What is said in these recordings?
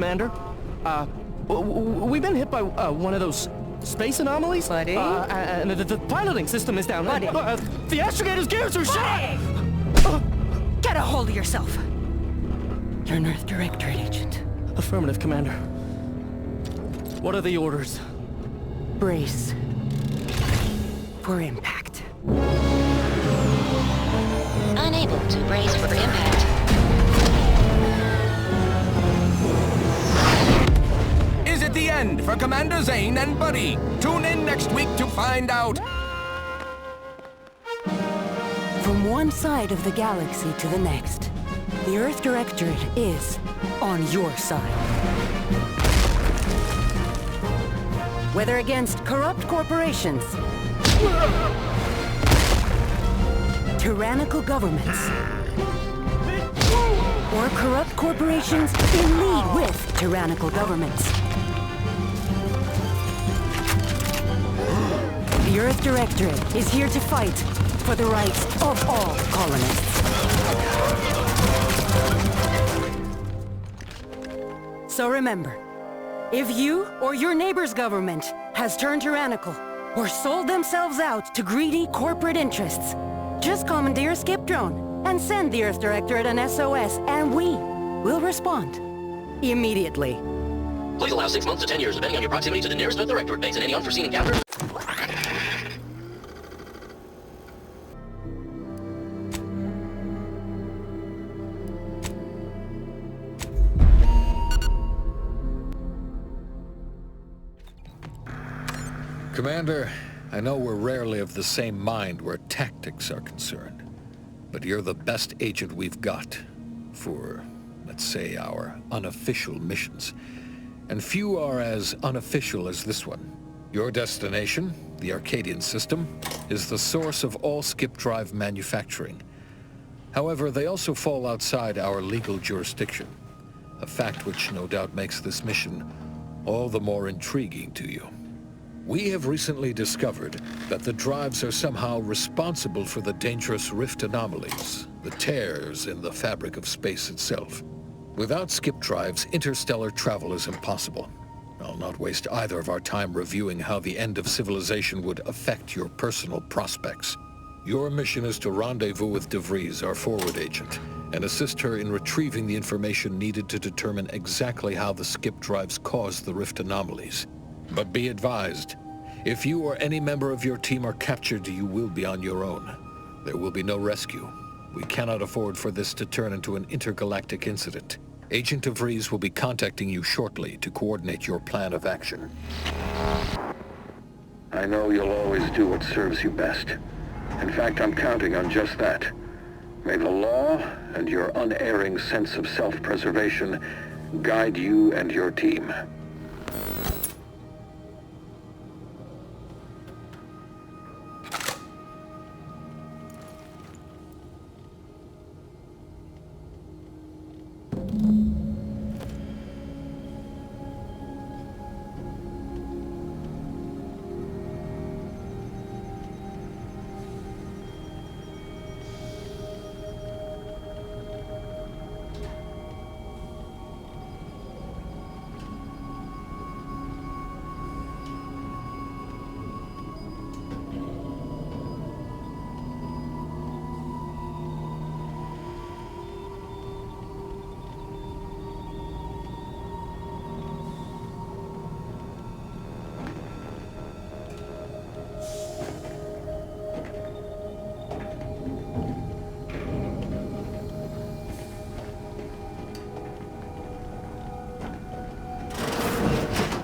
Commander. We've been hit by one of those space anomalies. Buddy? And the piloting system is down. Buddy? The astrogator's gears are shot! Get a hold of yourself! You're an Earth Directorate Agent. Affirmative, Commander. What are the orders? Brace for impact. Unable to brace for impact. Is it the end for Commander Zane and Buddy? Tune in next week to find out. From one side of the galaxy to the next, the Earth Directorate is on your side. Whether against corrupt corporations, tyrannical governments, or corrupt corporations in league with tyrannical governments. The Earth Directorate is here to fight for the rights of all colonists. So remember, if you or your neighbor's government has turned tyrannical or sold themselves out to greedy corporate interests, just commandeer a skip drone and send the Earth Directorate an SOS, and we will respond immediately. Please allow 6 months to 10 years, depending on your proximity to the nearest Earth Directorate base and any unforeseen encounters. Commander, I know we're rarely of the same mind where tactics are concerned, but you're the best agent we've got for, let's say, our unofficial missions. And few are as unofficial as this one. Your destination, the Arcadian system, is the source of all skip drive manufacturing. However, they also fall outside our legal jurisdiction, a fact which no doubt makes this mission all the more intriguing to you. We have recently discovered that the drives are somehow responsible for the dangerous rift anomalies, the tears in the fabric of space itself. Without skip drives, interstellar travel is impossible. I'll not waste either of our time reviewing how the end of civilization would affect your personal prospects. Your mission is to rendezvous with DeVries, our forward agent, and assist her in retrieving the information needed to determine exactly how the skip drives caused the rift anomalies. But be advised, if you or any member of your team are captured, you will be on your own. There will be no rescue. We cannot afford for this to turn into an intergalactic incident. Agent DeVries will be contacting you shortly to coordinate your plan of action. I know you'll always do what serves you best. In fact, I'm counting on just that. May the law and your unerring sense of self-preservation guide you and your team.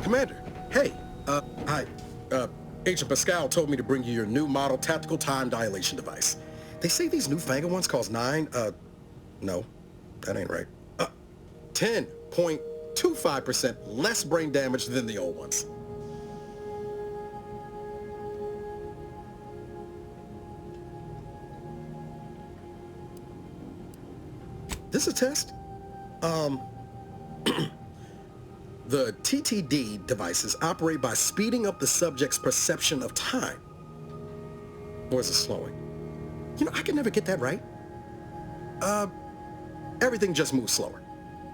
Commander, hey, Agent Pascal told me to bring you your new model tactical time dilation device. They say these newfangled ones cost no, that ain't right. 10.25% less brain damage than the old ones. This a test? The TTD devices operate by speeding up the subject's perception of time. Or is it slowing? You know, I can never get that right. Everything just moves slower.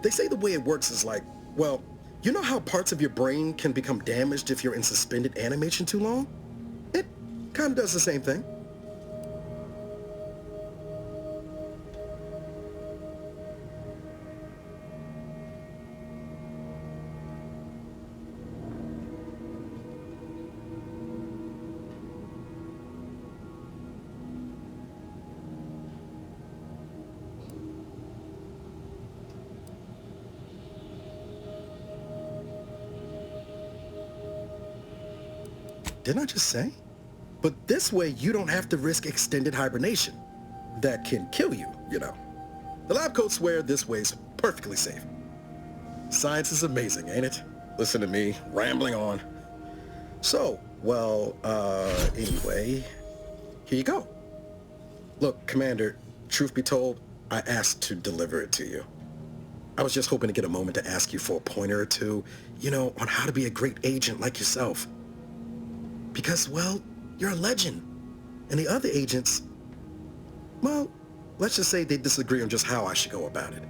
They say the way it works is like Well, you know how parts of your brain can become damaged if you're in suspended animation too long? It kind of does the same thing. Didn't I just say? But this way you don't have to risk extended hibernation. That can kill you, you know. The lab coats swear this way's perfectly safe. Science is amazing, ain't it? Listen to me, rambling on. So, well, anyway, here you go. Look, Commander, truth be told, I asked to deliver it to you. I was just hoping to get a moment to ask you for a pointer or two, you know, on how to be a great agent like yourself. Because, well, you're a legend. And the other agents, well, let's just say they disagree on just how I should go about it.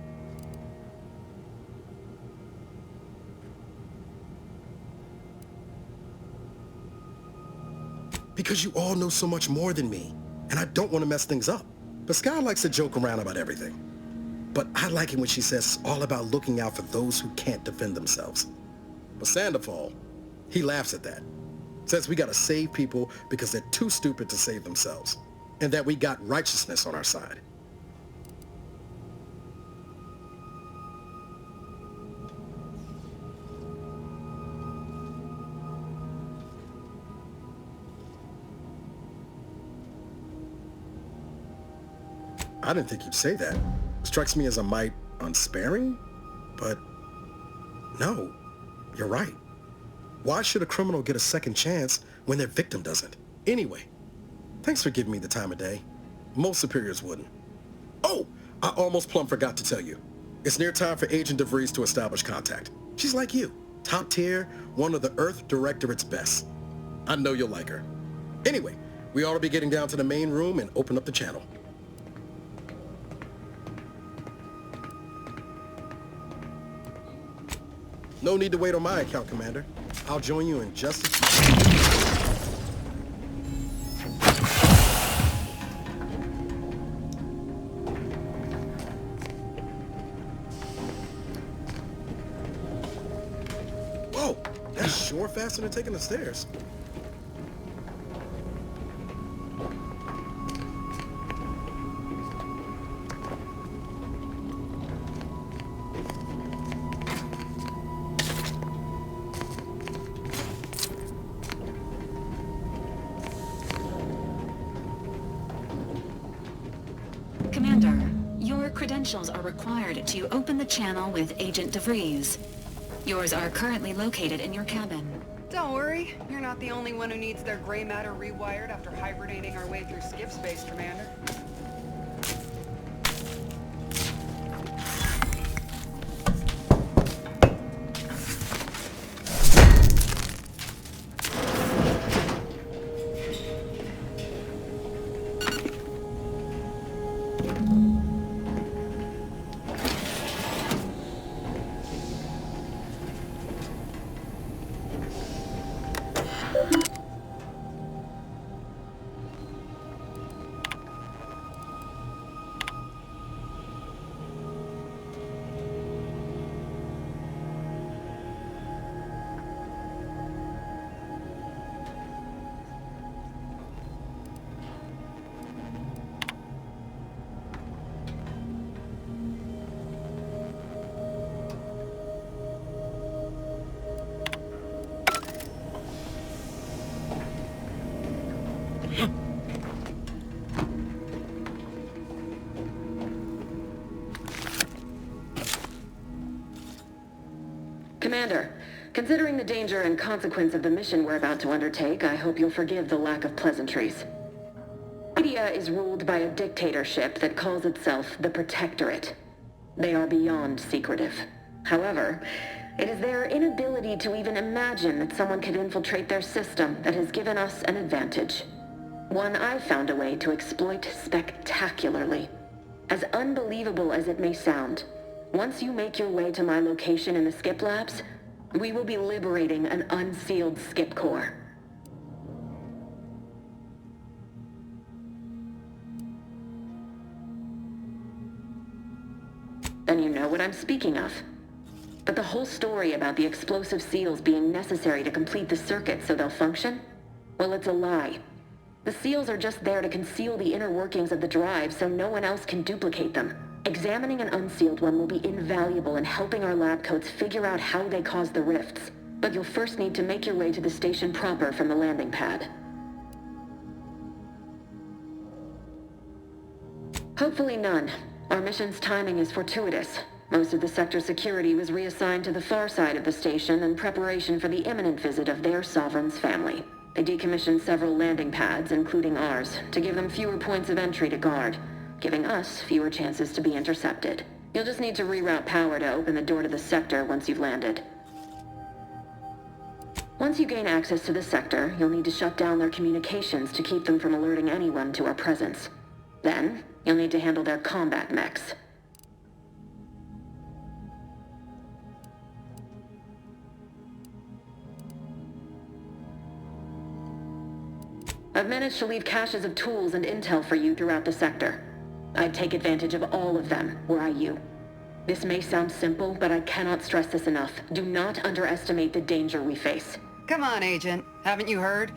Because you all know so much more than me, and I don't want to mess things up. But Sky likes to joke around about everything. But I like it when she says it's all about looking out for those who can't defend themselves. But Sandoval, he laughs at that. Says we gotta save people because they're too stupid to save themselves, and that we got righteousness on our side. I didn't think you'd say that. Strikes me as a mite unsparing, but no, you're right. Why should a criminal get a second chance when their victim doesn't? Anyway, thanks for giving me the time of day. Most superiors wouldn't. Oh, I almost plumb forgot to tell you. It's near time for Agent DeVries to establish contact. She's like you, top tier, one of the Earth Directorate's best. I know you'll like her. Anyway, we ought to be getting down to the main room and open up the channel. No need to wait on my account, Commander. I'll join you in just a few. Whoa, that's sure faster than taking the stairs. Commander, your credentials are required to open the channel with Agent DeVries. Yours are currently located in your cabin. Don't worry, you're not the only one who needs their gray matter rewired after hibernating our way through skip space, Commander. Commander, considering the danger and consequence of the mission we're about to undertake, I hope you'll forgive the lack of pleasantries. Arcadia is ruled by a dictatorship that calls itself the Protectorate. They are beyond secretive. However, it is their inability to even imagine that someone could infiltrate their system that has given us an advantage. One I've found a way to exploit spectacularly. As unbelievable as it may sound, Once you make your way to my location in the skip labs, we will be liberating an unsealed skip core. Then you know what I'm speaking of. But the whole story about the explosive seals being necessary to complete the circuit so they'll function? Well, it's a lie. The seals are just there to conceal the inner workings of the drive so no one else can duplicate them. Examining an unsealed one will be invaluable in helping our lab coats figure out how they cause the rifts. But you'll first need to make your way to the station proper from the landing pad. Hopefully none. Our mission's timing is fortuitous. Most of the sector's security was reassigned to the far side of the station in preparation for the imminent visit of their sovereign's family. They decommissioned several landing pads, including ours, to give them fewer points of entry to guard, giving us fewer chances to be intercepted. You'll just need to reroute power to open the door to the sector once you've landed. Once you gain access to the sector, you'll need to shut down their communications to keep them from alerting anyone to our presence. Then, you'll need to handle their combat mechs. I've managed to leave caches of tools and intel for you throughout the sector. I'd take advantage of all of them, were I you. This may sound simple, but I cannot stress this enough. Do not underestimate the danger we face. Come on, Agent. Haven't you heard?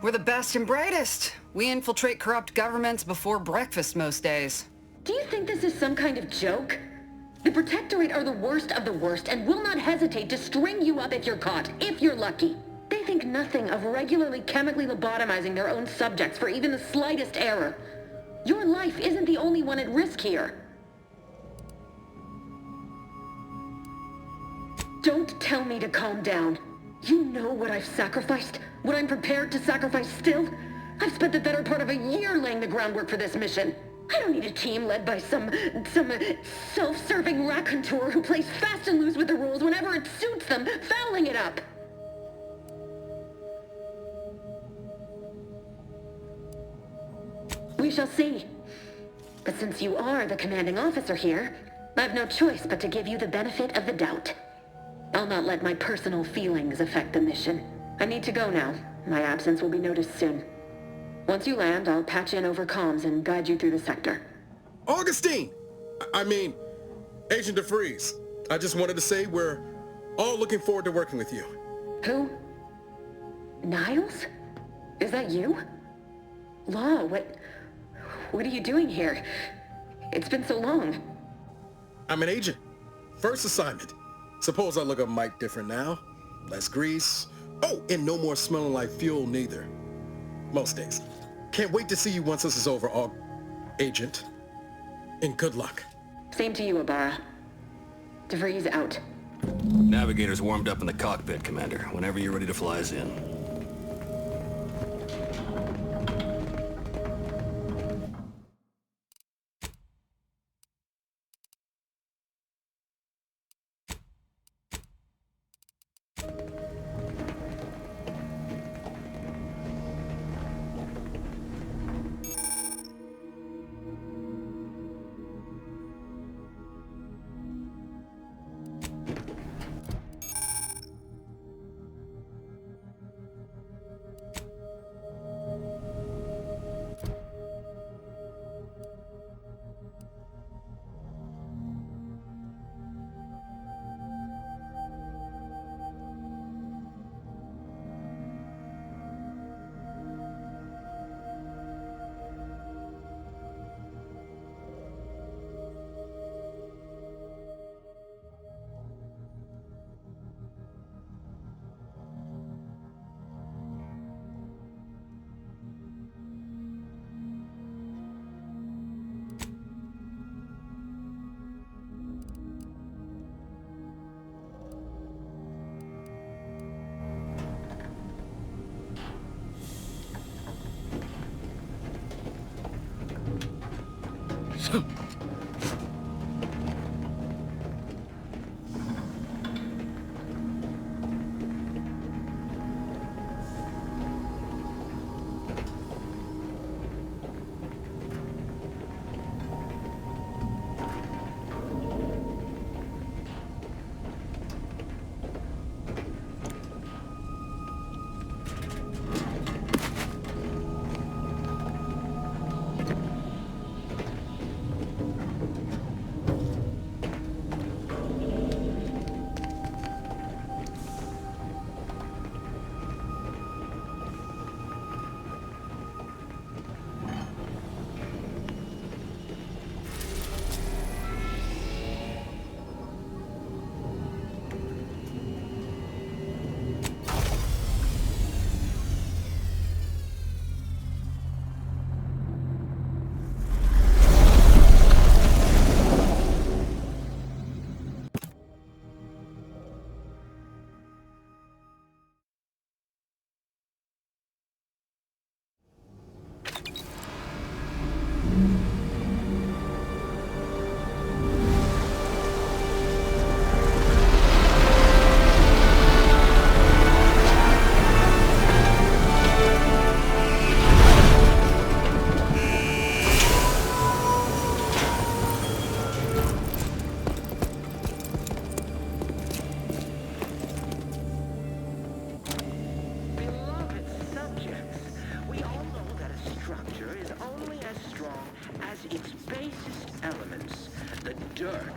We're the best and brightest. We infiltrate corrupt governments before breakfast most days. Do you think this is some kind of joke? The Protectorate are the worst of the worst and will not hesitate to string you up if you're caught, if you're lucky. They think nothing of regularly chemically lobotomizing their own subjects for even the slightest error. Your life isn't the only one at risk here. Don't tell me to calm down. You know what I've sacrificed, what I'm prepared to sacrifice still. I've spent the better part of a year laying the groundwork for this mission. I don't need a team led by some self-serving raconteur who plays fast and loose with the rules whenever it suits them, fouling it up. We shall see. But since you are the commanding officer here, I've no choice but to give you the benefit of the doubt. I'll not let my personal feelings affect the mission. I need to go now. My absence will be noticed soon. Once you land, I'll patch in over comms and guide you through the sector. Augustine! Agent DeFreeze. I just wanted to say we're all looking forward to working with you. Who? Niles? Is that you? Law, what are you doing here? It's been so long. I'm an agent. First assignment. Suppose I look a mite different now. Less grease. Oh, and no more smelling like fuel neither. Most days. Can't wait to see you once this is over, Agent. And good luck. Same to you, Ibarra. DeVries out. Navigator's warmed up in the cockpit, Commander. Whenever you're ready to fly us in.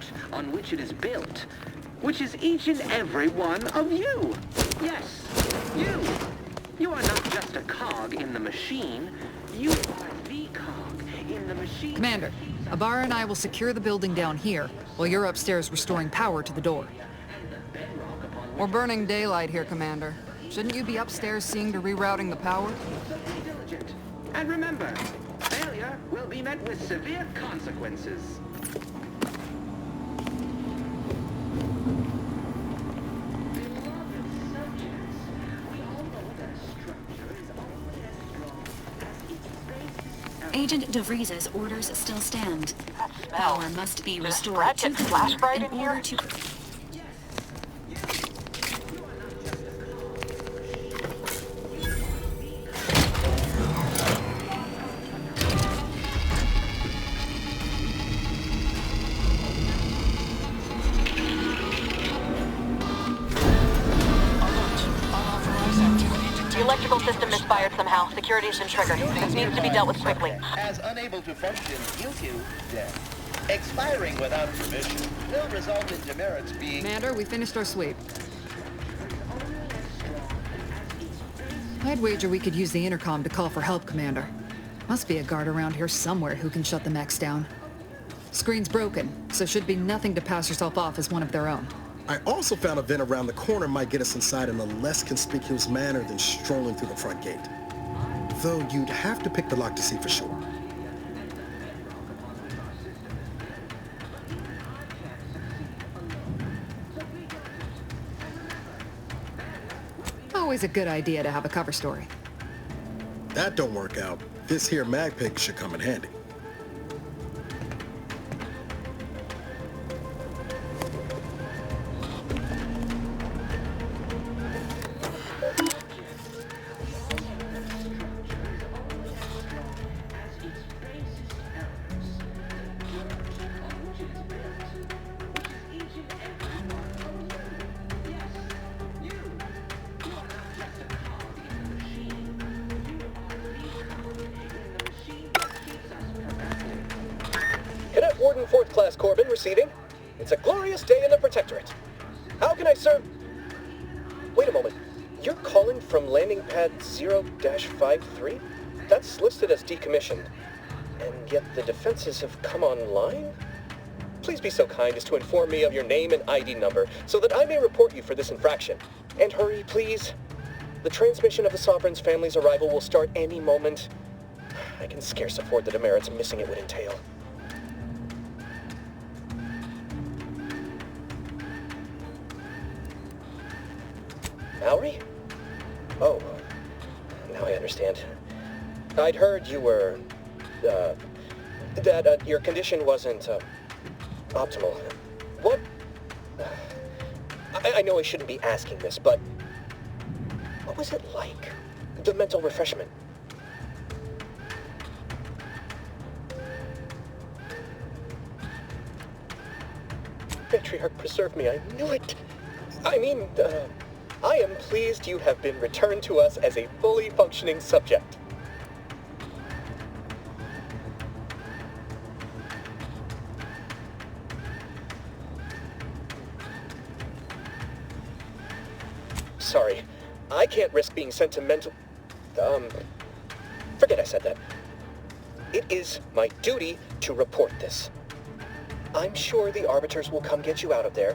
bedrock on which it is built, which is each and every one of you. Yes, you. You are not just a cog in the machine. You are the cog in the machine. Commander, Abara and I will secure the building down here, while you're upstairs restoring power to the door. We're burning daylight here, Commander. Shouldn't you be upstairs seeing to rerouting the power? Be diligent. And remember, failure will be met with severe consequences. Agent DeVries's orders still stand. Power must be restored to the core in order to... The electrical system misfired somehow. Security has been triggered. This needs to be dealt with quickly. As unable to function due to death. Expiring without permission will result in demerits being... Commander, we finished our sweep. I'd wager we could use the intercom to call for help, Commander. Must be a guard around here somewhere who can shut the mechs down. Screen's broken, so should be nothing to pass yourself off as one of their own. I also found a vent around the corner might get us inside in a less conspicuous manner than strolling through the front gate. Though you'd have to pick the lock to see for sure. Always a good idea to have a cover story. That don't work out. This here mag pig should come in handy. Cadet Warden 4th Class Corbin receiving. It's a glorious day in the Protectorate. How can I serve? Wait a moment. You're calling from landing pad 0-53? That's listed as decommissioned. And yet the defenses have come online? Please be so kind as to inform me of your name and ID number so that I may report you for this infraction. And hurry, please. The transmission of the Sovereign's family's arrival will start any moment. I can scarce afford the demerits missing it would entail. Mallory? Oh, now I understand. I'd heard you were, that your condition wasn't, optimal. What? I know I shouldn't be asking this, but what was it like? The mental refreshment? Patriarch preserve me, I knew it! I mean, I am pleased you have been returned to us as a fully functioning subject. Sorry, I can't risk being sentimental. Forget I said that. It is my duty to report this. I'm sure the Arbiters will come get you out of there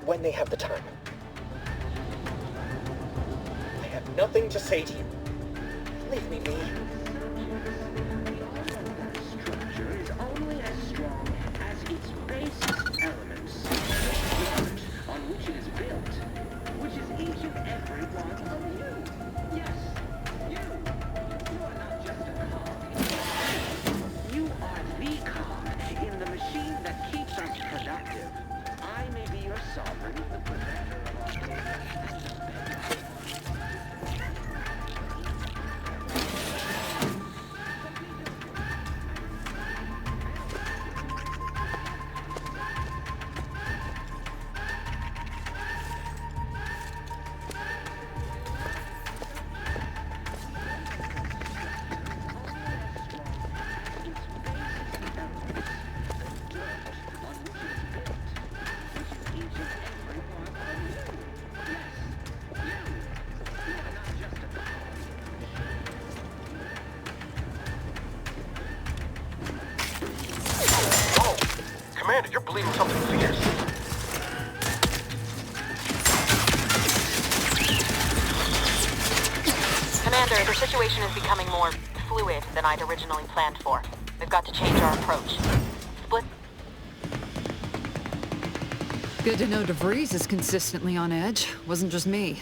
when they have the time. I have nothing to say to you. Leave me be. Structure is only as strong as its basic elements. The on which it is built, which is each and every one of you. Yes, you. You are not just a cog in the machine. You are the cog in the machine that keeps us productive. I may be your sovereign, the protector of our leading something fierce. Commander, the situation is becoming more fluid than I'd originally planned for. We've got to change our approach. Split. Good to know DeVries is consistently on edge. Wasn't just me.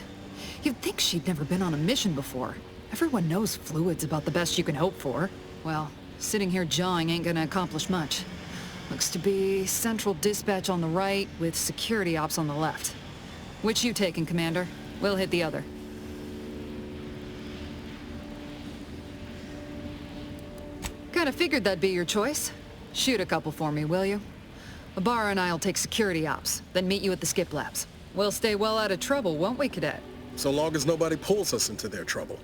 You'd think she'd never been on a mission before. Everyone knows fluid's about the best you can hope for. Well, sitting here jawing ain't gonna accomplish much. Looks to be central dispatch on the right with security ops on the left. Which you taking, Commander? We'll hit the other. Kinda figured that'd be your choice. Shoot a couple for me, will you? Ibarra and I'll take security ops, then meet you at the skip labs. We'll stay well out of trouble, won't we, Cadet? So long as nobody pulls us into their trouble.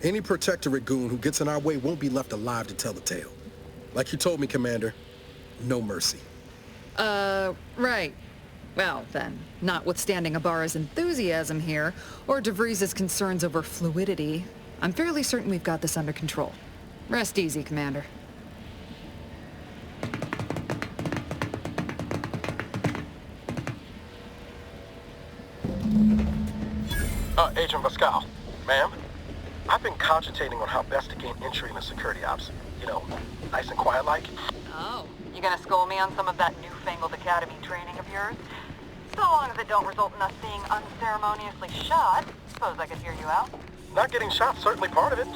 Any Protectorate goon who gets in our way won't be left alive to tell the tale. Like you told me, Commander, no mercy. Right. Well, then, notwithstanding Ibarra's enthusiasm here, or DeVries' concerns over fluidity, I'm fairly certain we've got this under control. Rest easy, Commander. Agent Pascal. Ma'am? I've been cogitating on how best to gain entry into security ops. You know, nice and quiet like. Oh, you gonna school me on some of that newfangled academy training of yours? So long as it don't result in us being unceremoniously shot, suppose I could hear you out. Not getting shot's certainly part of it.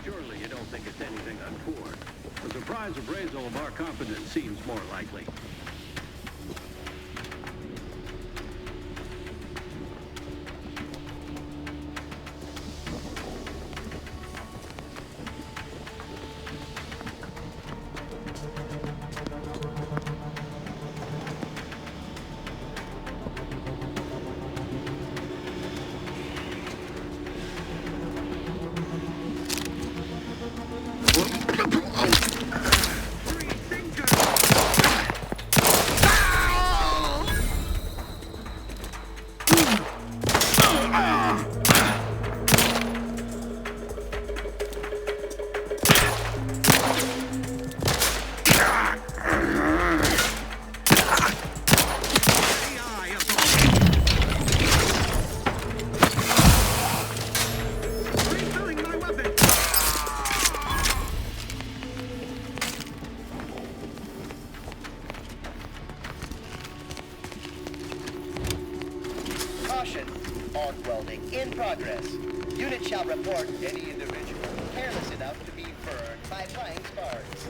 Surely you don't think it's anything untoward. A surprise appraisal of our competence seems more likely. Caution. Arc welding in progress. Unit shall report any individual careless enough to be burned by flying sparks.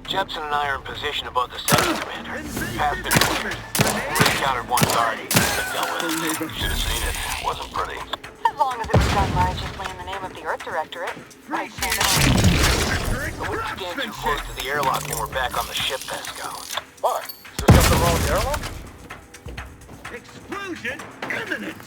Jepson and I are in position above the second, Commander. Path been cleared. We encountered one guard. Dealt with it. Should have seen it. Wasn't pretty. As long as it was done righteously in the name of the Earth Directorate. Right, I wouldn't stand too close to the airlock when we're back on the ship, Pascal. What? Is there something wrong with the airlock? Explosion imminent!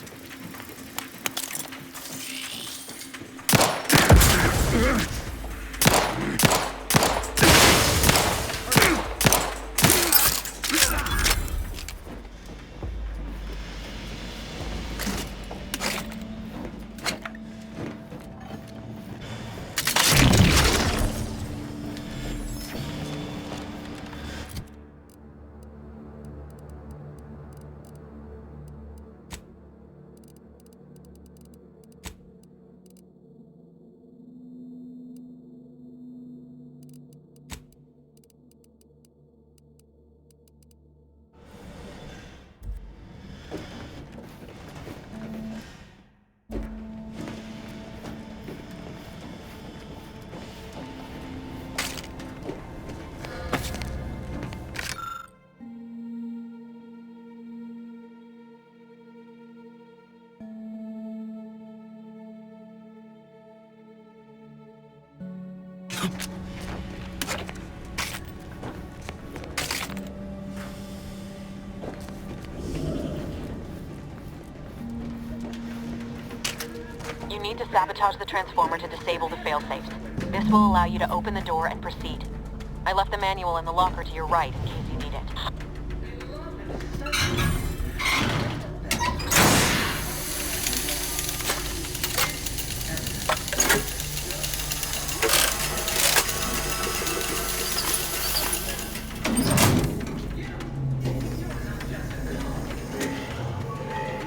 You need to sabotage the transformer to disable the failsafes. This will allow you to open the door and proceed. I left the manual in the locker to your right in case you need it.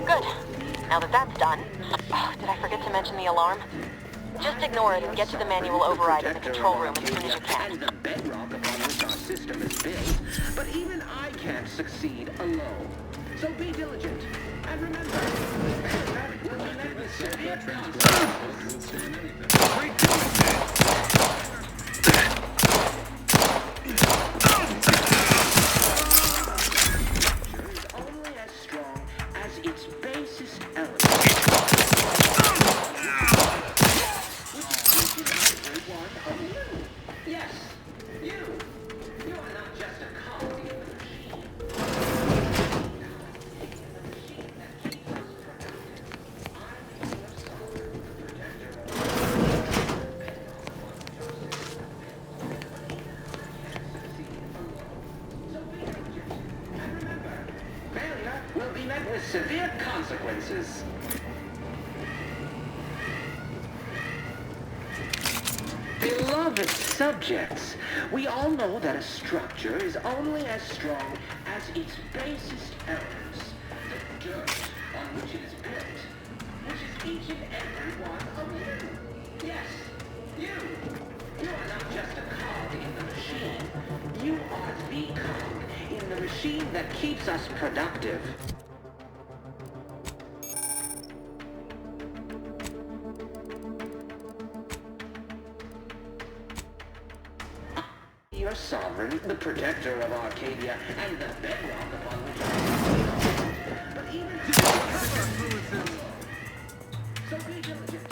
Good. Now that that's done... Oh, did I forget to mention the alarm? Just ignore it and get to the manual override in the control room as soon as you can. And the bedrock upon which our system is built. But even I can't succeed alone. So be diligent. And remember, that will be met with severe consequences. Is only as strong as its basest element. Yes, you. You are not just a cog in the machine. Failure will be met with severe consequences. Beloved subjects, we all know that a structure is only as strong as its basest elements, the dirt on which it is built, which is each and every one of you. Yes, you. You are not just a cog in the machine. You are the cog in the machine that keeps us productive. Your sovereign, the protector of Arcadia, and the bedrock upon which I but even so be diligent.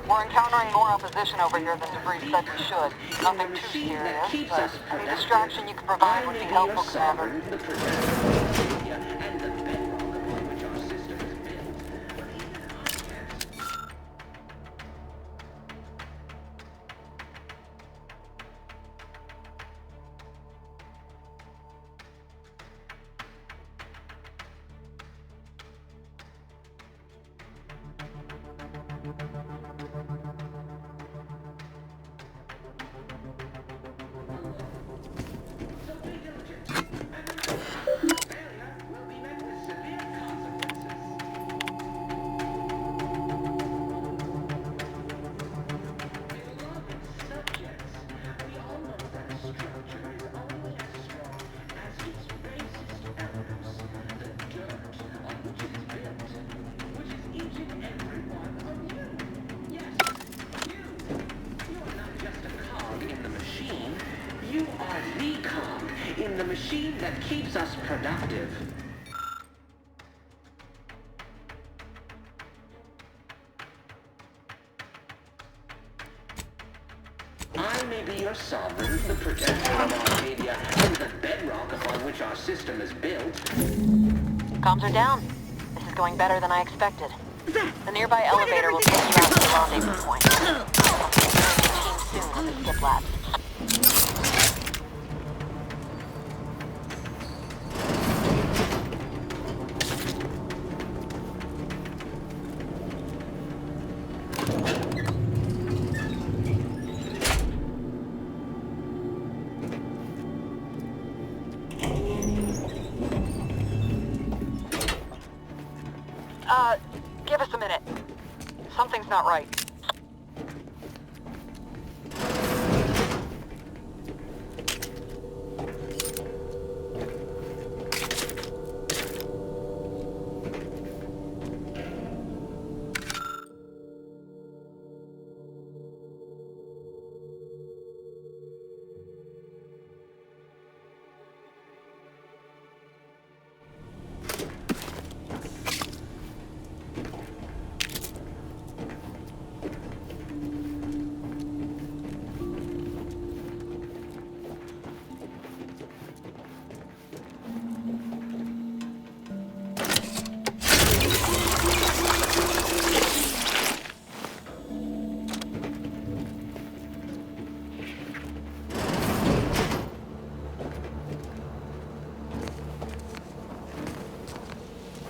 We're encountering more opposition over here than DeVries said we should. Nothing too serious, but any distraction you can provide would be helpful, Commander. the cog in the machine that keeps us productive. I may be your sovereign, the protector of Arcadia, and the bedrock upon which our system is built. Comms are down. This is going better than I expected. The nearby elevator will take you out to the rendezvous point. I'll see you and your team soon at the skip labs. Give us a minute. Something's not right.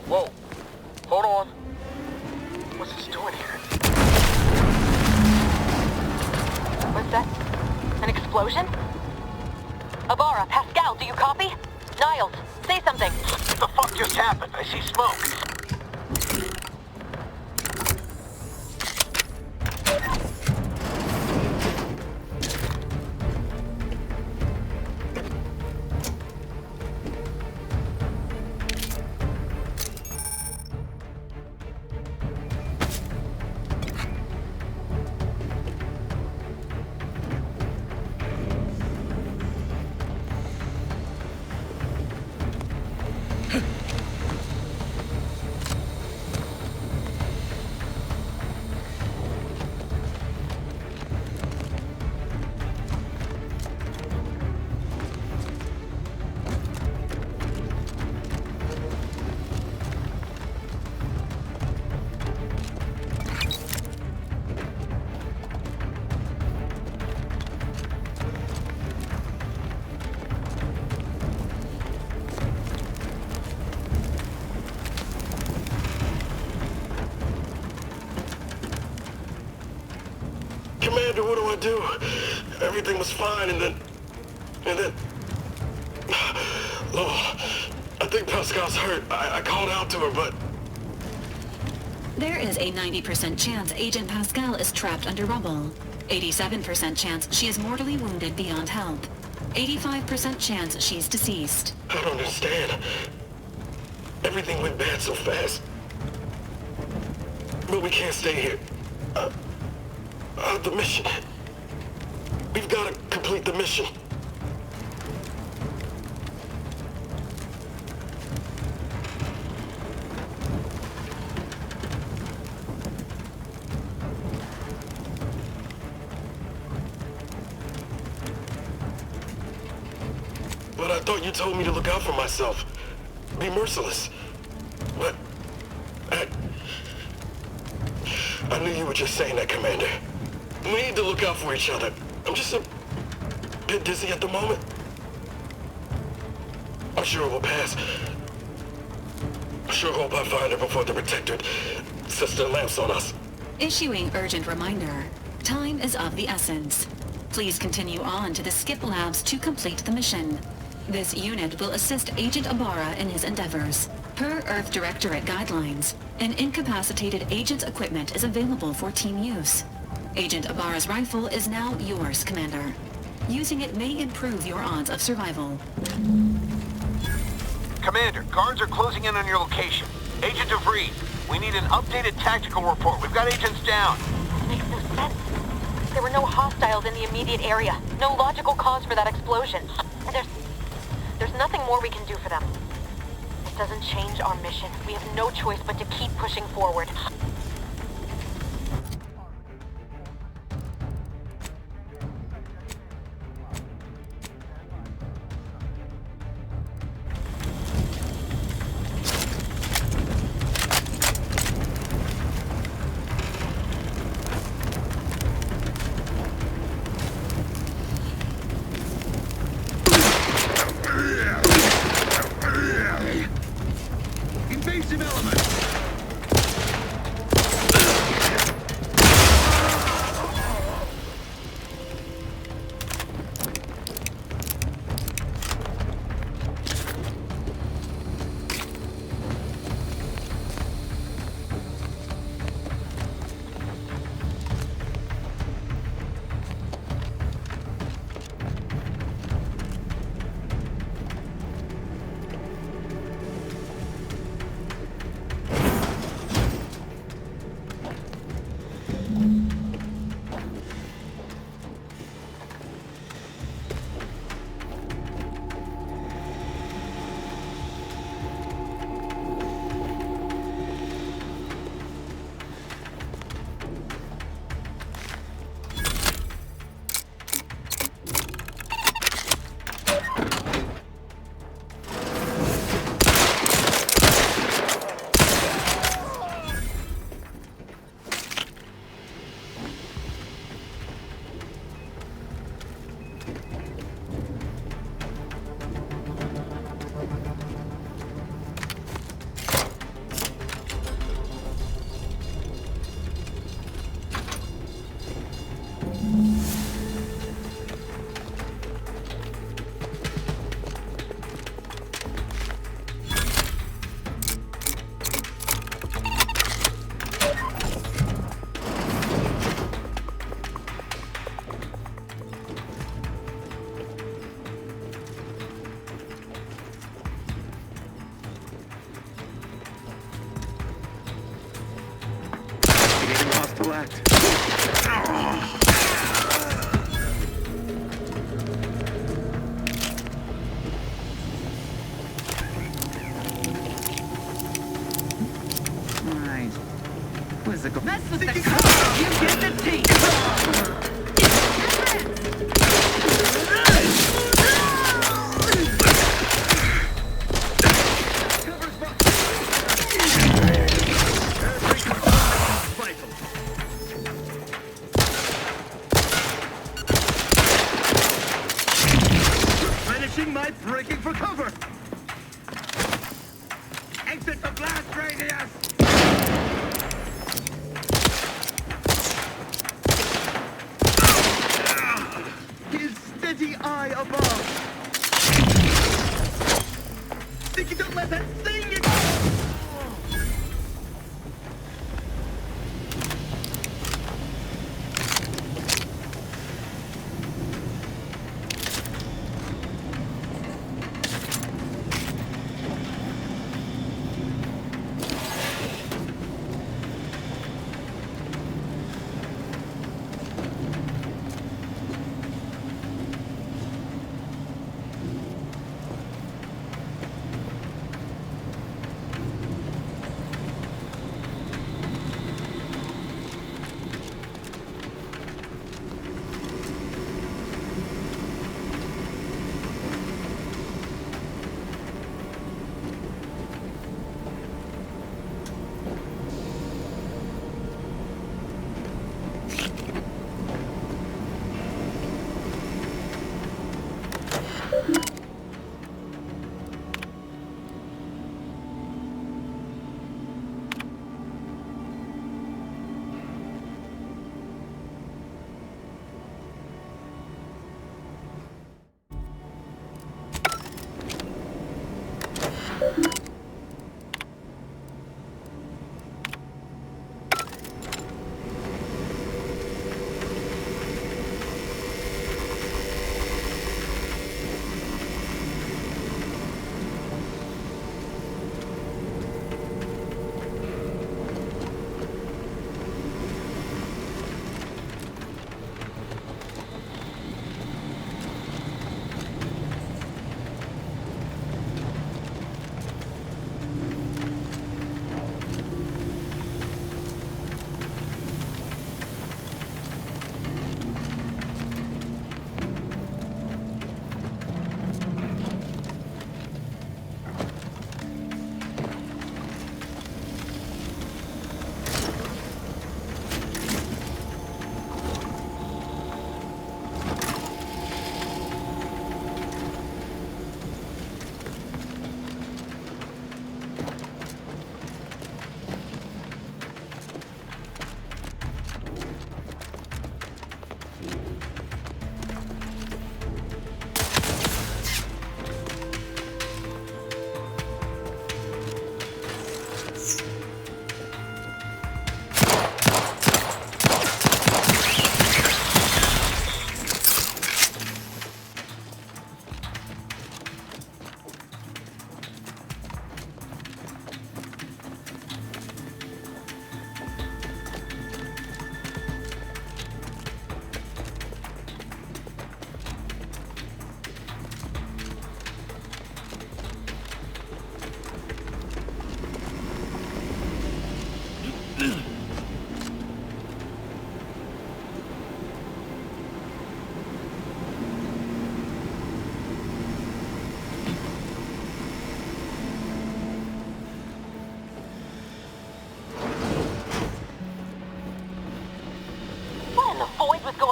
Whoa. Hold on. What's this doing here? What's that? An explosion? Abara, Pascal, do you copy? Niles, say something. What the fuck just happened? I see smoke. Commander, what do I do? Everything was fine, and then... Lord, I think Pascal's hurt. I called out to her, but... There is a 90% chance Agent Pascal is trapped under rubble. 87% chance she is mortally wounded beyond help. 85% chance she's deceased. I don't understand. Everything went bad so fast. But we can't stay here. The mission. We've got to complete the mission. But I thought you told me to look out for myself. Be merciless. But... I knew you were just saying that, Commander. We need to look out for each other. I'm just a bit dizzy at the moment. I'm sure it will pass. I sure hope I find her before the Protectorate sets their lamps on us. Issuing urgent reminder. Time is of the essence. Please continue on to the skip labs to complete the mission. This unit will assist Agent Abara in his endeavors. Per Earth Directorate guidelines, an incapacitated agent's equipment is available for team use. Agent Abara's rifle is now yours, Commander. Using it may improve your odds of survival. Commander, guards are closing in on your location. Agent DeVries, we need an updated tactical report. We've got agents down. This makes no sense. There were no hostiles in the immediate area. No logical cause for that explosion. There's nothing more we can do for them. It doesn't change our mission. We have no choice but to keep pushing forward. Invasive element! Right. Quizzical. Mess with the car, you get the teeth! My breaking for cover! Exit the blast radius! His steady eye above! Think you don't let that thing in!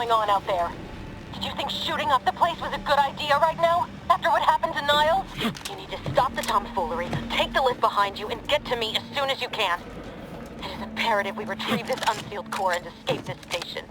going on out there? Did you think shooting up the place was a good idea right now? After what happened to Niles? You need to stop the tomfoolery, take the lift behind you, and get to me as soon as you can. It is imperative we retrieve this unsealed core and escape this station.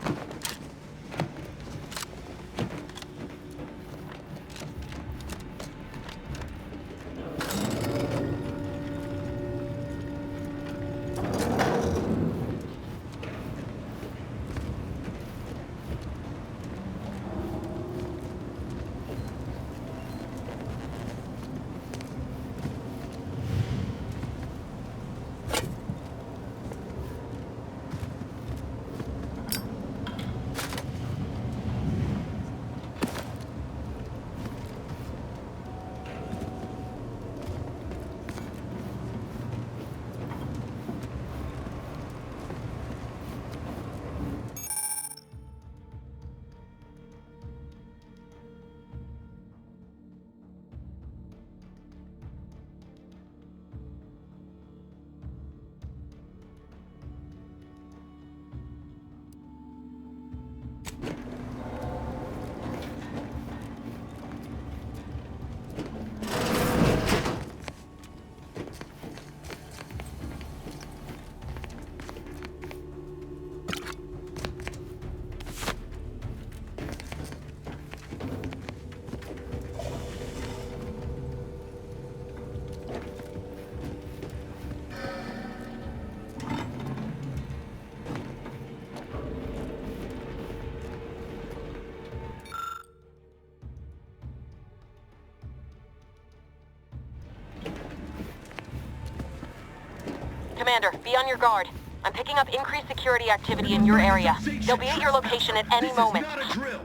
Commander, be on your guard. I'm picking up increased security activity in your area. They'll be at your location at any moment. This is not a drill.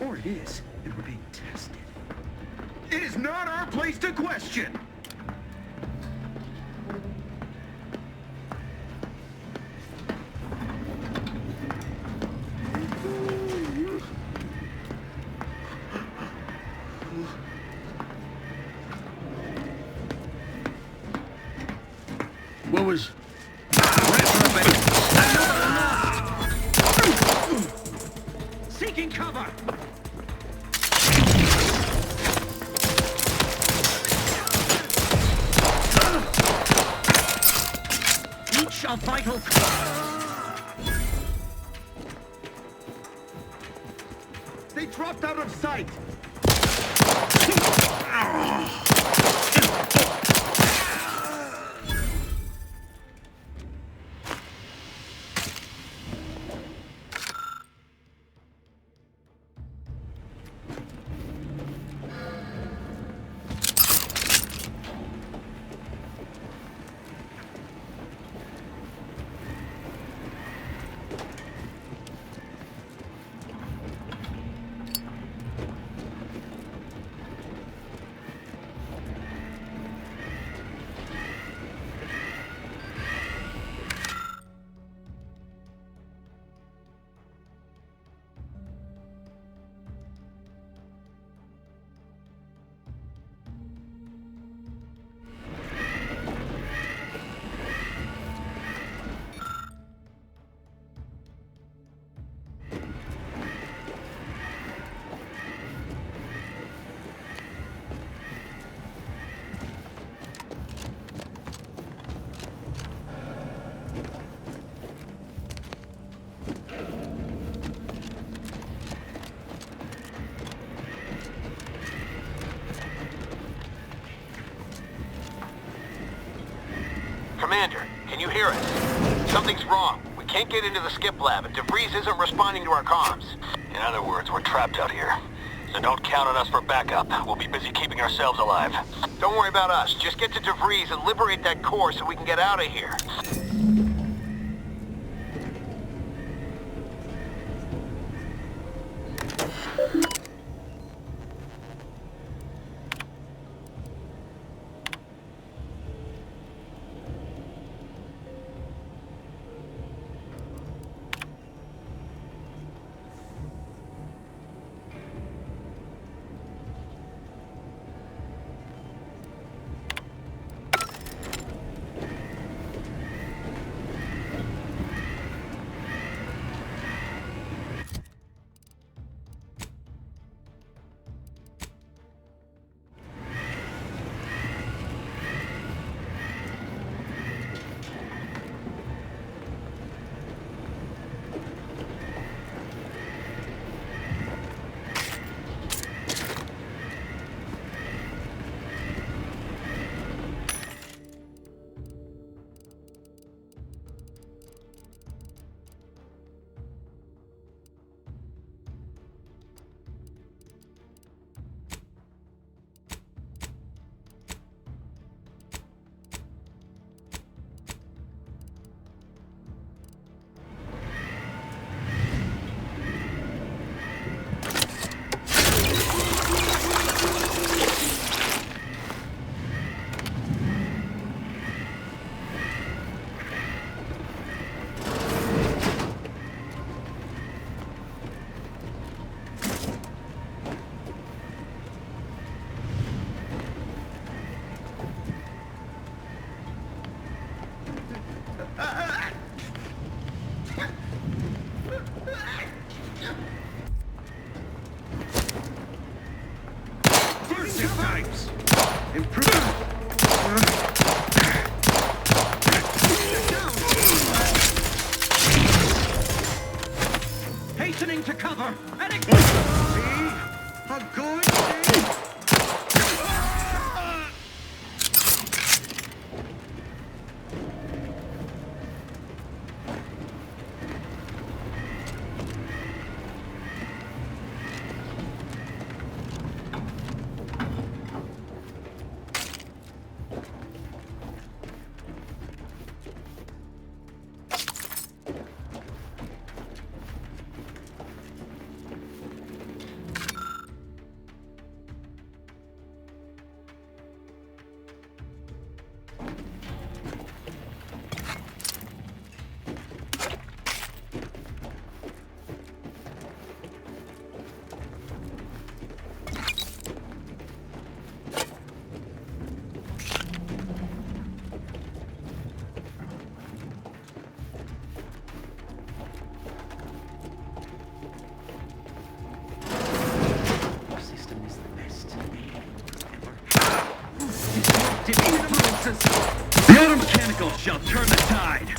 Or it is, and we're being tested. It is not our place to question. What was... Seeking cover! Each a vital... They dropped out of sight! Commander, can you hear us? Something's wrong. We can't get into the skip lab, and DeVries isn't responding to our comms. In other words, we're trapped out here. So don't count on us for backup. We'll be busy keeping ourselves alive. Don't worry about us. Just get to DeVries and liberate that core so we can get out of here. types. Improve. Hastening to cover. See? A good thing. The auto-mechanical shall turn the tide.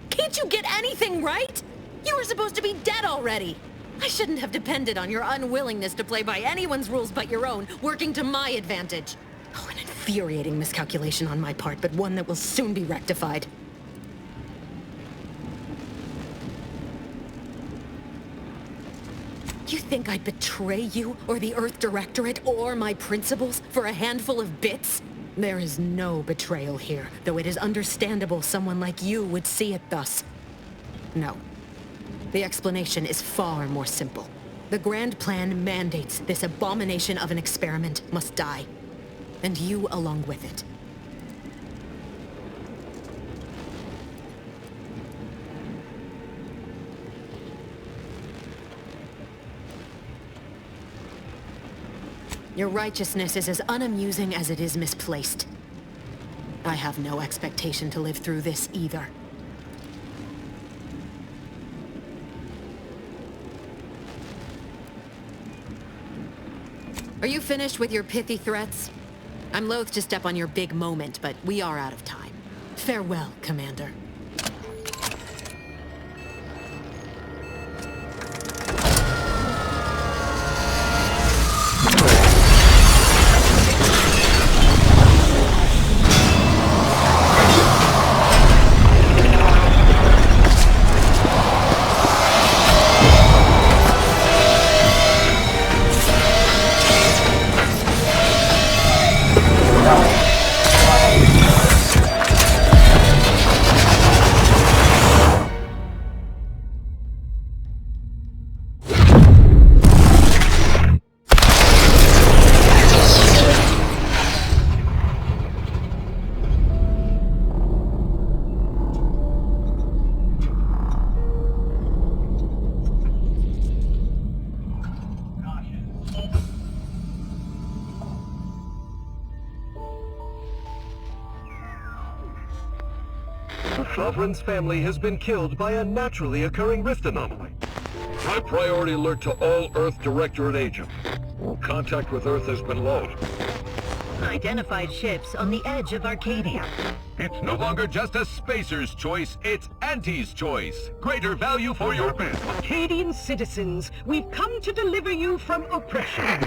Can't you get anything right? You were supposed to be dead already. I shouldn't have depended on your unwillingness to play by anyone's rules but your own, working to my advantage. Oh, an infuriating miscalculation on my part, but one that will soon be rectified. You think I'd betray you, or the Earth Directorate, or my principles for a handful of bits? There is no betrayal here, though it is understandable someone like you would see it thus. No. The explanation is far more simple. The grand plan mandates this abomination of an experiment must die. And you along with it. Your righteousness is as unamusing as it is misplaced. I have no expectation to live through this either. Are you finished with your pithy threats? I'm loath to step on your big moment, but we are out of time. Farewell, Commander. Sovereign's family has been killed by a naturally occurring rift anomaly. High priority alert to all Earth Directorate Agent. Contact with Earth has been lost. Identified ships on the edge of Arcadia. It's no longer just a spacer's choice, it's Auntie's choice. Greater value for your bid. Arcadian citizens, we've come to deliver you from oppression.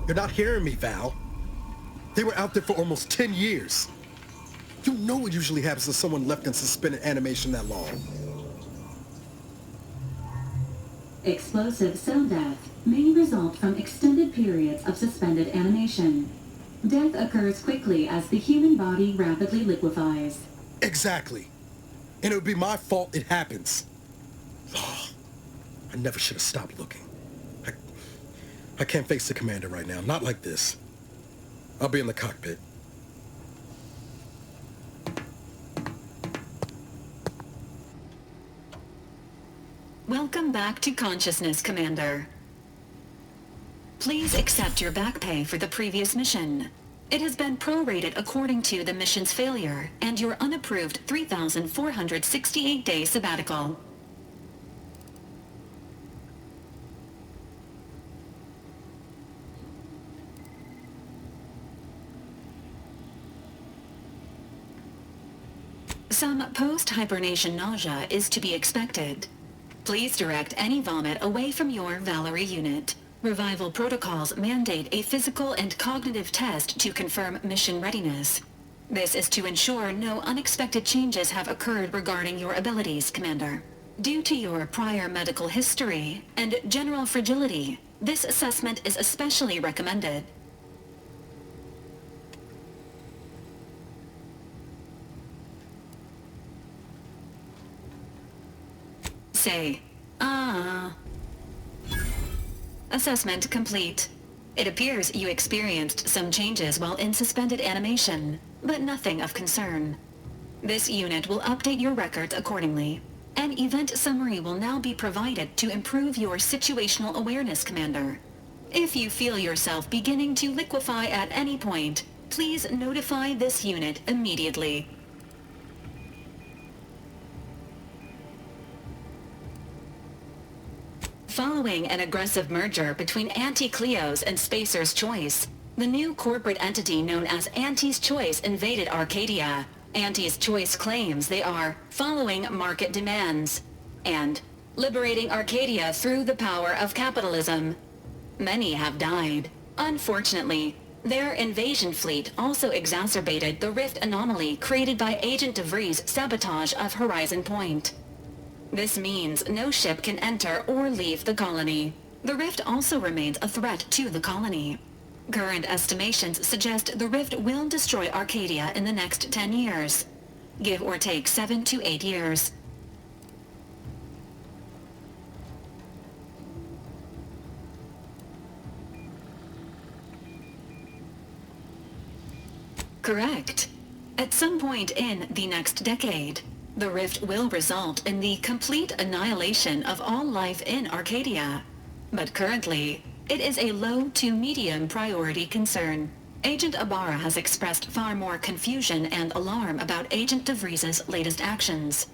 You're not hearing me, Val. They were out there for almost 10 years. You know what usually happens to someone left in suspended animation that long. Explosive cell death may result from extended periods of suspended animation. Death occurs quickly as the human body rapidly liquefies. Exactly. And it would be my fault it happens. Oh, I never should have stopped looking. I can't face the commander right now. Not like this. I'll be in the cockpit. Welcome back to consciousness, Commander. Please accept your back pay for the previous mission. It has been prorated according to the mission's failure and your unapproved 3,468-day sabbatical. Some post-hibernation nausea is to be expected. Please direct any vomit away from your Valerie unit. Revival protocols mandate a physical and cognitive test to confirm mission readiness. This is to ensure no unexpected changes have occurred regarding your abilities, Commander. Due to your prior medical history and general fragility, this assessment is especially recommended. Say, Assessment complete. It appears you experienced some changes while in suspended animation, but nothing of concern. This unit will update your records accordingly. An event summary will now be provided to improve your situational awareness, Commander. If you feel yourself beginning to liquefy at any point, please notify this unit immediately. Following an aggressive merger between Anti-Cleo's and Spacer's Choice, the new corporate entity known as Anti's Choice invaded Arcadia. Anti's Choice claims they are following market demands and liberating Arcadia through the power of capitalism. Many have died. Unfortunately, their invasion fleet also exacerbated the rift anomaly created by Agent DeVries' sabotage of Horizon Point. This means no ship can enter or leave the colony. The rift also remains a threat to the colony. Current estimations suggest the rift will destroy Arcadia in the next 10 years. Give or take 7 to 8 years. Correct. At some point in the next decade, the rift will result in the complete annihilation of all life in Arcadia. But currently, it is a low to medium priority concern. Agent Ibarra has expressed far more confusion and alarm about Agent DeVries' latest actions.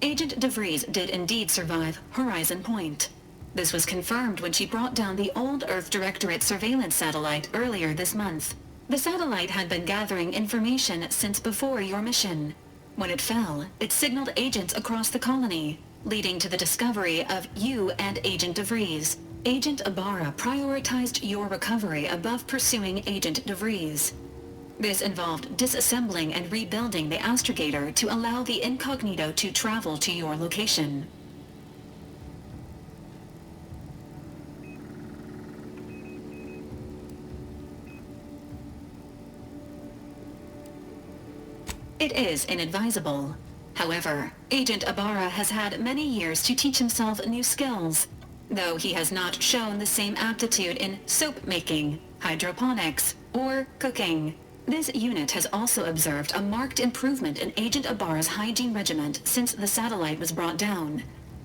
Agent DeVries did indeed survive Horizon Point. This was confirmed when she brought down the old Earth Directorate surveillance satellite earlier this month. The satellite had been gathering information since before your mission. When it fell, it signaled agents across the colony, leading to the discovery of you and Agent DeVries. Agent Ibarra prioritized your recovery above pursuing Agent DeVries. This involved disassembling and rebuilding the astrogator to allow the incognito to travel to your location. It is inadvisable. However, Agent Ibarra has had many years to teach himself new skills, though he has not shown the same aptitude in soap making, hydroponics, or cooking. This unit has also observed a marked improvement in Agent Ibarra's hygiene regimen since the satellite was brought down.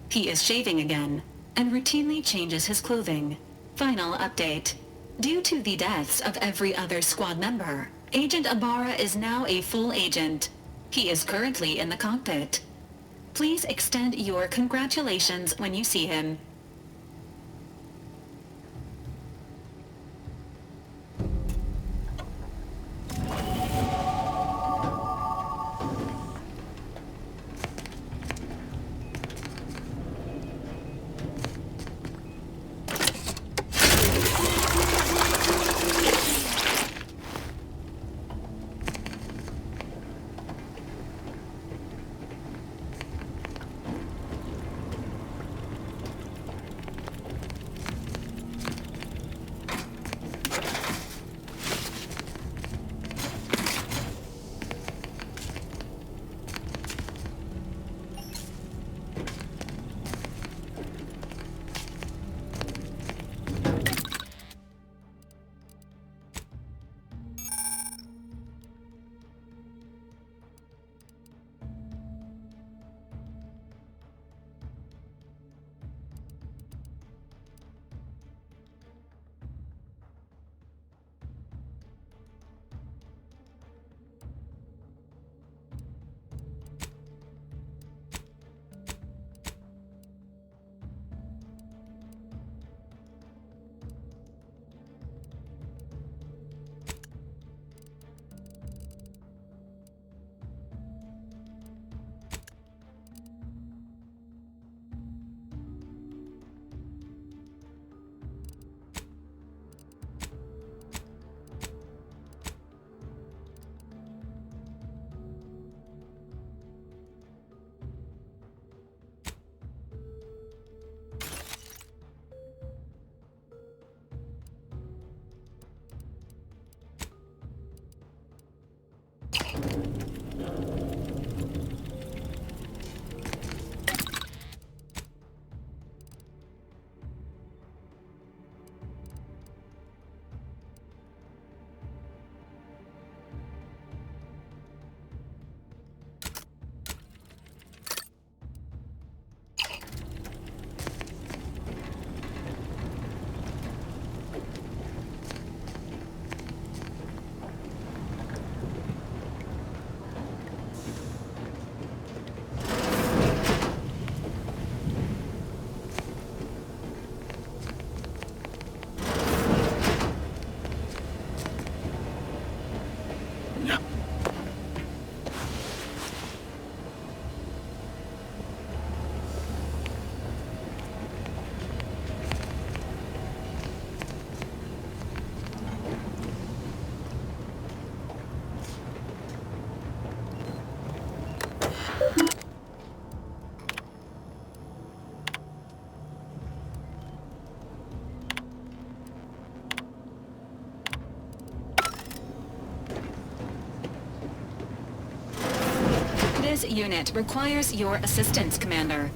He is shaving again, and routinely changes his clothing. Final update. Due to the deaths of every other squad member, Agent Ibarra is now a full agent. He is currently in the cockpit. Please extend your congratulations when you see him. This unit requires your assistance, Commander.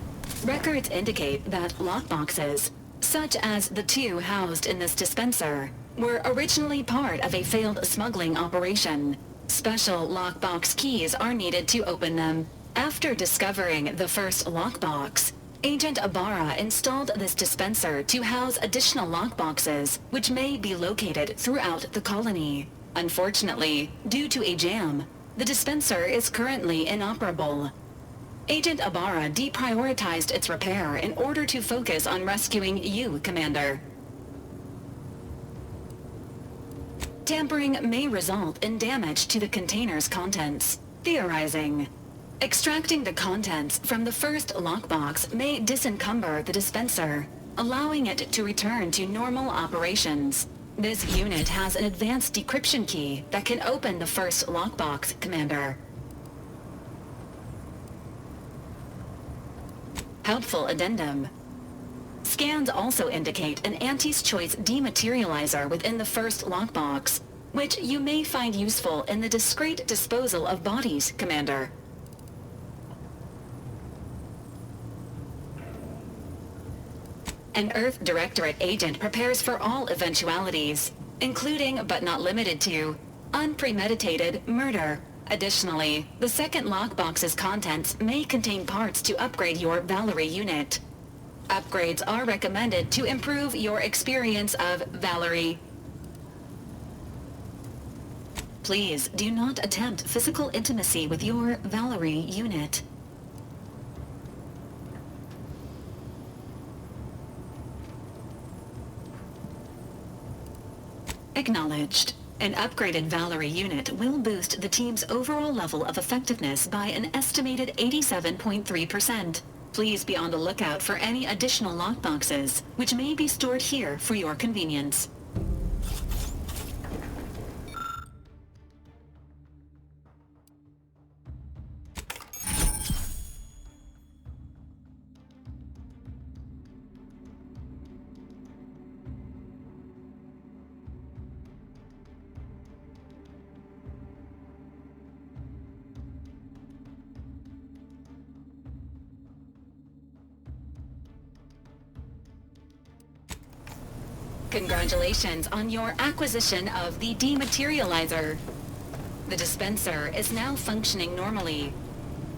Records indicate that lockboxes, such as the two housed in this dispenser, were originally part of a failed smuggling operation. Special lockbox keys are needed to open them. After discovering the first lockbox, Agent Ibarra installed this dispenser to house additional lockboxes, which may be located throughout the colony. Unfortunately, due to a jam, the dispenser is currently inoperable. Agent Ibarra deprioritized its repair in order to focus on rescuing you, Commander. Tampering may result in damage to the container's contents. Theorizing. Extracting the contents from the first lockbox may disencumber the dispenser, allowing it to return to normal operations. This unit has an advanced decryption key that can open the first lockbox, Commander. Helpful addendum. Scans also indicate an Anti's Choice dematerializer within the first lockbox, which you may find useful in the discreet disposal of bodies, Commander. An Earth Directorate agent prepares for all eventualities, including but not limited to unpremeditated murder. Additionally, the second lockbox's contents may contain parts to upgrade your Valerie unit. Upgrades are recommended to improve your experience of Valerie. Please do not attempt physical intimacy with your Valerie unit. Acknowledged. An upgraded Valerie unit will boost the team's overall level of effectiveness by an estimated 87.3%. Please be on the lookout for any additional lockboxes, which may be stored here for your convenience. Congratulations on your acquisition of the dematerializer. The dispenser is now functioning normally.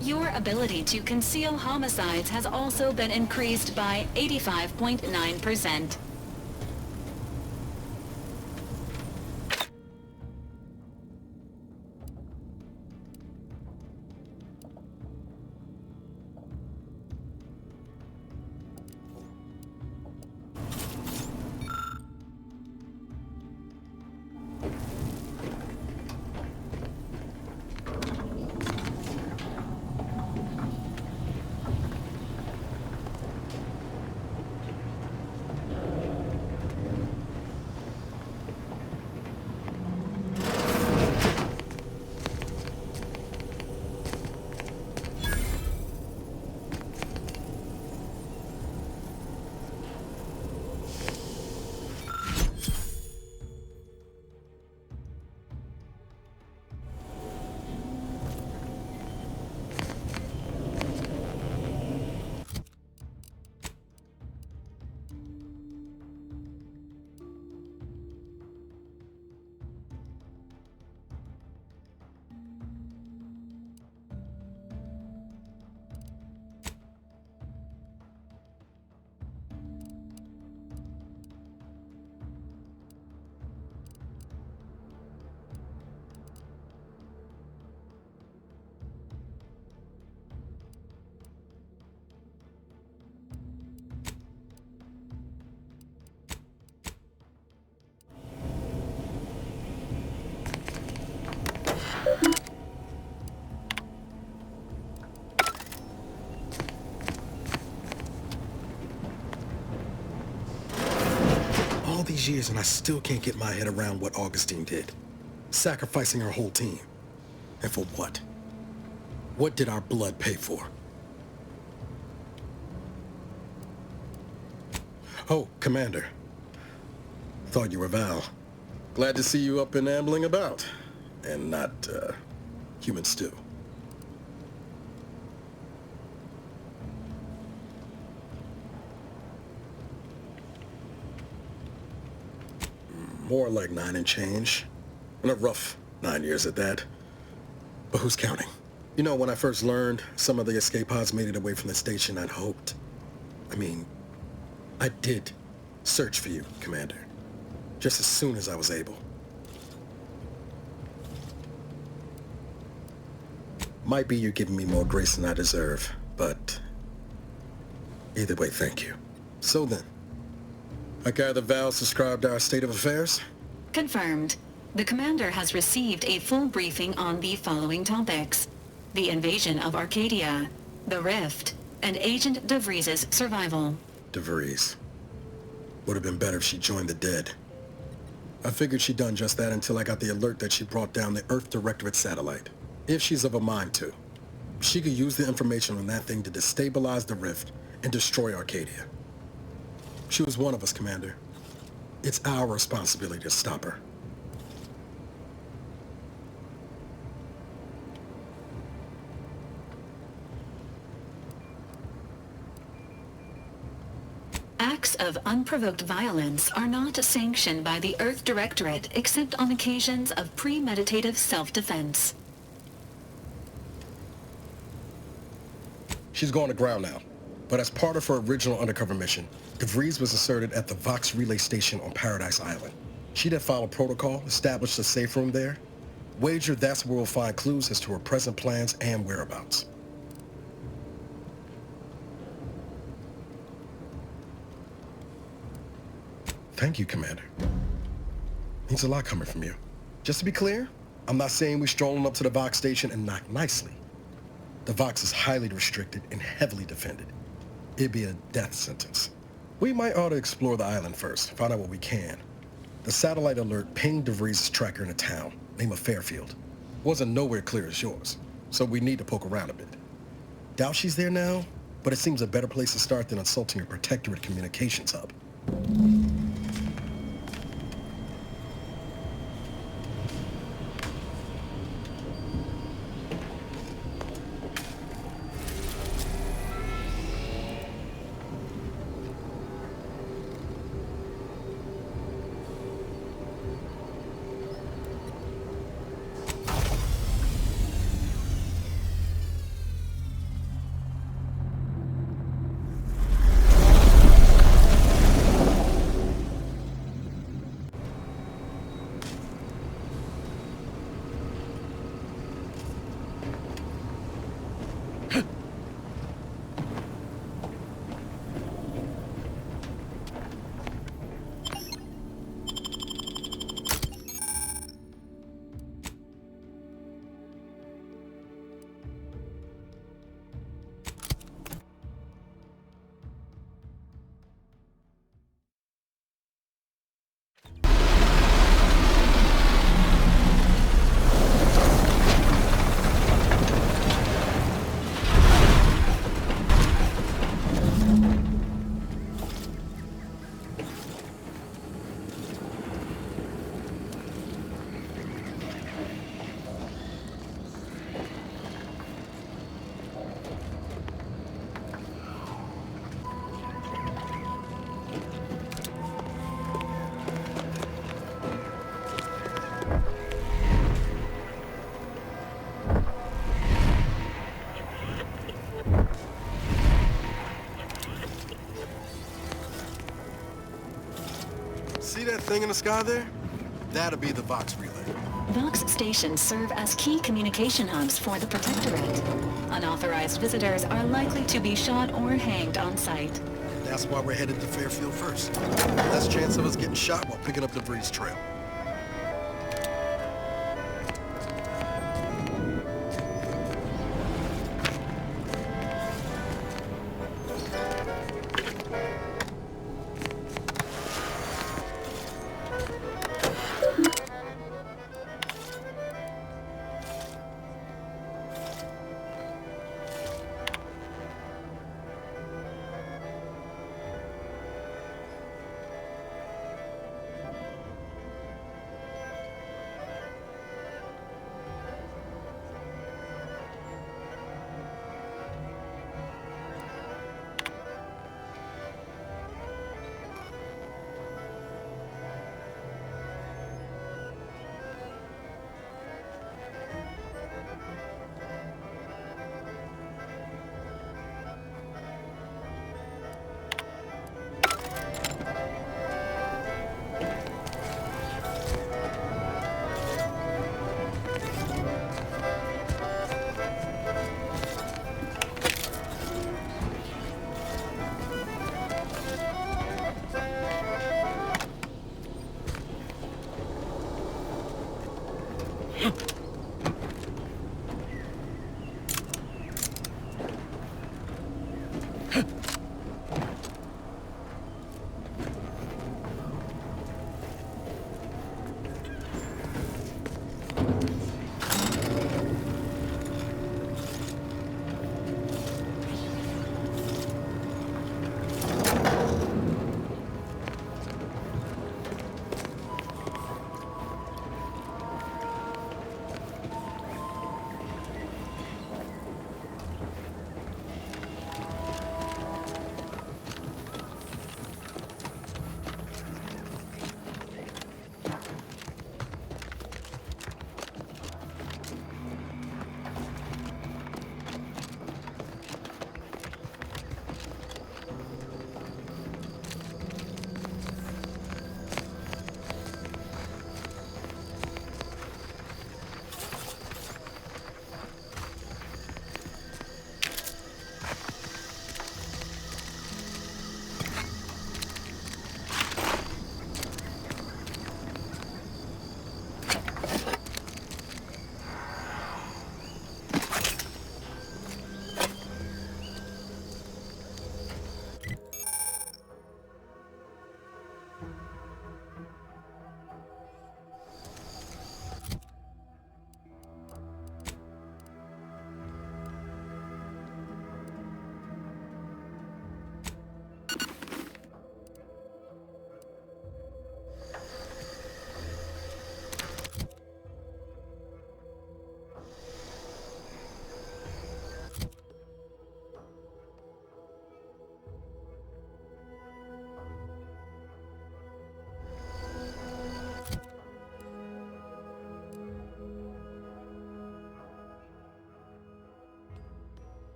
Your ability to conceal homicides has also been increased by 85.9%. All these years and I still can't get my head around what Augustine did. Sacrificing her whole team. And for what? What did our blood pay for? Oh, Commander. Thought you were Val. Glad to see you up and ambling about. And not, human stew. more like 9 and change. And a rough 9 years at that. But who's counting? You know, when I first learned some of the escape pods made it away from the station, I'd hoped. I did search for you, Commander. Just as soon as I was able. Might be you're giving me more grace than I deserve, but either way, thank you. So then, I gather Val subscribed to our state of affairs? Confirmed. The commander has received a full briefing on the following topics: the invasion of Arcadia, the Rift, and Agent DeVries' survival. DeVries. Would have been better if she joined the dead. I figured she'd done just that until I got the alert that she brought down the Earth Directorate satellite. If she's of a mind to, she could use the information on that thing to destabilize the Rift and destroy Arcadia. She was one of us, Commander. It's our responsibility to stop her. Acts of unprovoked violence are not sanctioned by the Earth Directorate except on occasions of premeditative self-defense. She's going to ground now, but as part of her original undercover mission, DeVries was inserted at the Vox Relay Station on Paradise Island. She'd have followed protocol, established a safe room there. Wager that's where we'll find clues as to her present plans and whereabouts. Thank you, Commander. Means a lot coming from you. Just to be clear, I'm not saying we're strolling up to the Vox station and knock nicely. The Vox is highly restricted and heavily defended. It'd be a death sentence. We might ought to explore the island first, find out what we can. The satellite alert pinged DeVries' tracker in a town, name of Fairfield. Wasn't nowhere clear as yours, so we need to poke around a bit. Doubt she's there now, but it seems a better place to start than assaulting a Protectorate communications hub. See that thing in the sky there? That'll be the Vox Relay. Vox stations serve as key communication hubs for the Protectorate. Unauthorized visitors are likely to be shot or hanged on sight. That's why we're headed to Fairfield first. Less chance of us getting shot while picking up the DeVries trail.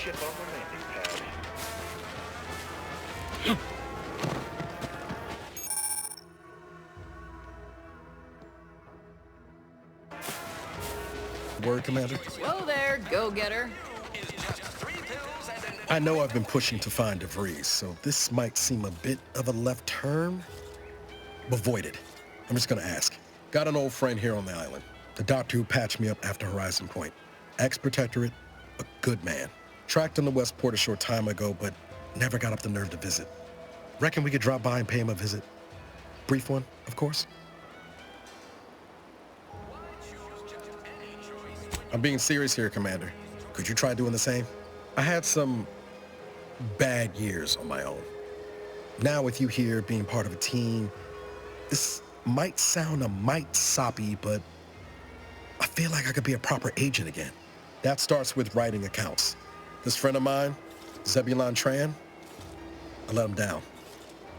ship on the landing pad. Word, Commander? Whoa there, go-getter. I know I've been pushing to find DeVries, so this might seem a bit of a left turn, but void it. I'm just gonna ask. Got an old friend here on the island. The doctor who patched me up after Horizon Point. Ex-Protectorate, a good man. Tracked in the Westport a short time ago, but never got up the nerve to visit. Reckon we could drop by and pay him a visit? Brief one, of course. I'm being serious here, Commander. Could you try doing the same? I had some bad years on my own. Now with you here being part of a team, this might sound a mite soppy, but I feel like I could be a proper agent again. That starts with writing accounts. This friend of mine, Zebulon Tran, I let him down.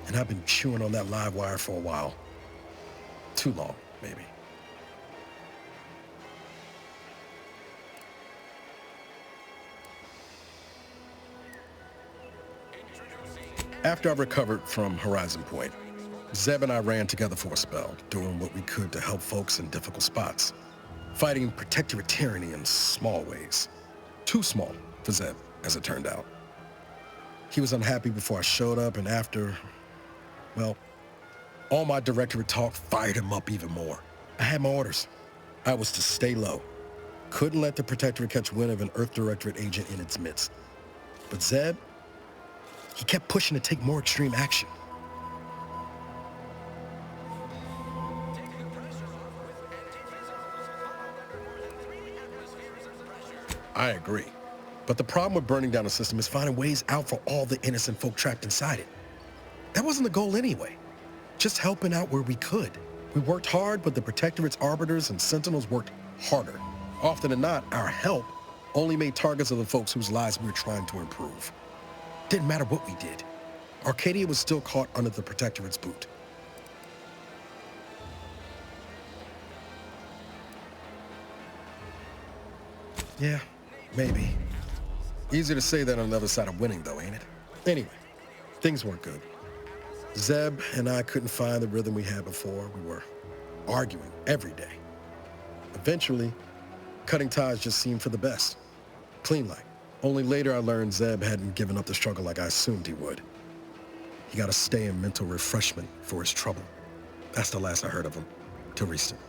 And I've been chewing on that live wire for a while. Too long, maybe. After I recovered from Horizon Point, Zeb and I ran together for a spell, doing what we could to help folks in difficult spots. Fighting Protectorate tyranny in small ways. Too small for Zeb, as it turned out. He was unhappy before I showed up, and after, well, all my Directorate talk fired him up even more. I had my orders. I was to stay low. Couldn't let the Protectorate catch wind of an Earth Directorate agent in its midst. But Zeb, he kept pushing to take more extreme action. I agree. But the problem with burning down a system is finding ways out for all the innocent folk trapped inside it. That wasn't the goal anyway. Just helping out where we could. We worked hard, but the Protectorate's arbiters and sentinels worked harder. Often than not, our help only made targets of the folks whose lives we were trying to improve. Didn't matter what we did. Arcadia was still caught under the Protectorate's boot. Yeah, maybe. Easy to say that on the other side of winning, though, ain't it? Anyway, things weren't good. Zeb and I couldn't find the rhythm we had before. We were arguing every day. Eventually, cutting ties just seemed for the best. Clean like. Only later I learned Zeb hadn't given up the struggle like I assumed he would. He got to stay in mental refreshment for his trouble. That's the last I heard of him, till recent.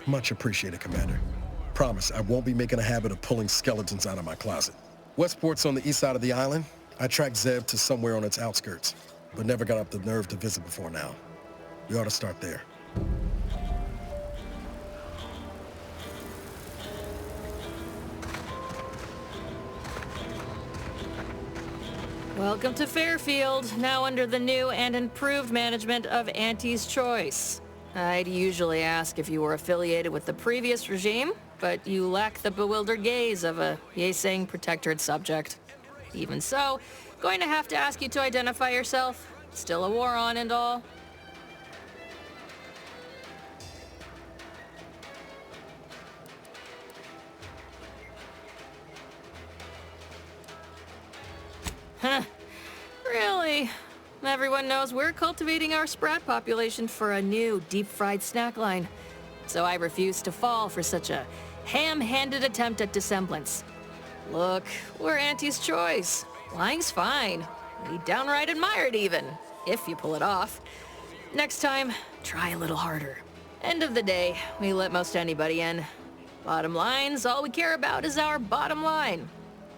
Much appreciated, Commander. Promise, I won't be making a habit of pulling skeletons out of my closet. Westport's on the east side of the island. I tracked Zeb to somewhere on its outskirts, but never got up the nerve to visit before now. We ought to start there. Welcome to Fairfield, now under the new and improved management of Auntie's Choice. I'd usually ask if you were affiliated with the previous regime, but you lack the bewildered gaze of a yay-saying Protectorate subject. Even so, going to have to ask you to identify yourself. Still a war on and all. Huh. Really? Everyone knows we're cultivating our sprat population for a new deep-fried snack line. So I refuse to fall for such a ham-handed attempt at dissemblance. Look, we're Auntie's Choice. Lying's fine. We downright admire it even, if you pull it off. Next time, try a little harder. End of the day, we let most anybody in. Bottom line's all we care about is our bottom line.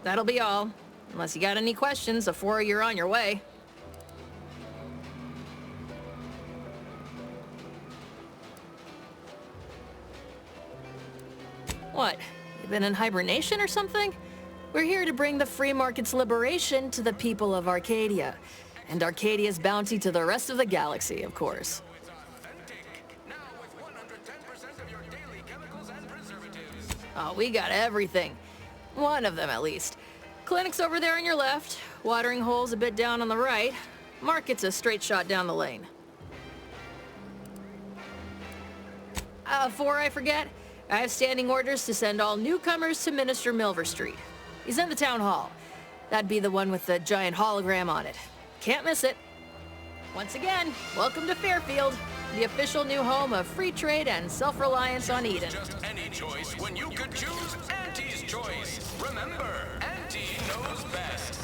That'll be all. Unless you got any questions before you're on your way. What? You been in hibernation or something? We're here to bring the free market's liberation to the people of Arcadia. And Arcadia's bounty to the rest of the galaxy, of course. Oh, we got everything. One of them, at least. Clinic's over there on your left. Watering hole's a bit down on the right. Market's a straight shot down the lane. Before I forget, I have standing orders to send all newcomers to Minister Milver Street. He's in the town hall. That'd be the one with the giant hologram on it. Can't miss it. Once again, welcome to Fairfield, the official new home of free trade and self-reliance on Eden. Just any choice when you could choose Auntie's choice. Remember, Auntie knows best.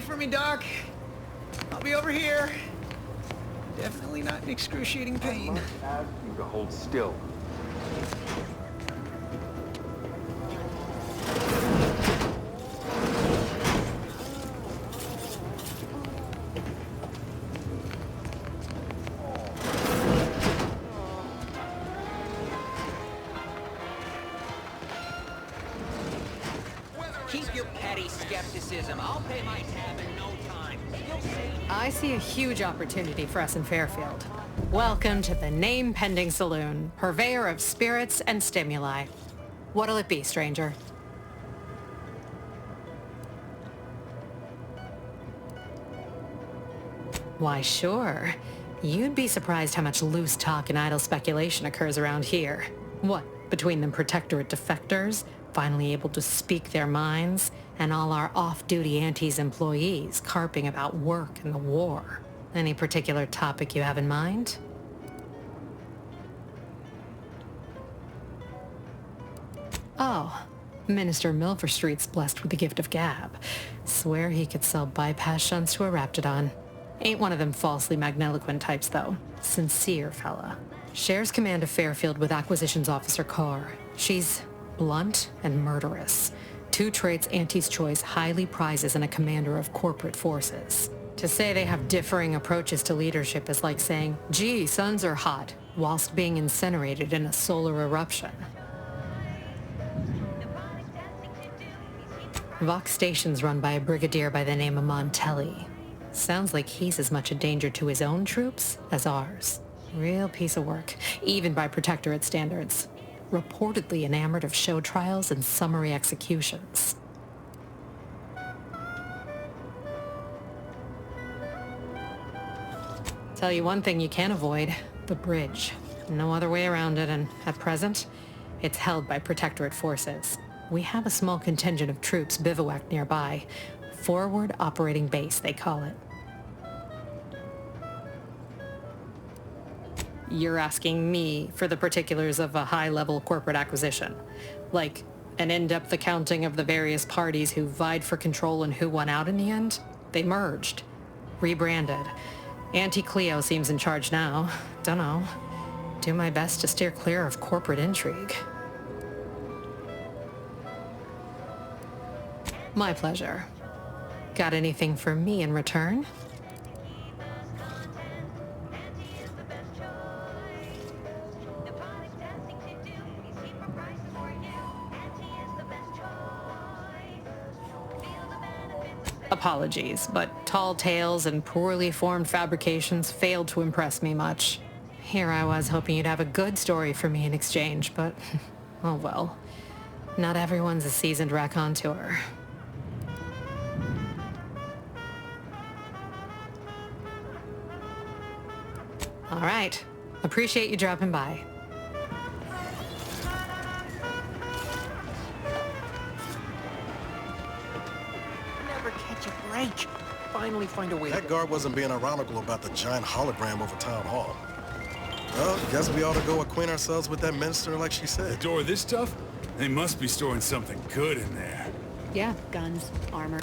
For me, Doc. I'll be over here. Definitely not in excruciating pain. Ask you to hold still. Keep your petty skepticism. I'll pay my tab in no time. You'll see. I see a huge opportunity for us in Fairfield. Welcome to the name-pending saloon, purveyor of spirits and stimuli. What'll it be, stranger? Why, sure. You'd be surprised how much loose talk and idle speculation occurs around here. What, between the Protectorate defectors, finally able to speak their minds, and all our off-duty Auntie's employees carping about work and the war. Any particular topic you have in mind? Oh, Minister Milver Street's blessed with the gift of gab. Swear he could sell bypass shunts to a Raptidon. Ain't one of them falsely magniloquent types, though. Sincere fella. Shares command of Fairfield with Acquisitions Officer Carr. She's blunt and murderous. Two traits Auntie's Choice highly prizes in a commander of corporate forces. To say they have differing approaches to leadership is like saying, gee, suns are hot, whilst being incinerated in a solar eruption. Vox Station's run by a brigadier by the name of Montelli. Sounds like he's as much a danger to his own troops as ours. Real piece of work, even by Protectorate standards. Reportedly enamored of show trials and summary executions. Tell you one thing you can't avoid, the bridge. No other way around it, and at present, it's held by Protectorate forces. We have a small contingent of troops bivouacked nearby. Forward Operating Base, they call it. You're asking me for the particulars of a high-level corporate acquisition. Like an in-depth accounting of the various parties who vied for control and who won out in the end? They merged. Rebranded. Auntie Cleo seems in charge now. Dunno. Do my best to steer clear of corporate intrigue. My pleasure. Got anything for me in return? Apologies, but tall tales and poorly formed fabrications failed to impress me much. Here I was hoping you'd have a good story for me in exchange, but oh well. Not everyone's a seasoned raconteur. All right. Appreciate you dropping by. Catch a break. Finally find a way That guard wasn't being ironical about the giant hologram over Town Hall. Well, guess we ought to go acquaint ourselves with that minister like she said. The door of this stuff? They must be storing something good in there. Yeah, guns, armor.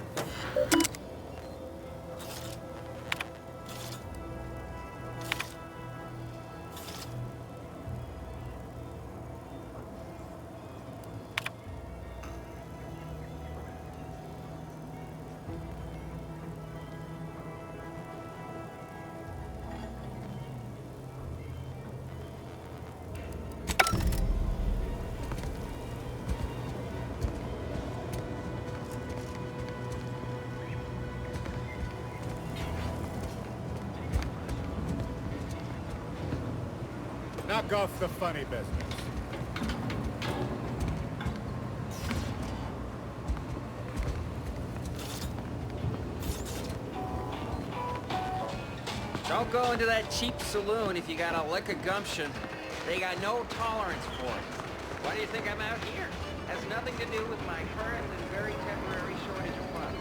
Knock off the funny business. Don't go into that cheap saloon if you got a lick of gumption. They got no tolerance for it. Why do you think I'm out here? Has nothing to do with my current and very temporary shortage of funds.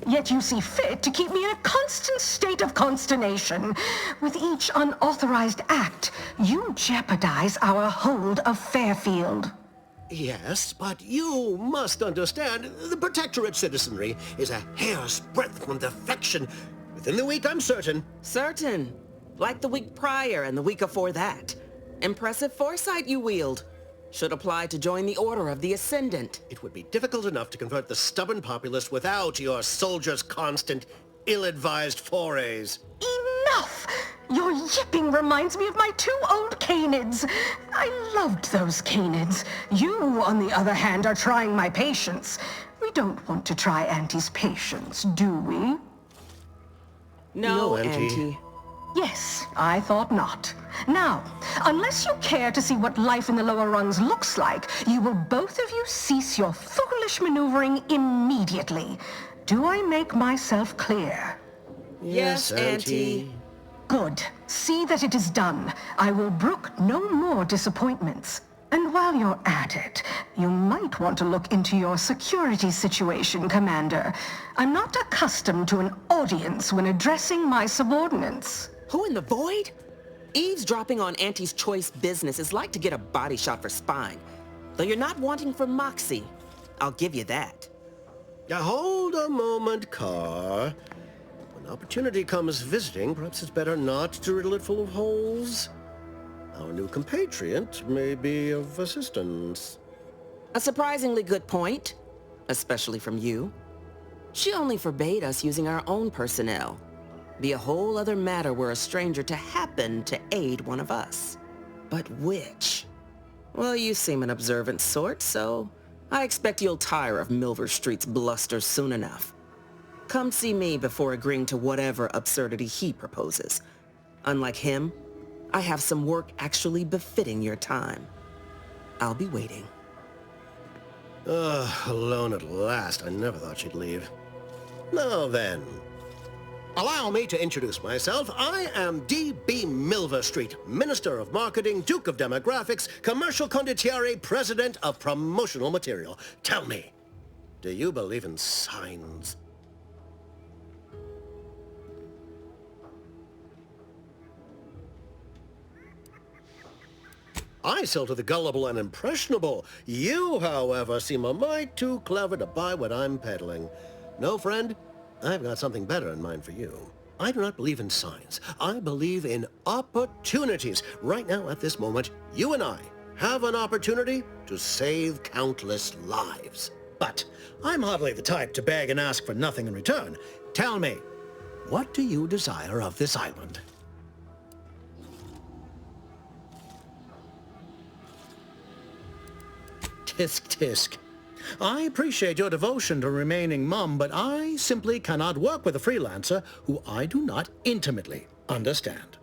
Yet you see fit to keep me in a constant state of consternation. With each unauthorized act, you jeopardize our hold of Fairfield. Yes, but you must understand, the Protectorate citizenry is a hair's breadth from defection. Within the week, I'm certain. Certain? Like the week prior and the week before that. Impressive foresight you wield. Should apply to join the Order of the Ascendant. It would be difficult enough to convert the stubborn populace without your soldiers' constant, ill-advised forays. Enough! Your yipping reminds me of my 2 old canids. I loved those canids. You, on the other hand, are trying my patience. We don't want to try Auntie's patience, do we? No, Auntie. Yes, I thought not. Now, unless you care to see what life in the lower rungs looks like, you will both of you cease your foolish maneuvering immediately. Do I make myself clear? Yes, Auntie. Good. See that it is done. I will brook no more disappointments. And while you're at it, you might want to look into your security situation, Commander. I'm not accustomed to an audience when addressing my subordinates. Who in the void? Eavesdropping on Auntie's choice business is like to get a body shot for spine. Though you're not wanting for moxie. I'll give you that. Now hold a moment, Carr. When opportunity comes visiting, perhaps it's better not to riddle it full of holes. Our new compatriot may be of assistance. A surprisingly good point, especially from you. She only forbade us using our own personnel. Be a whole other matter were a stranger to happen to aid one of us. But which? Well, you seem an observant sort, so I expect you'll tire of Milver Street's bluster soon enough. Come see me before agreeing to whatever absurdity he proposes. Unlike him, I have some work actually befitting your time. I'll be waiting. Alone at last. I never thought she'd leave. Now then, allow me to introduce myself. I am D.B. Milver Street, Minister of Marketing, Duke of Demographics, Commercial Condottiere, President of Promotional Material. Tell me, do you believe in signs? I sell to the gullible and impressionable. You, however, seem a mite too clever to buy what I'm peddling. No, friend, I've got something better in mind for you. I do not believe in signs. I believe in opportunities. Right now, at this moment, you and I have an opportunity to save countless lives. But I'm hardly the type to beg and ask for nothing in return. Tell me, what do you desire of this island? Tisk tisk. I appreciate your devotion to remaining mum, but I simply cannot work with a freelancer who I do not intimately understand.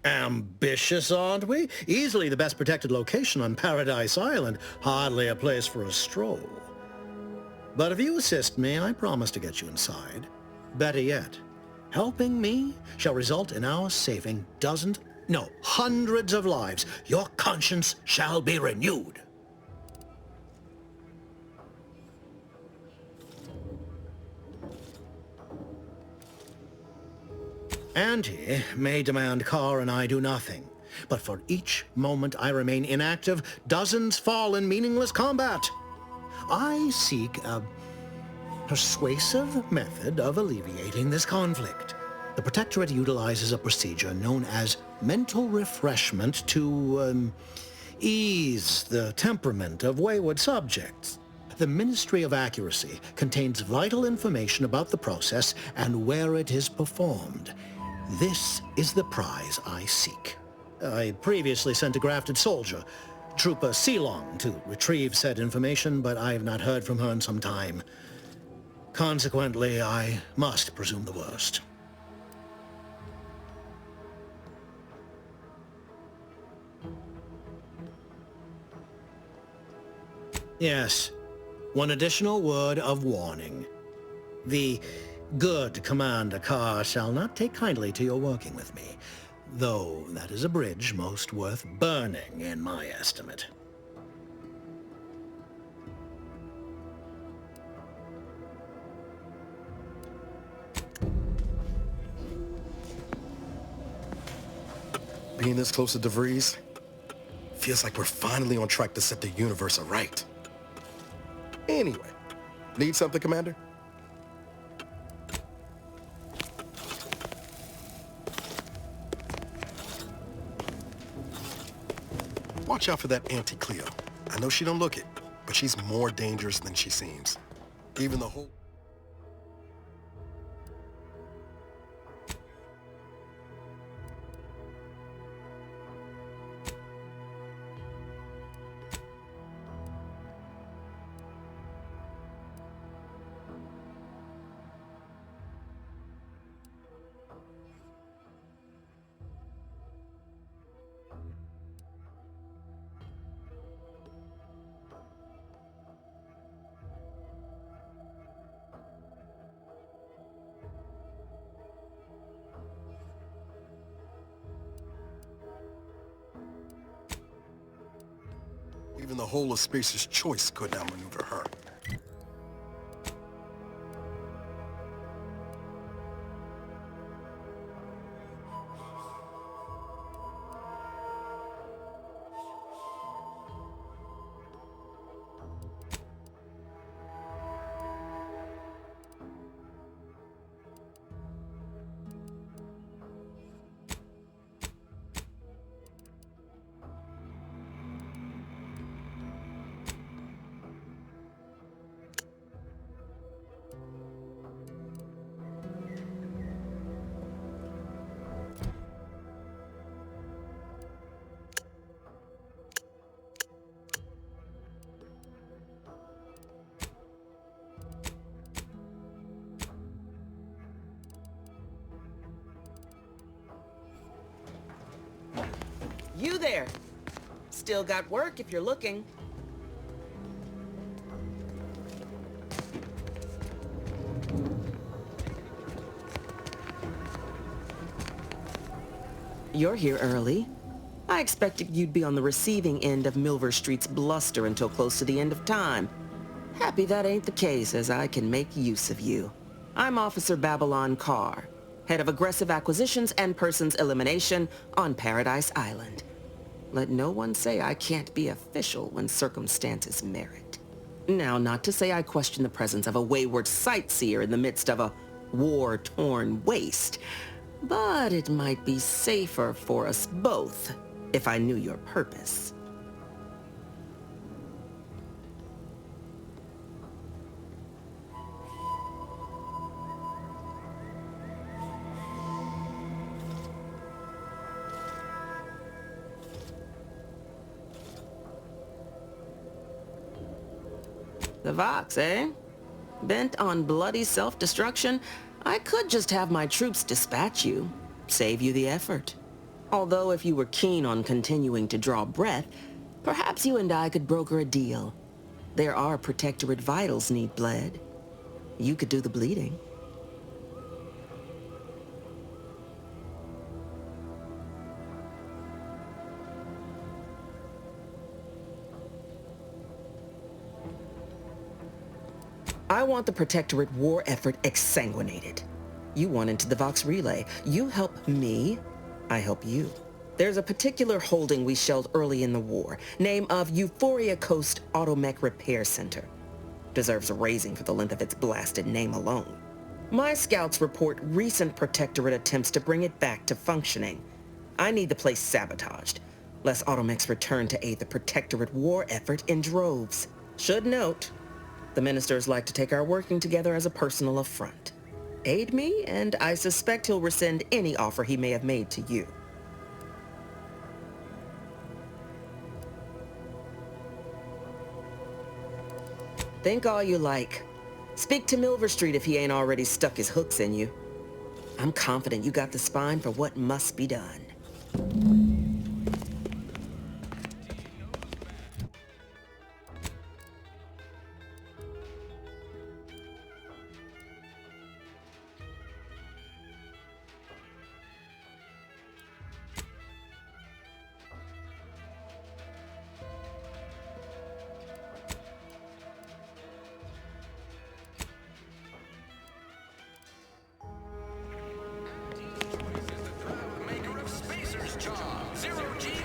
Ambitious, aren't we? Easily the best protected location on Paradise Island. Hardly a place for a stroll. But if you assist me, I promise to get you inside. Better yet, helping me shall result in our saving dozens, no, hundreds of lives. Your conscience shall be renewed. Auntie may demand Carr and I do nothing, but for each moment I remain inactive, dozens fall in meaningless combat. I seek a persuasive method of alleviating this conflict. The Protectorate utilizes a procedure known as mental refreshment to ease the temperament of wayward subjects. The Ministry of Accuracy contains vital information about the process and where it is performed. This is the prize I seek. I previously sent a grafted soldier, Trooper Ceylon, to retrieve said information, but I have not heard from her in some time. Consequently, I must presume the worst. Yes, one additional word of warning. The good Commander Carr shall not take kindly to your working with me, though that is a bridge most worth burning in my estimate. Being this close to DeVries feels like we're finally on track to set the universe aright. Anyway, need something, Commander? Watch out for that Auntie Cleo. I know she don't look it, but she's more dangerous than she seems. Even the whole... Even the whole of Spacer's choice could not maneuver her. You there. Still got work if you're looking. You're here early. I expected you'd be on the receiving end of Milver Street's bluster until close to the end of time. Happy that ain't the case, as I can make use of you. I'm Officer Babylon Carr, head of aggressive acquisitions and persons elimination on Paradise Island. Let no one say I can't be official when circumstances merit. Now, not to say I question the presence of a wayward sightseer in the midst of a war-torn waste, but it might be safer for us both if I knew your purpose. The Vox, eh? Bent on bloody self-destruction? I could just have my troops dispatch you, save you the effort. Although if you were keen on continuing to draw breath, perhaps you and I could broker a deal. There are Protectorate vitals need bled. You could do the bleeding. I want the Protectorate war effort exsanguinated. You want into the Vox relay. You help me, I help you. There's a particular holding we shelled early in the war. Name of Euphoria Coast Automech Repair Center. Deserves a raising for the length of its blasted name alone. My scouts report recent Protectorate attempts to bring it back to functioning. I need the place sabotaged, lest Automechs return to aid the Protectorate war effort in droves. Should note, the ministers like to take our working together as a personal affront. Aid me, and I suspect he'll rescind any offer he may have made to you. Think all you like. Speak to Milver Street if he ain't already stuck his hooks in you. I'm confident you got the spine for what must be done.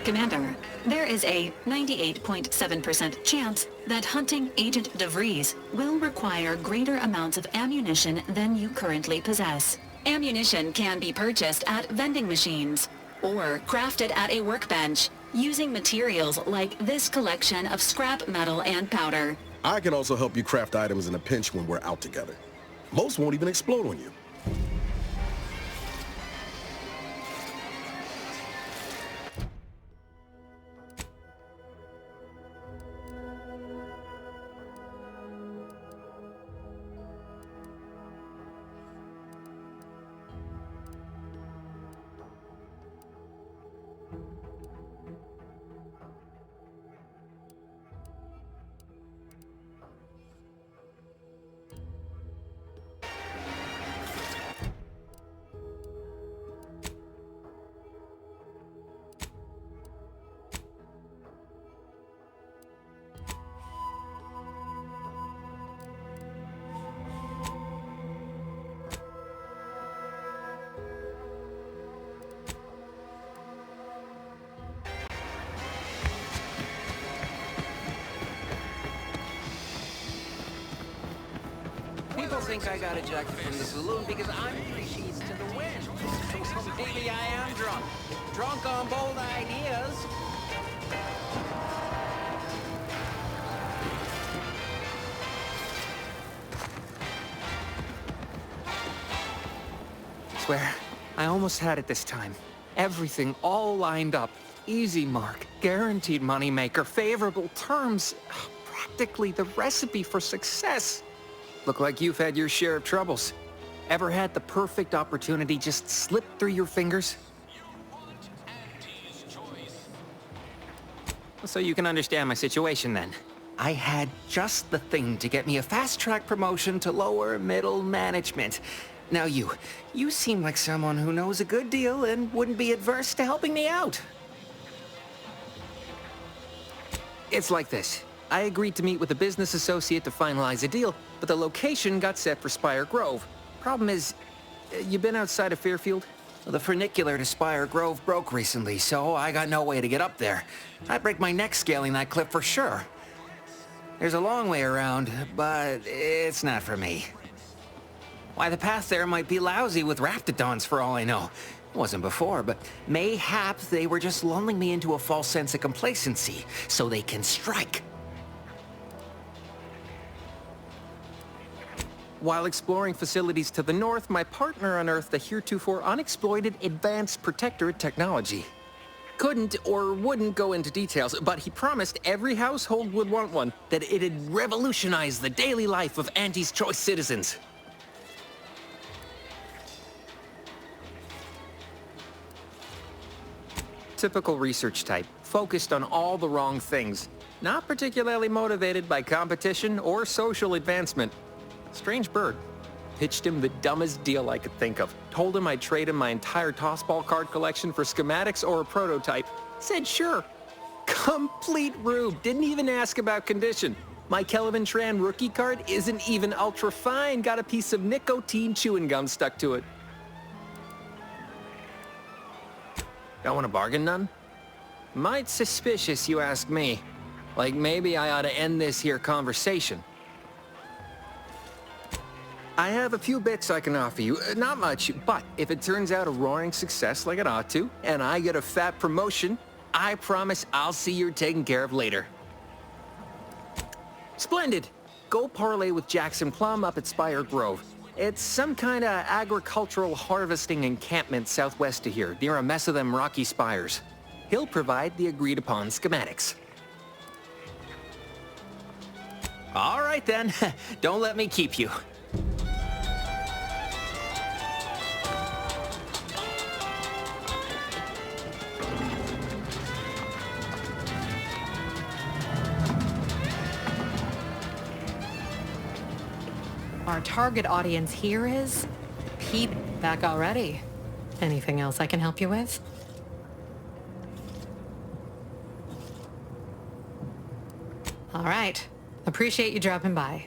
Commander, there is a 98.7% chance that hunting Agent DeVries will require greater amounts of ammunition than you currently possess. Ammunition can be purchased at vending machines or crafted at a workbench using materials like this collection of scrap metal and powder. I can also help you craft items in a pinch when we're out together. Most won't even explode on you. People think I got ejected from the saloon because I'm 3 sheets to the wind. So maybe I am drunk. Drunk on bold ideas. Swear, I almost had it this time. Everything all lined up. Easy mark, guaranteed moneymaker, favorable terms. Practically the recipe for success. Look like you've had your share of troubles. Ever had the perfect opportunity just slip through your fingers? So you can understand my situation then. I had just the thing to get me a fast-track promotion to lower middle management. Now you seem like someone who knows a good deal and wouldn't be adverse to helping me out. It's like this. I agreed to meet with a business associate to finalize a deal, but the location got set for Spire Grove. Problem is, you been outside of Fairfield? Well, the funicular to Spire Grove broke recently, so I got no way to get up there. I'd break my neck scaling that cliff for sure. There's a long way around, but it's not for me. Why, the path there might be lousy with raptidons for all I know. It wasn't before, but mayhaps they were just lulling me into a false sense of complacency so they can strike. While exploring facilities to the north, my partner unearthed a heretofore unexploited advanced protectorate technology. Couldn't or wouldn't go into details, but he promised every household would want one, that it'd revolutionize the daily life of Anti's choice citizens. Typical research type, focused on all the wrong things. Not particularly motivated by competition or social advancement. Strange bird. Pitched him the dumbest deal I could think of. Told him I'd trade him my entire tossball card collection for schematics or a prototype. Said sure. Complete rube. Didn't even ask about condition. My Kelvin Tran rookie card isn't even ultra fine. Got a piece of nicotine chewing gum stuck to it. Don't want to bargain none? Might suspicious, you ask me. Like maybe I ought to end this here conversation. I have a few bits I can offer you. Not much, but if it turns out a roaring success like it ought to, and I get a fat promotion, I promise I'll see you're taken care of later. Splendid! Go parlay with Jackson Plum up at Spire Grove. It's some kind of agricultural harvesting encampment southwest of here, near a mess of them rocky spires. He'll provide the agreed-upon schematics. All right then, don't let me keep you. Our target audience here is... Pete, back already. Anything else I can help you with? All right. Appreciate you dropping by.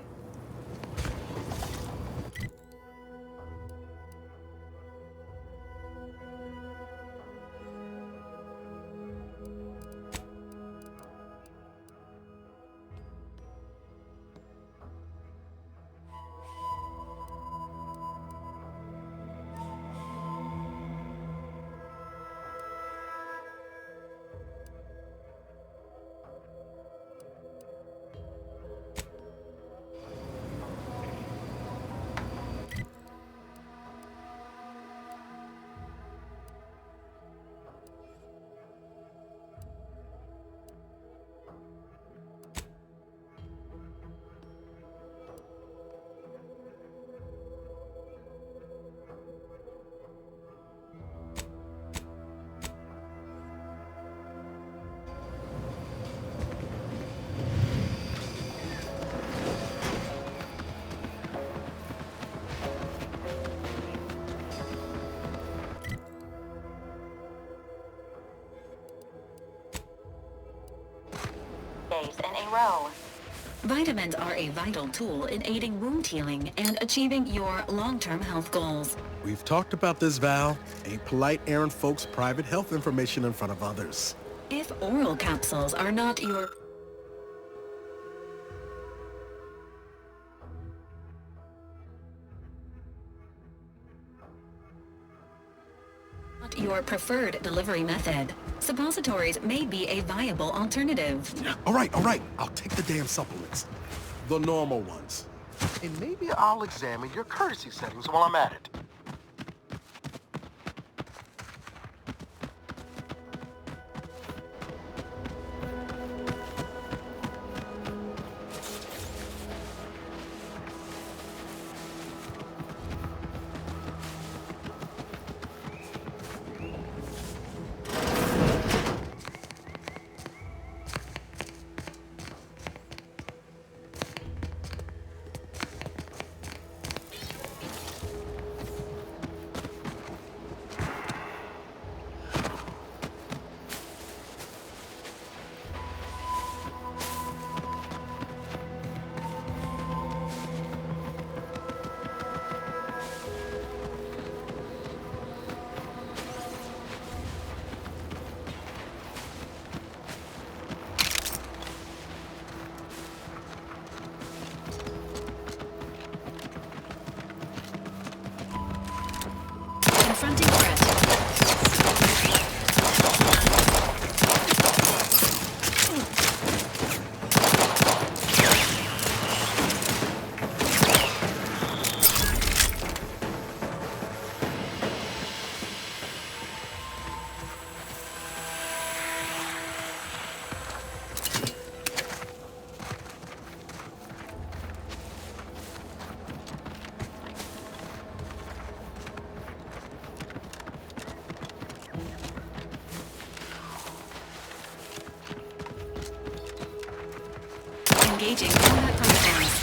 In a row. Vitamins are a vital tool in aiding wound healing and achieving your long-term health goals. We've talked about this, Val. Ain't polite airing folks' private health information in front of others. If oral capsules are not your preferred delivery method, suppositories may be a viable alternative. All right. I'll take the damn supplements. The normal ones. And maybe I'll examine your courtesy settings while I'm at it. Confronting threat. Engaging combat platforms.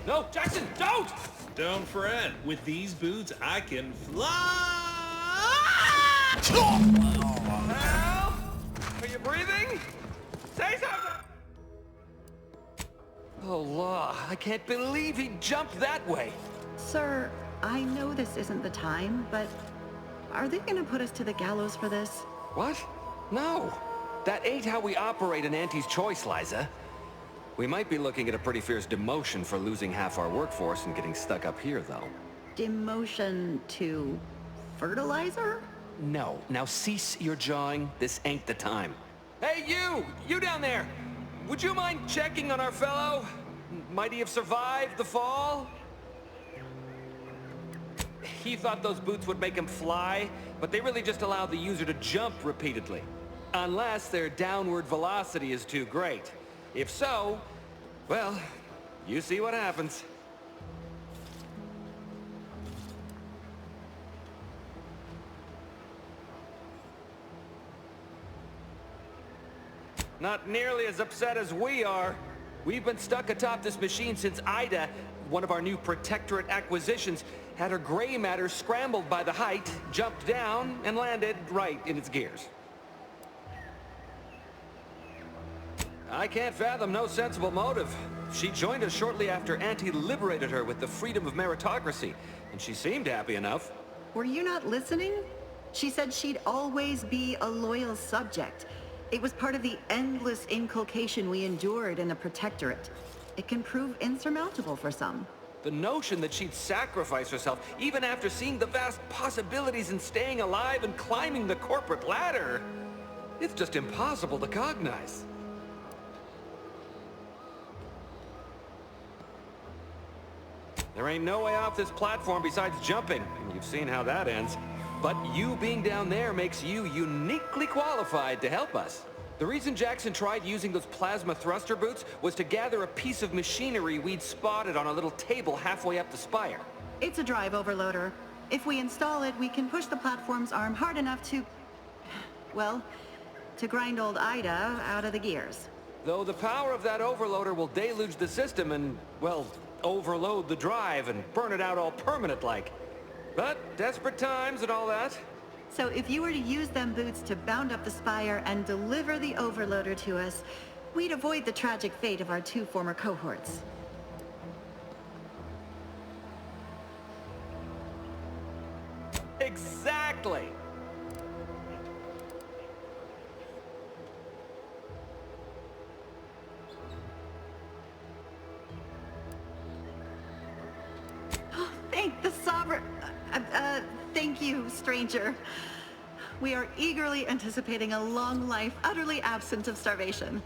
No, Jackson, don't! Don't fret. With these boots, I can fly! Help! Are you breathing? Say something! Oh, law. I can't believe he jumped that way. Sir, I know this isn't the time, but are they gonna put us to the gallows for this? What? No. That ain't how we operate in Auntie's Choice, Liza. We might be looking at a pretty fierce demotion for losing half our workforce and getting stuck up here, though. Demotion to fertilizer? No. Now cease your jawing. This ain't the time. Hey, you! You down there! Would you mind checking on our fellow? Might he have survived the fall? He thought those boots would make him fly, but they really just allow the user to jump repeatedly. Unless their downward velocity is too great. If so, well, you see what happens. Not nearly as upset as we are. We've been stuck atop this machine since Ida, one of our new Protectorate acquisitions, had her gray matter scrambled by the height, jumped down, and landed right in its gears. I can't fathom no sensible motive. She joined us shortly after Auntie liberated her with the freedom of meritocracy, and she seemed happy enough. Were you not listening? She said she'd always be a loyal subject. It was part of the endless inculcation we endured in the Protectorate. It can prove insurmountable for some. The notion that she'd sacrifice herself, even after seeing the vast possibilities in staying alive and climbing the corporate ladder, it's just impossible to cognize. There ain't no way off this platform besides jumping, and you've seen how that ends. But you being down there makes you uniquely qualified to help us. The reason Jackson tried using those plasma thruster boots was to gather a piece of machinery we'd spotted on a little table halfway up the spire. It's a drive overloader. If we install it, we can push the platform's arm hard enough to... well, to grind old Ida out of the gears. Though the power of that overloader will deluge the system and, well, overload the drive and burn it out all permanent-like. But desperate times and all that. So if you were to use them boots to bound up the spire and deliver the overloader to us, we'd avoid the tragic fate of our 2 former cohorts. Exactly! Thank you, stranger. We are eagerly anticipating a long life utterly absent of starvation.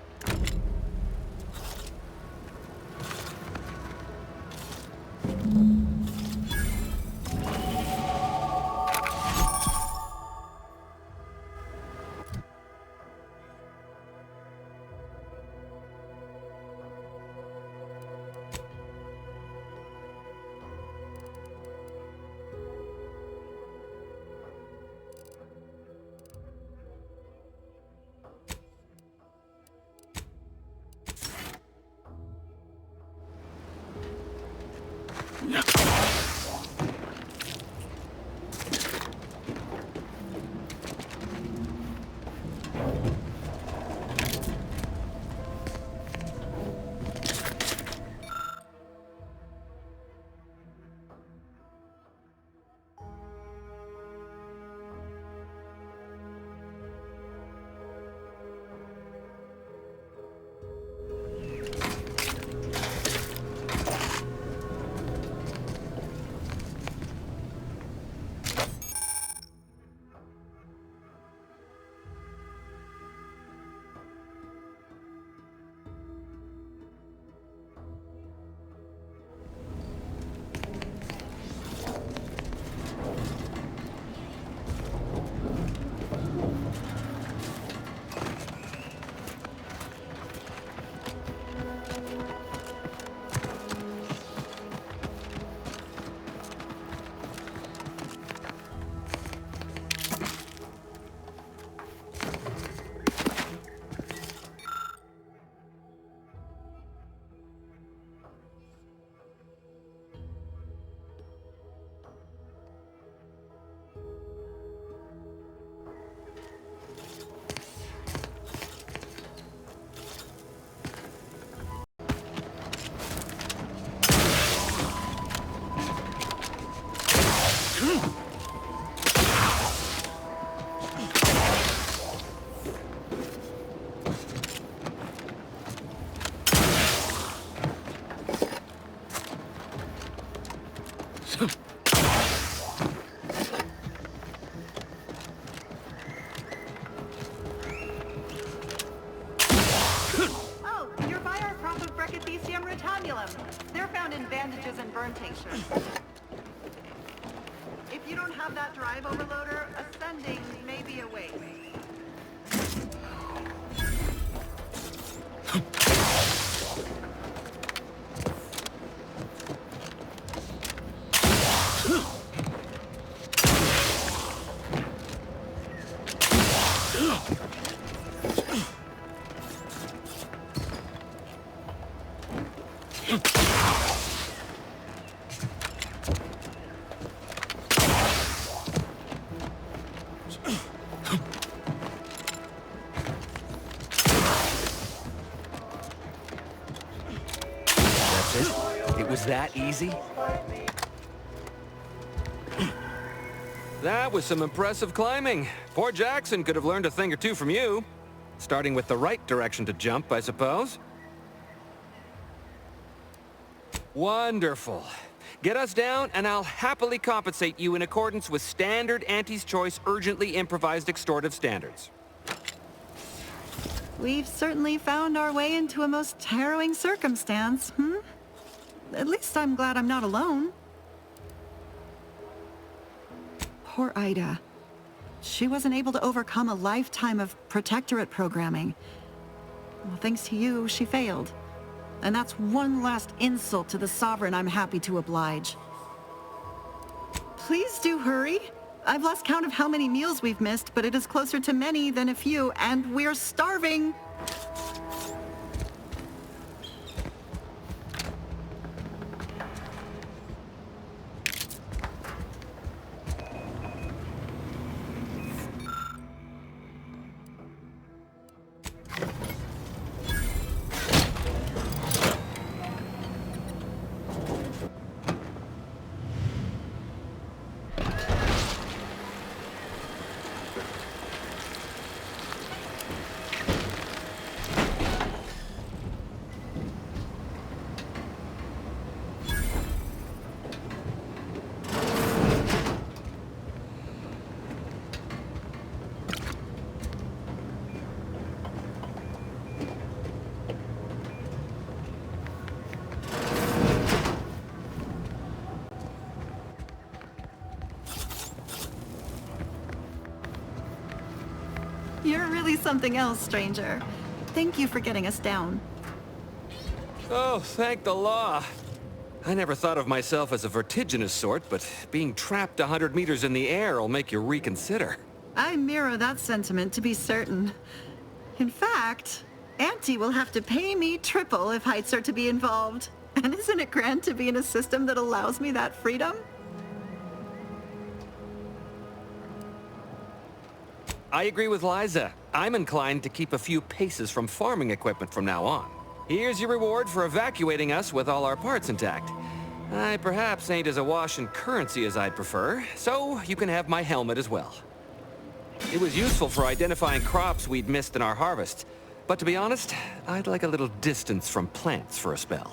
Oh, you're by our crop of Brachythecium rotanulum. They're found in bandages and burn tinctures. If you don't have that drive overloader, ascending may be a waste. It was that easy? That was some impressive climbing. Poor Jackson could have learned a thing or two from you. Starting with the right direction to jump, I suppose. Wonderful. Get us down, and I'll happily compensate you in accordance with standard Auntie's Choice urgently improvised extortive standards. We've certainly found our way into a most harrowing circumstance, At least I'm glad I'm not alone. Poor Ida. She wasn't able to overcome a lifetime of Protectorate programming. Well, thanks to you, she failed. And that's one last insult to the Sovereign I'm happy to oblige. Please do hurry. I've lost count of how many meals we've missed, but it is closer to many than a few, and we're starving. You're really something else, stranger. Thank you for getting us down. Oh, thank the law. I never thought of myself as a vertiginous sort, but being trapped 100 meters in the air will make you reconsider. I mirror that sentiment, to be certain. In fact, Auntie will have to pay me triple if heights are to be involved. And isn't it grand to be in a system that allows me that freedom? I agree with Liza. I'm inclined to keep a few paces from farming equipment from now on. Here's your reward for evacuating us with all our parts intact. I perhaps ain't as awash in currency as I'd prefer, so you can have my helmet as well. It was useful for identifying crops we'd missed in our harvest, but to be honest, I'd like a little distance from plants for a spell.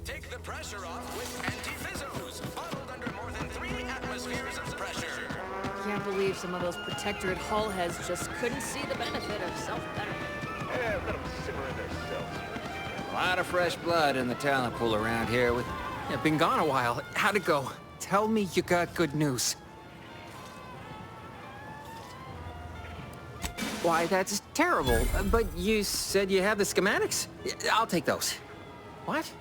Take the pressure off with anti-fizzos, bottled under more than 3 atmospheres of pressure. Can't believe some of those Protectorate hull heads just couldn't see the benefit of self-betterment. Let them simmer in their cells. A lot of fresh blood in the talent pool around here with... Yeah, been gone a while. How'd it go? Tell me you got good news. Why, that's terrible. But you said you have the schematics? I'll take those. What?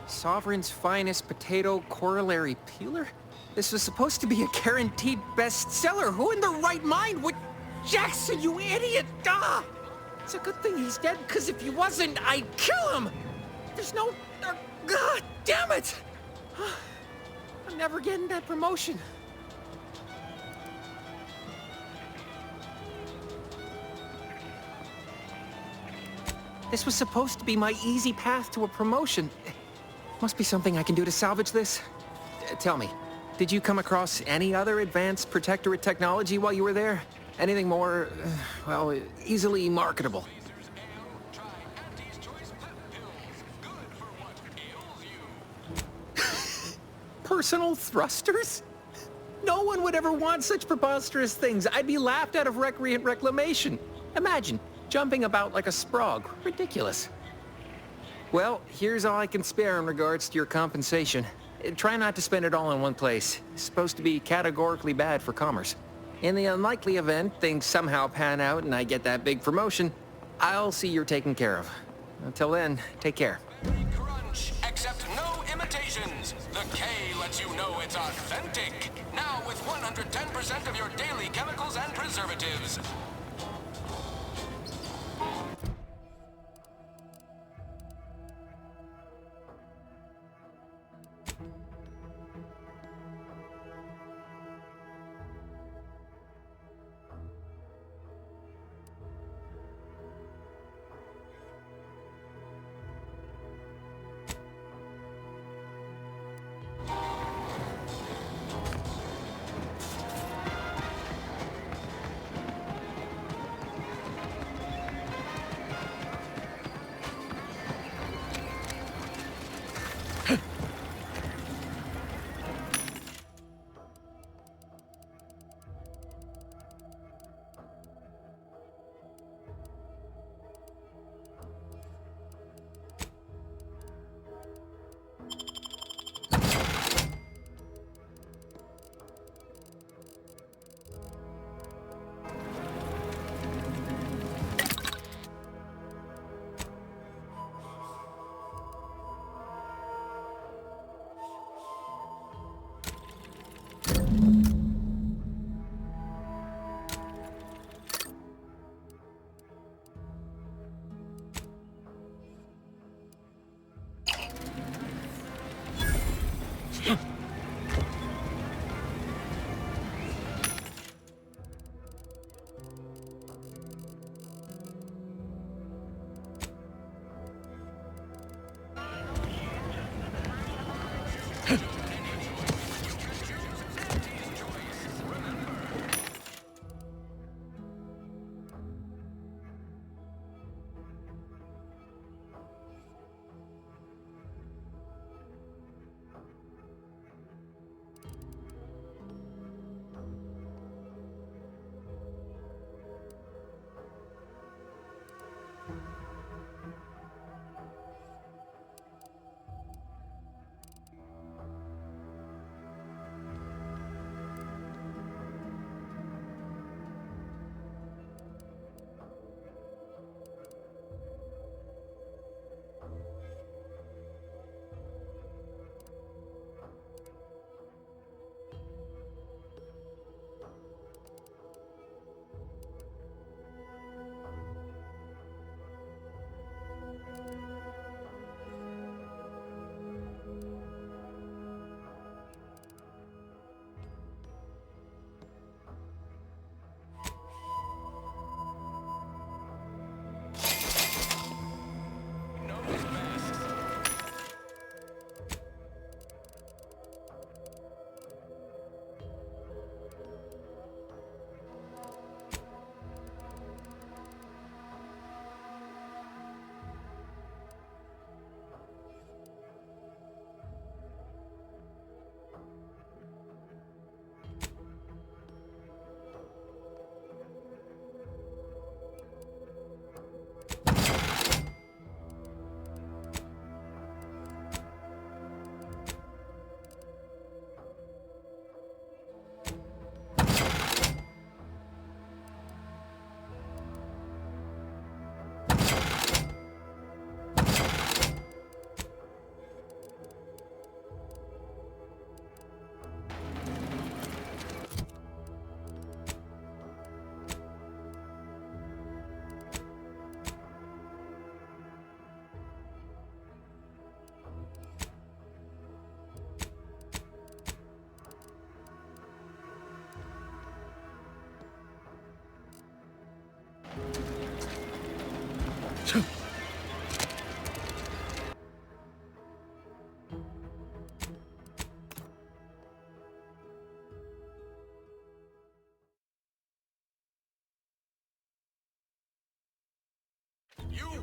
Sovereign's finest potato corollary peeler? This was supposed to be a guaranteed bestseller. Who in their right mind would... Jackson, you idiot! Ah! It's a good thing he's dead, because if he wasn't, I'd kill him! There's no... God damn it! I'm never getting that promotion. This was supposed to be my easy path to a promotion. Must be something I can do to salvage this. Tell me, did you come across any other advanced Protectorate technology while you were there? Anything more, well, easily marketable? Personal thrusters? No one would ever want such preposterous things. I'd be laughed out of recreant reclamation. Imagine, jumping about like a sprog. Ridiculous. Well, here's all I can spare in regards to your compensation. Try not to spend it all in one place. It's supposed to be categorically bad for commerce. In the unlikely event things somehow pan out and I get that big promotion, I'll see you're taken care of. Until then, take care. Crunch, accept no imitations. The K lets you know it's authentic. Now with 110% of your daily chemicals and preservatives.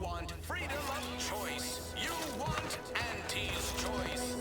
want freedom of choice. You want Auntie's choice.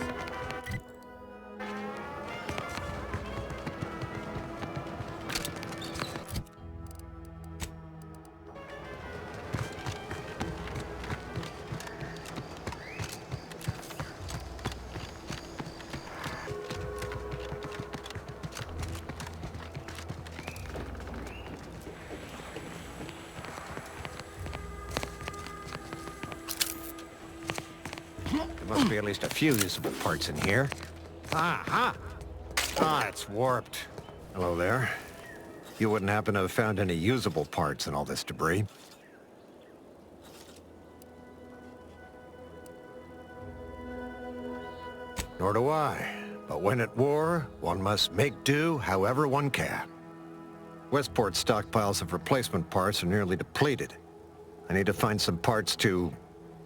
There must be at least a few usable parts in here. Aha! Ah, it's warped. Hello there. You wouldn't happen to have found any usable parts in all this debris? Nor do I. But when at war, one must make do however one can. Westport's stockpiles of replacement parts are nearly depleted. I need to find some parts to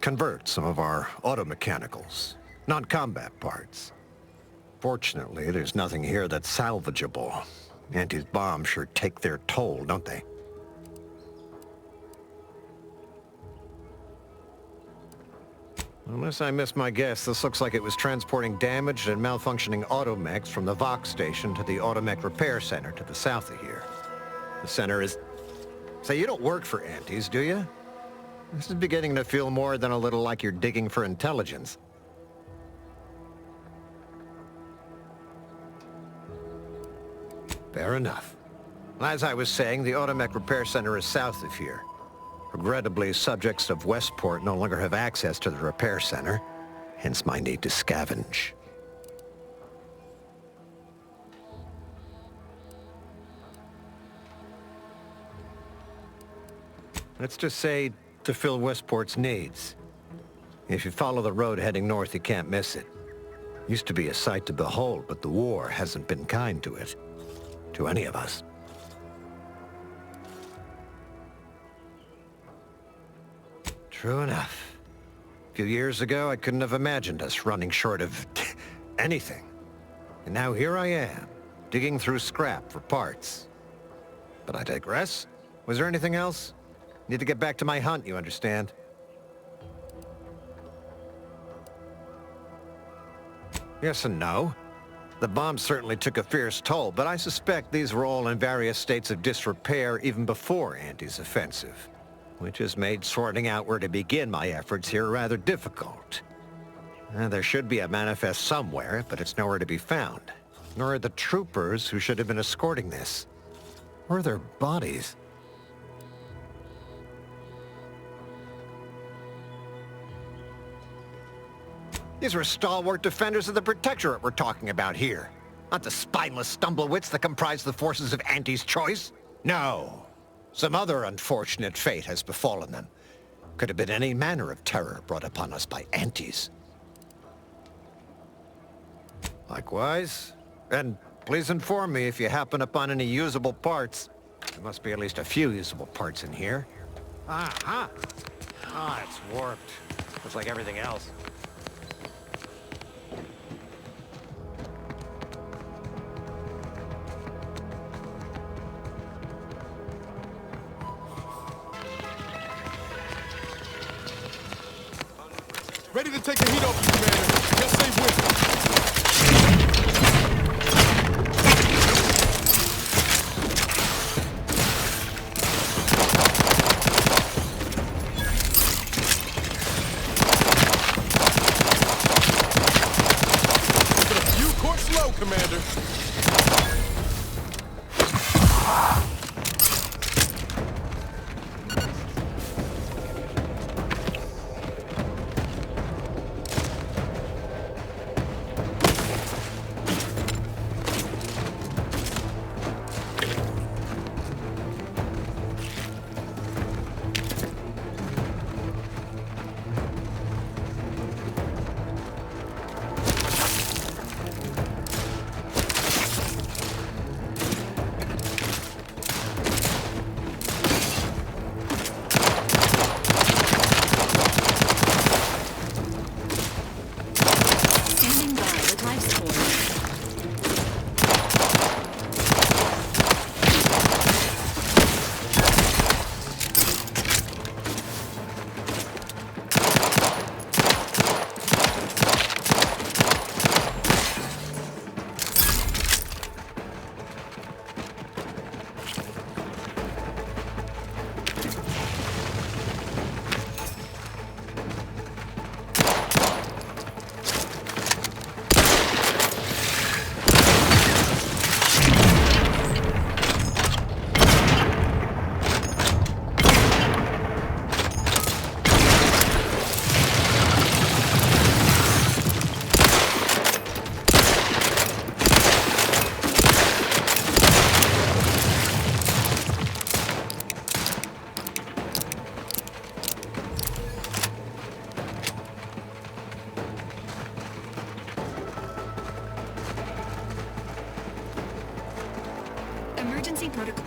convert some of our automechanicals, non-combat parts. Fortunately, there's nothing here that's salvageable. Auntie's bombs sure take their toll, don't they? Unless I missed my guess, this looks like it was transporting damaged and malfunctioning automechs from the Vox station to the Automech Repair Center to the south of here. The center is... Say, you don't work for Auntie's, do you? This is beginning to feel more than a little like you're digging for intelligence. Fair enough. As I was saying, the Automech Repair Center is south of here. Regrettably, subjects of Westport no longer have access to the repair center, hence my need to scavenge. Let's just say to fill Westport's needs. If you follow the road heading north, you can't miss it. Used to be a sight to behold, but the war hasn't been kind to it. To any of us. True enough. A few years ago, I couldn't have imagined us running short of anything. And now here I am, digging through scrap for parts. But I digress. Was there anything else? Need to get back to my hunt, you understand? Yes and no. The bomb certainly took a fierce toll, but I suspect these were all in various states of disrepair even before Auntie's offensive, which has made sorting out where to begin my efforts here rather difficult. There should be a manifest somewhere, but it's nowhere to be found. Nor are the troopers who should have been escorting this. Or their bodies. These were stalwart defenders of the Protectorate we're talking about here. Not the spineless stumblewits that comprise the forces of Auntie's choice. No. Some other unfortunate fate has befallen them. Could have been any manner of terror brought upon us by Auntie's. Likewise. And please inform me if you happen upon any usable parts. There must be at least a few usable parts in here. Aha! Ah, it's warped. Looks like everything else. Ready to take the heat off you, Commander. Just say when. Taking a few course slow, Commander. Emergency protocol.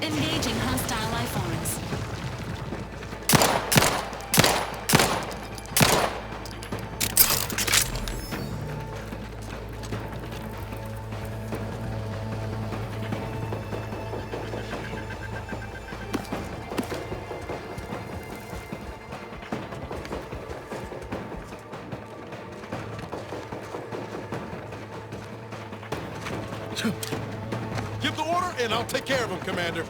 Engaging hostile life forms. Give the order, and I'll take care of him, Commander.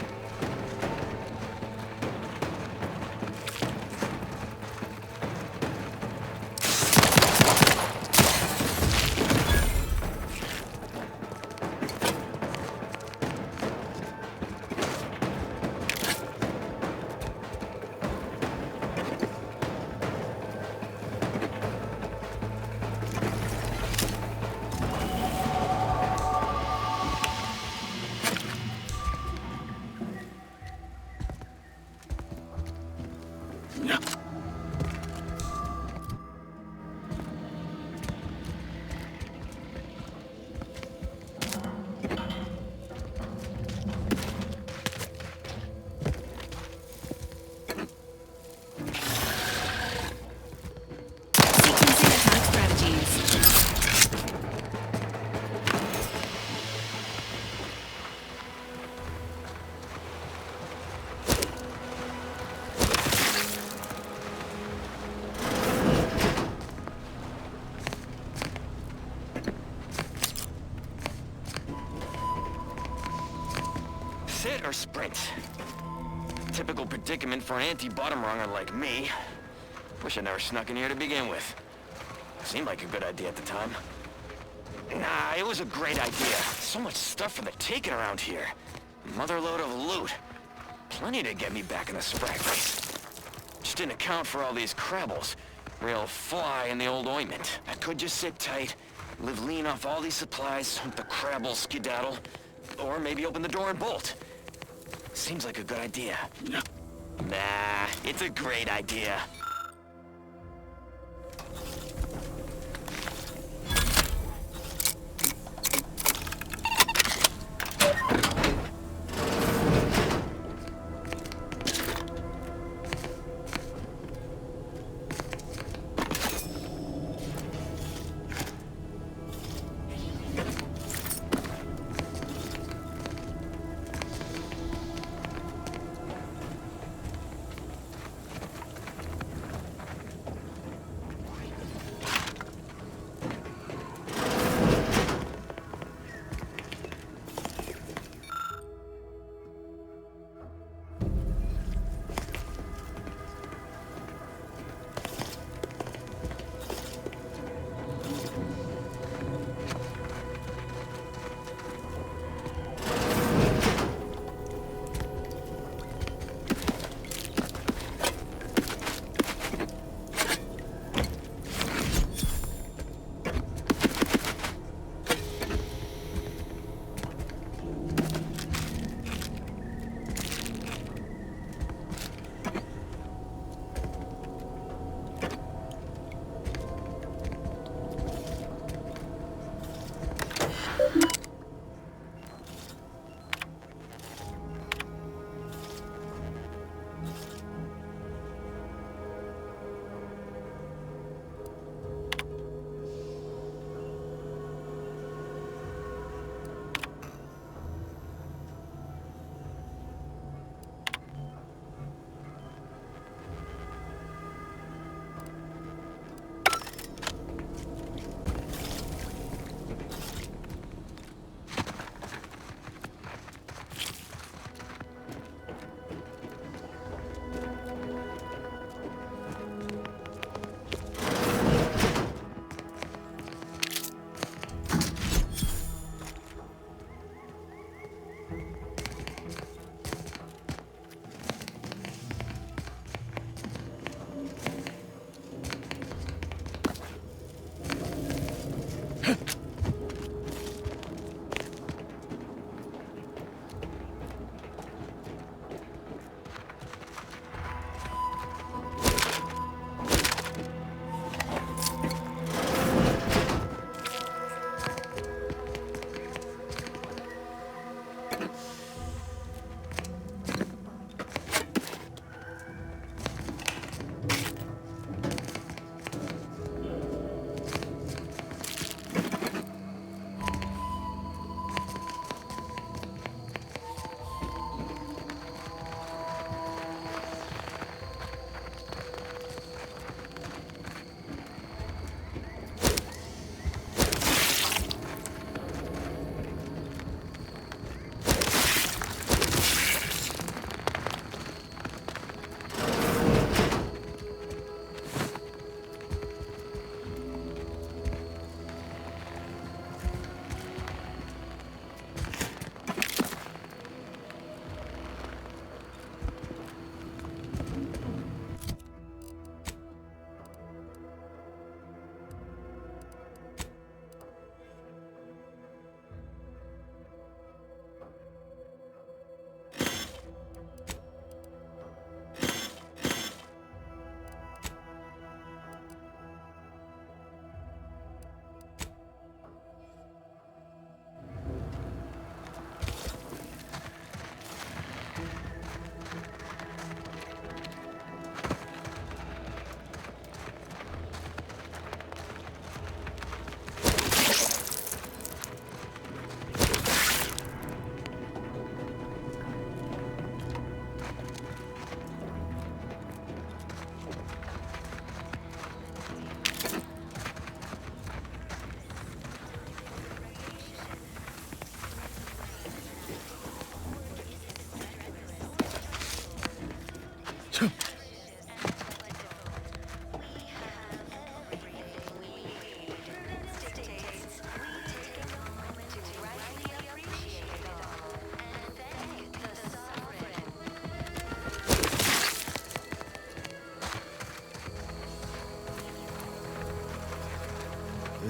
Sit or sprint? Typical predicament for an anti-bottom runger like me. Wish I never snuck in here to begin with. Seemed like a good idea at the time. Nah, it was a great idea. So much stuff for the taking around here. Motherload of loot. Plenty to get me back in the sprag race. Just didn't account for all these crabbles. Real fly in the old ointment. I could just sit tight, live lean off all these supplies, hope the crabbles skedaddle, or maybe open the door and bolt. Seems like a good idea. Nah, it's a great idea.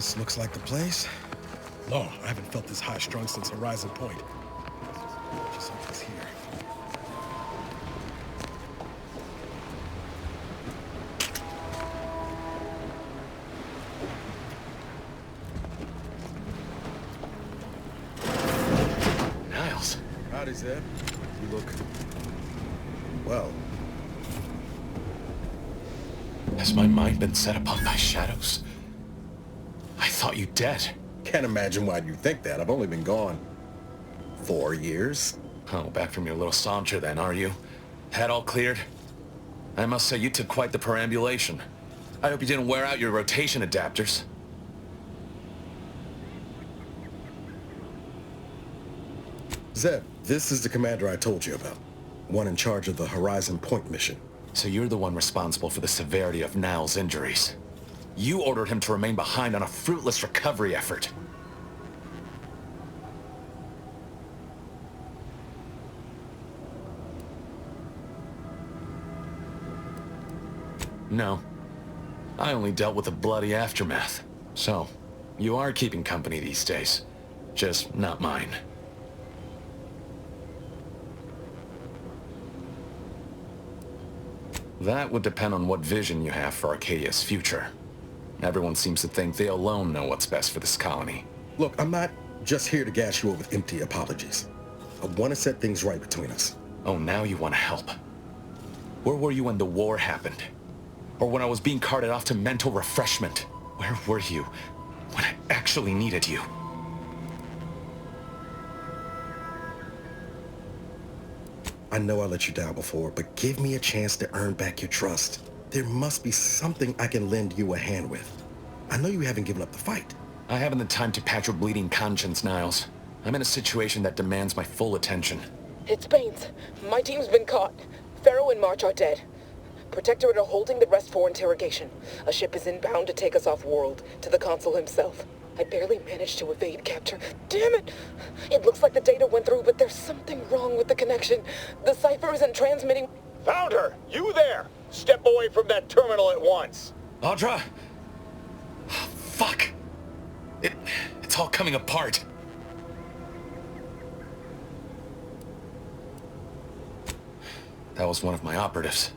This looks like the place. No, I haven't felt this high-strung since Horizon Point. Just like this here. Niles. Howdy, Zeb. You look... well. Has my mind been set upon by shadows? I thought you dead. Can't imagine why you think that. I've only been gone 4 years. Oh, back from your little saunter then, are you? Head all cleared? I must say you took quite the perambulation. I hope you didn't wear out your rotation adapters. Zeb, this is the commander I told you about. One in charge of the Horizon Point mission. So you're the one responsible for the severity of Niles' injuries. You ordered him to remain behind on a fruitless recovery effort. No. I only dealt with the bloody aftermath. So, you are keeping company these days. Just not mine. That would depend on what vision you have for Arcadia's future. Everyone seems to think they alone know what's best for this colony. Look, I'm not just here to gas you up with empty apologies. I want to set things right between us. Oh, now you want to help. Where were you when the war happened? Or when I was being carted off to mental refreshment? Where were you when I actually needed you? I know I let you down before, but give me a chance to earn back your trust. There must be something I can lend you a hand with. I know you haven't given up the fight. I haven't the time to patch your bleeding conscience, Niles. I'm in a situation that demands my full attention. It's Baines. My team's been caught. Pharaoh and March are dead. Protectorate are holding the rest for interrogation. A ship is inbound to take us off-world, to the consul himself. I barely managed to evade capture. Damn it! It looks like the data went through, but there's something wrong with the connection. The cipher isn't transmitting... Found her! You there! Step away from that terminal at once! Audra! Fuck! It's all coming apart. That was one of my operatives.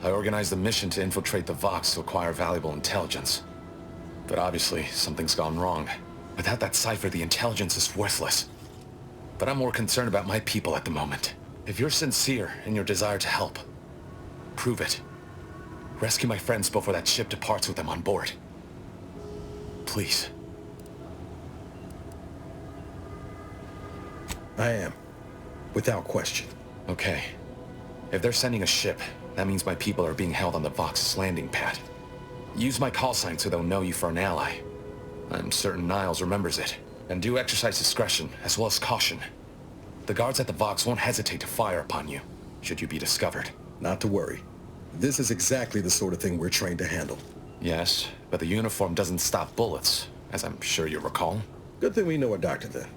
I organized a mission to infiltrate the Vox to acquire valuable intelligence. But obviously, something's gone wrong. Without that cipher, the intelligence is worthless. But I'm more concerned about my people at the moment. If you're sincere in your desire to help, prove it. Rescue my friends before that ship departs with them on board. Please. I am. Without question. Okay. If they're sending a ship, that means my people are being held on the Vox's landing pad. Use my call sign so they'll know you for an ally. I'm certain Niles remembers it. And do exercise discretion, as well as caution. The guards at the Vox won't hesitate to fire upon you, should you be discovered. Not to worry. This is exactly the sort of thing we're trained to handle. Yes, but the uniform doesn't stop bullets, as I'm sure you recall. Good thing we know a doctor then.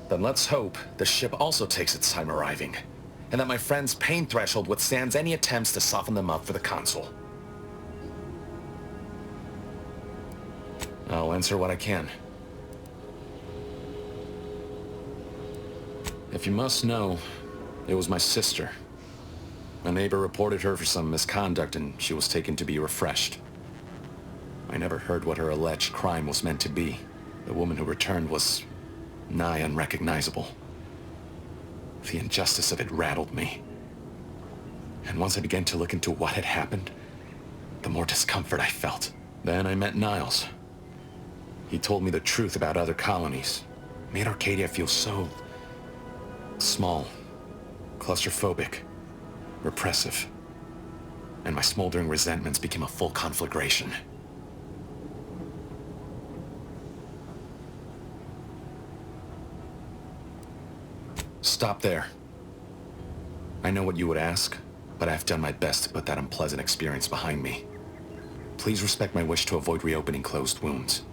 Then let's hope the ship also takes its time arriving, and that my friend's pain threshold withstands any attempts to soften them up for the consul. I'll answer what I can. If you must know, it was my sister. My neighbor reported her for some misconduct and she was taken to be refreshed. I never heard what her alleged crime was meant to be. The woman who returned was nigh unrecognizable. The injustice of it rattled me. And once I began to look into what had happened, the more discomfort I felt. Then I met Niles. He told me the truth about other colonies. Made Arcadia feel so... small, claustrophobic, repressive. And my smoldering resentments became a full conflagration. Stop there. I know what you would ask, but I've done my best to put that unpleasant experience behind me. Please respect my wish to avoid reopening closed wounds.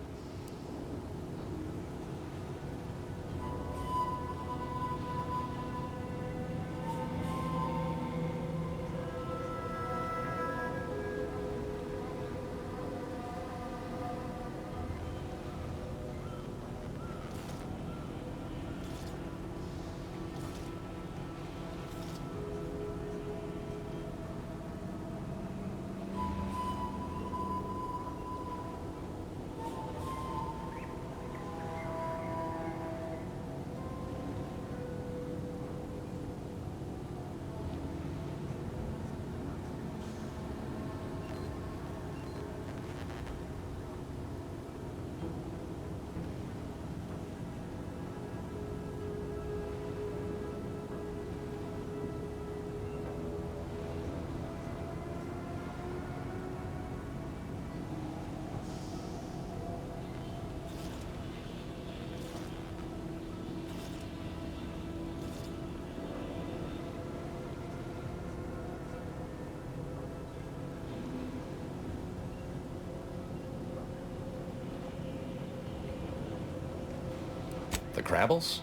Crabbles?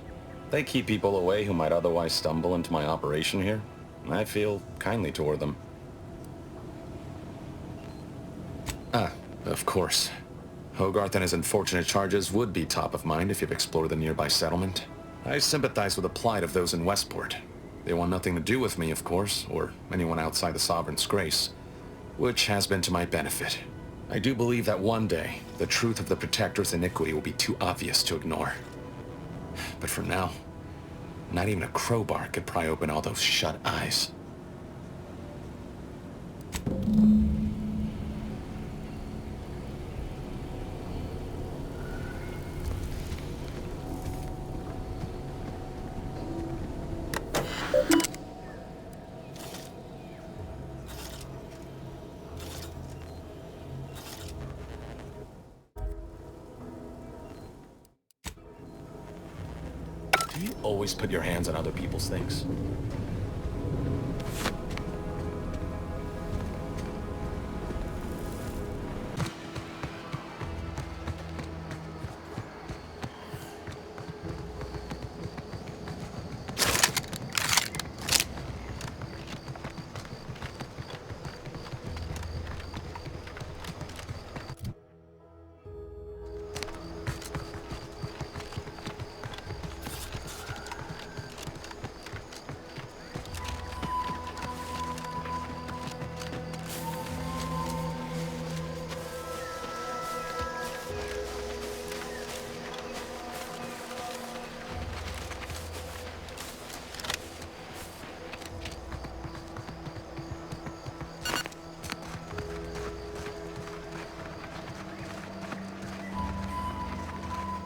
They keep people away who might otherwise stumble into my operation here. I feel kindly toward them. Of course. Hogarth and his unfortunate charges would be top of mind if you've explored the nearby settlement. I sympathize with the plight of those in Westport. They want nothing to do with me, of course, or anyone outside the Sovereign's grace, which has been to my benefit. I do believe that one day, the truth of the Protector's iniquity will be too obvious to ignore. But for now, not even a crowbar could pry open all those shut eyes. Do you always put your hands on other people's things?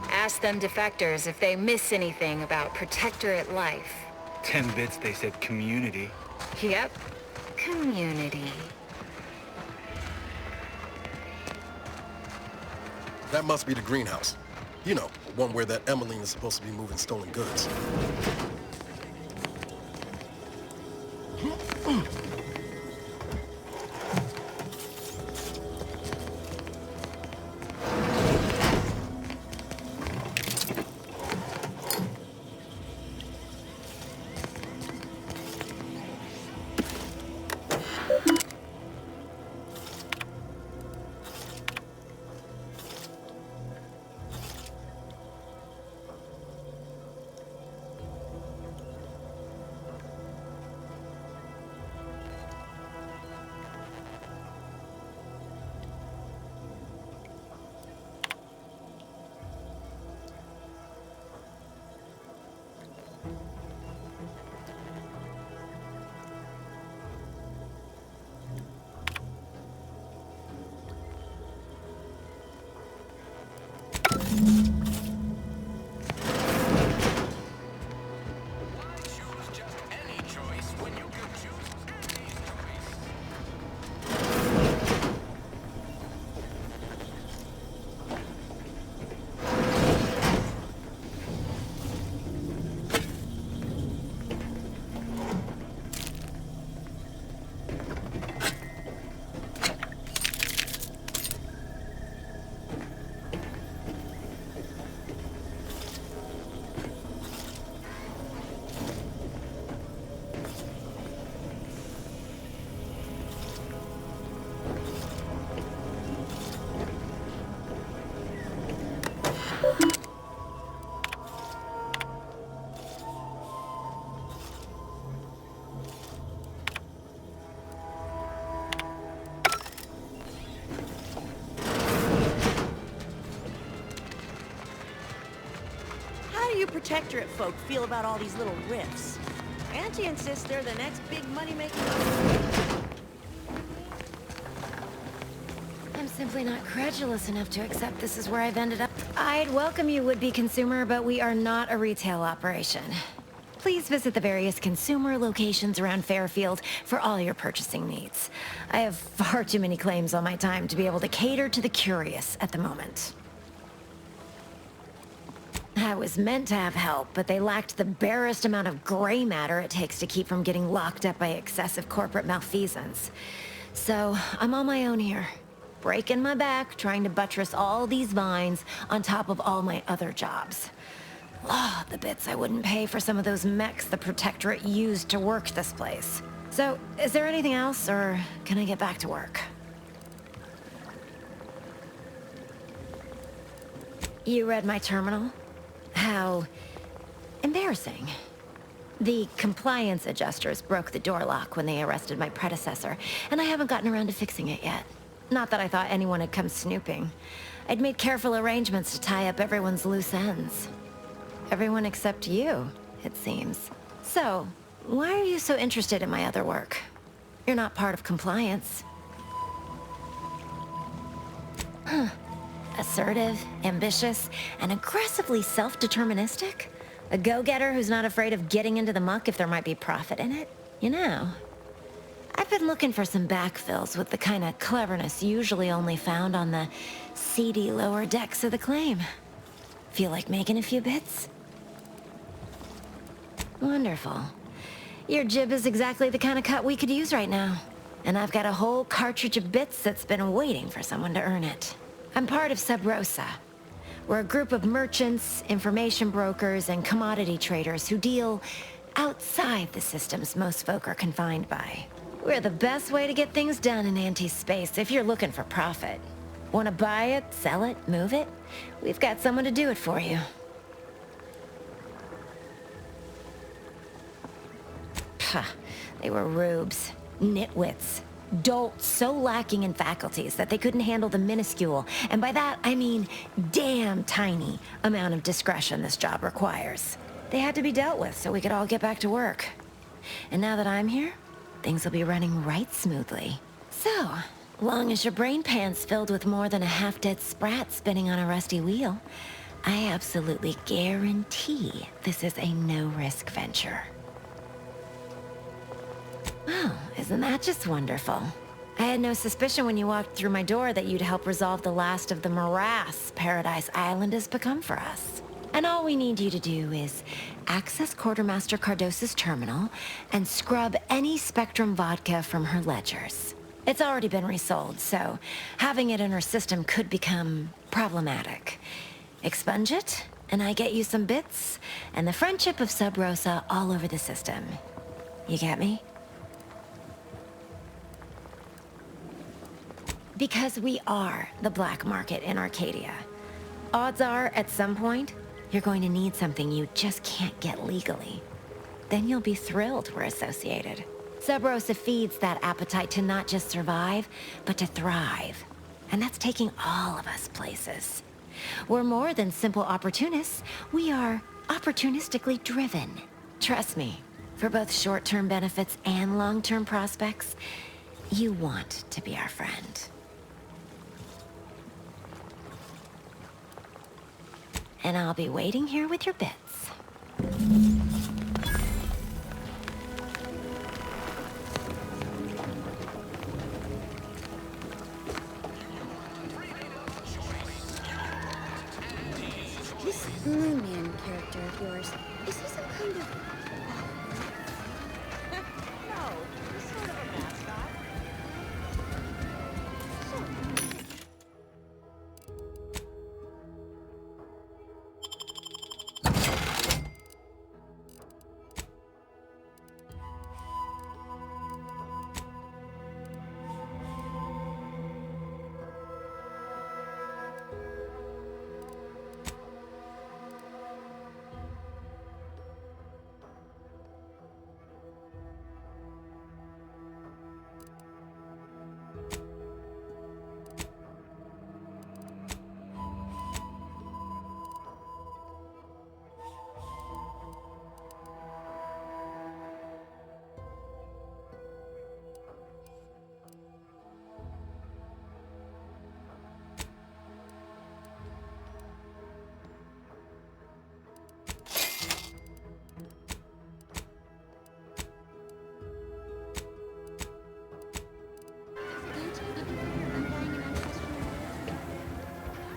Ask them defectors if they miss anything about Protectorate life. 10 bits, they said community. Yep, community. That must be the greenhouse. You know, the one where that Emmeline is supposed to be moving stolen goods. Protectorate folk feel about all these little rifts. Auntie insists they're the next big money-making... I'm simply not credulous enough to accept this is where I've ended up. I'd welcome you, would-be consumer, but we are not a retail operation. Please visit the various consumer locations around Fairfield for all your purchasing needs. I have far too many claims on my time to be able to cater to the curious at the moment. I was meant to have help, but they lacked the barest amount of gray matter it takes to keep from getting locked up by excessive corporate malfeasance. So, I'm on my own here, breaking my back trying to buttress all these vines on top of all my other jobs. Oh, the bits I wouldn't pay for some of those mechs the Protectorate used to work this place. So, is there anything else, or can I get back to work? You read my terminal? How embarrassing. The compliance adjusters broke the door lock when they arrested my predecessor, and I haven't gotten around to fixing it yet. Not that I thought anyone had come snooping. I'd made careful arrangements to tie up everyone's loose ends. Everyone except you, it seems. So, why are you so interested in my other work? You're not part of compliance. Huh. Assertive, ambitious, and aggressively self-deterministic? A go-getter who's not afraid of getting into the muck if there might be profit in it? You know, I've been looking for some backfills with the kind of cleverness usually only found on the seedy lower decks of the claim. Feel like making a few bits? Wonderful. Your jib is exactly the kind of cut we could use right now. And I've got a whole cartridge of bits that's been waiting for someone to earn it. I'm part of Sub Rosa. We're a group of merchants, information brokers, and commodity traders who deal outside the systems most folk are confined by. We're the best way to get things done in anti-space if you're looking for profit. Want to buy it, sell it, move it? We've got someone to do it for you. Pah, they were rubes, nitwits, dolts so lacking in faculties that they couldn't handle the minuscule, and by that I mean damn tiny, amount of discretion this job requires. They had to be dealt with so we could all get back to work. And now that I'm here, things will be running right smoothly. So, long as your brain pan's filled with more than a half-dead sprat spinning on a rusty wheel, I absolutely guarantee this is a no-risk venture. Well, isn't that just wonderful? I had no suspicion when you walked through my door that you'd help resolve the last of the morass Paradise Island has become for us. And all we need you to do is access Quartermaster Cardos's terminal and scrub any Spectrum vodka from her ledgers. It's already been resold, so having it in her system could become problematic. Expunge it, and I get you some bits, and the friendship of Sub Rosa all over the system. You get me? Because we are the black market in Arcadia. Odds are, at some point, you're going to need something you just can't get legally. Then you'll be thrilled we're associated. Sub Rosa feeds that appetite to not just survive, but to thrive. And that's taking all of us places. We're more than simple opportunists. We are opportunistically driven. Trust me, for both short-term benefits and long-term prospects, you want to be our friend. And I'll be waiting here with your bits. This Moonman character of yours, is he some kind of... No, he's sort of a mascot.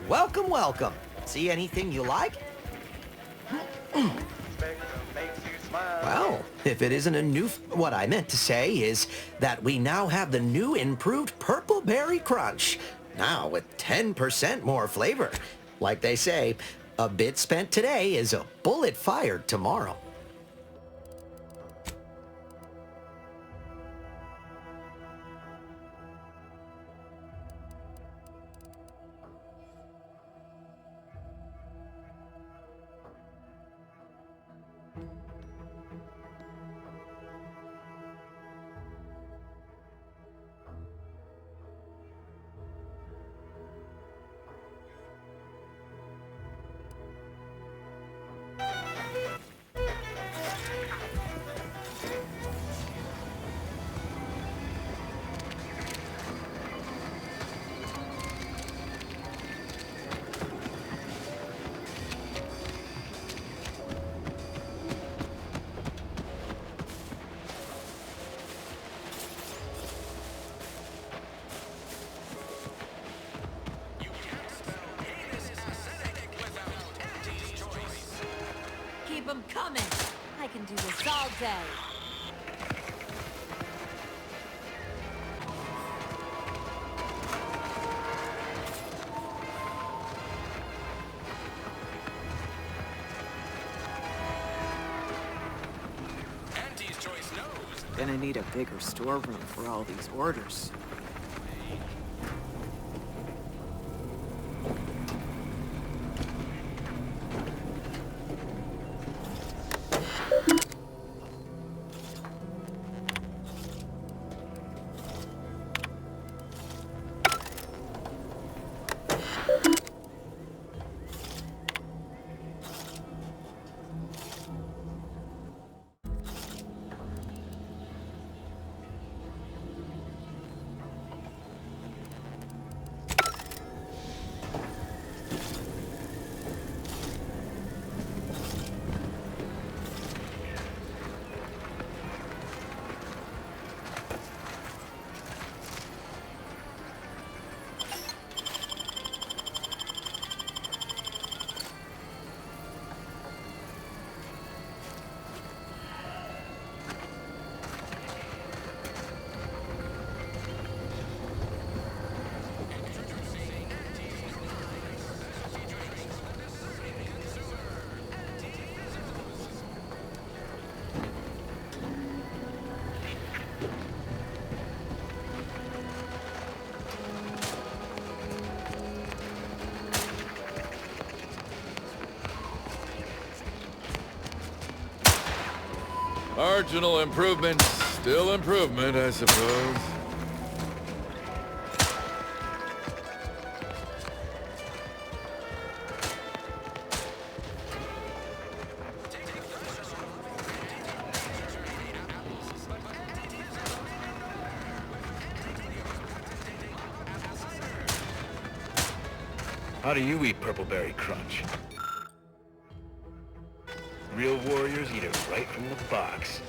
Welcome, welcome. See anything you like? Well, if it isn't a new... What I meant to say is that we now have the new improved Purple Berry Crunch. Now with 10% more flavor. Like they say, A bit spent today is a bullet fired tomorrow. Keep them coming. I can do this all day. Auntie's choice knows. Gonna need a bigger storeroom for all these orders. Marginal improvement, still improvement, I suppose. How do you eat Purpleberry Crunch? Real warriors eat it right from the box.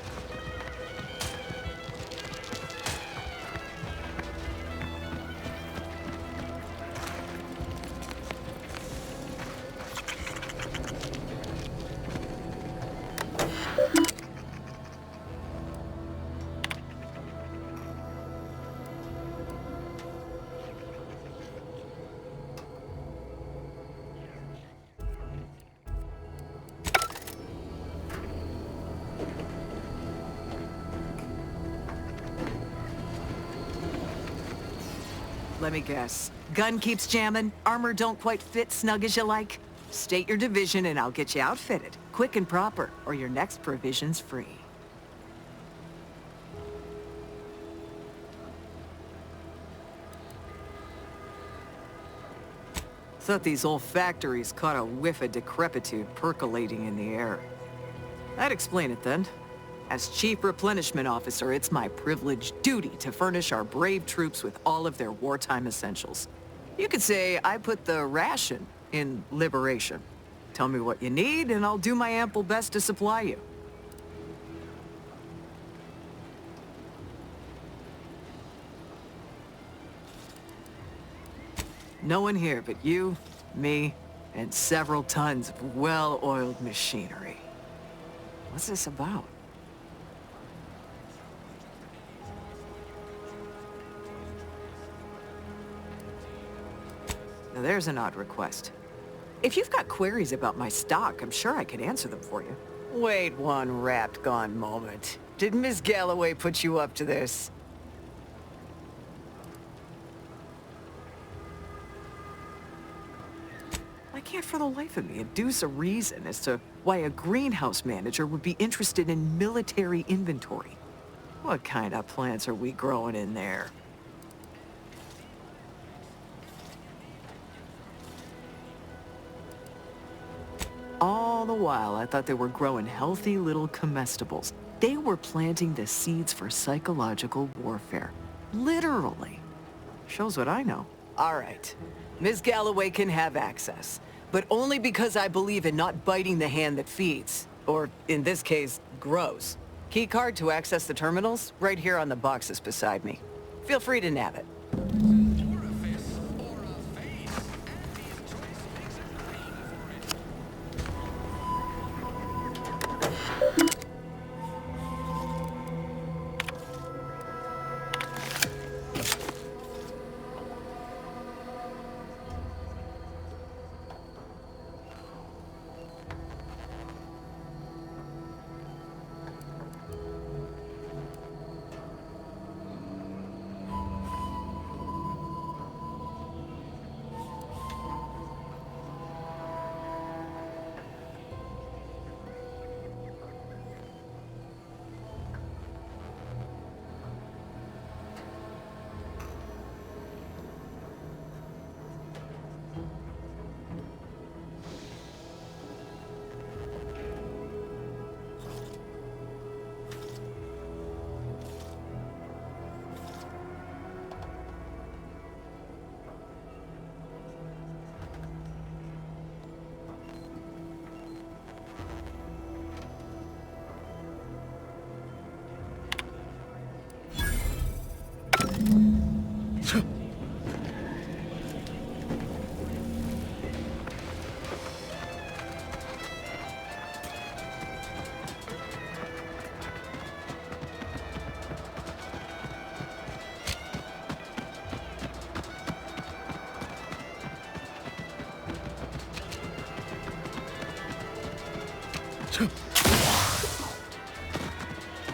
Let me guess. Gun keeps jamming, armor don't quite fit snug as you like. State your division and I'll get you outfitted. Quick and proper, or your next provision's free. Thought these old factories caught a whiff of decrepitude percolating in the air. I'd explain it then. As Chief Replenishment Officer, it's my privileged duty to furnish our brave troops with all of their wartime essentials. You could say I put the ration in liberation. Tell me what you need, and I'll do my ample best to supply you. No one here but you, me, and several tons of well-oiled machinery. What's this about? Now there's an odd request. If you've got queries about my stock, I'm sure I can answer them for you. Wait one rapt gone moment. Did Miss Galloway put you up to this? I can't for the life of me adduce a reason as to why a greenhouse manager would be interested in military inventory. What kind of plants are we growing in there? All the while, I thought they were growing healthy little comestibles. They were planting the seeds for psychological warfare. Literally. Shows what I know. All right. Ms. Galloway can have access, but only because I believe in not biting the hand that feeds. Or, in this case, grows. Keycard to access the terminals, right here on the boxes beside me. Feel free to nab it.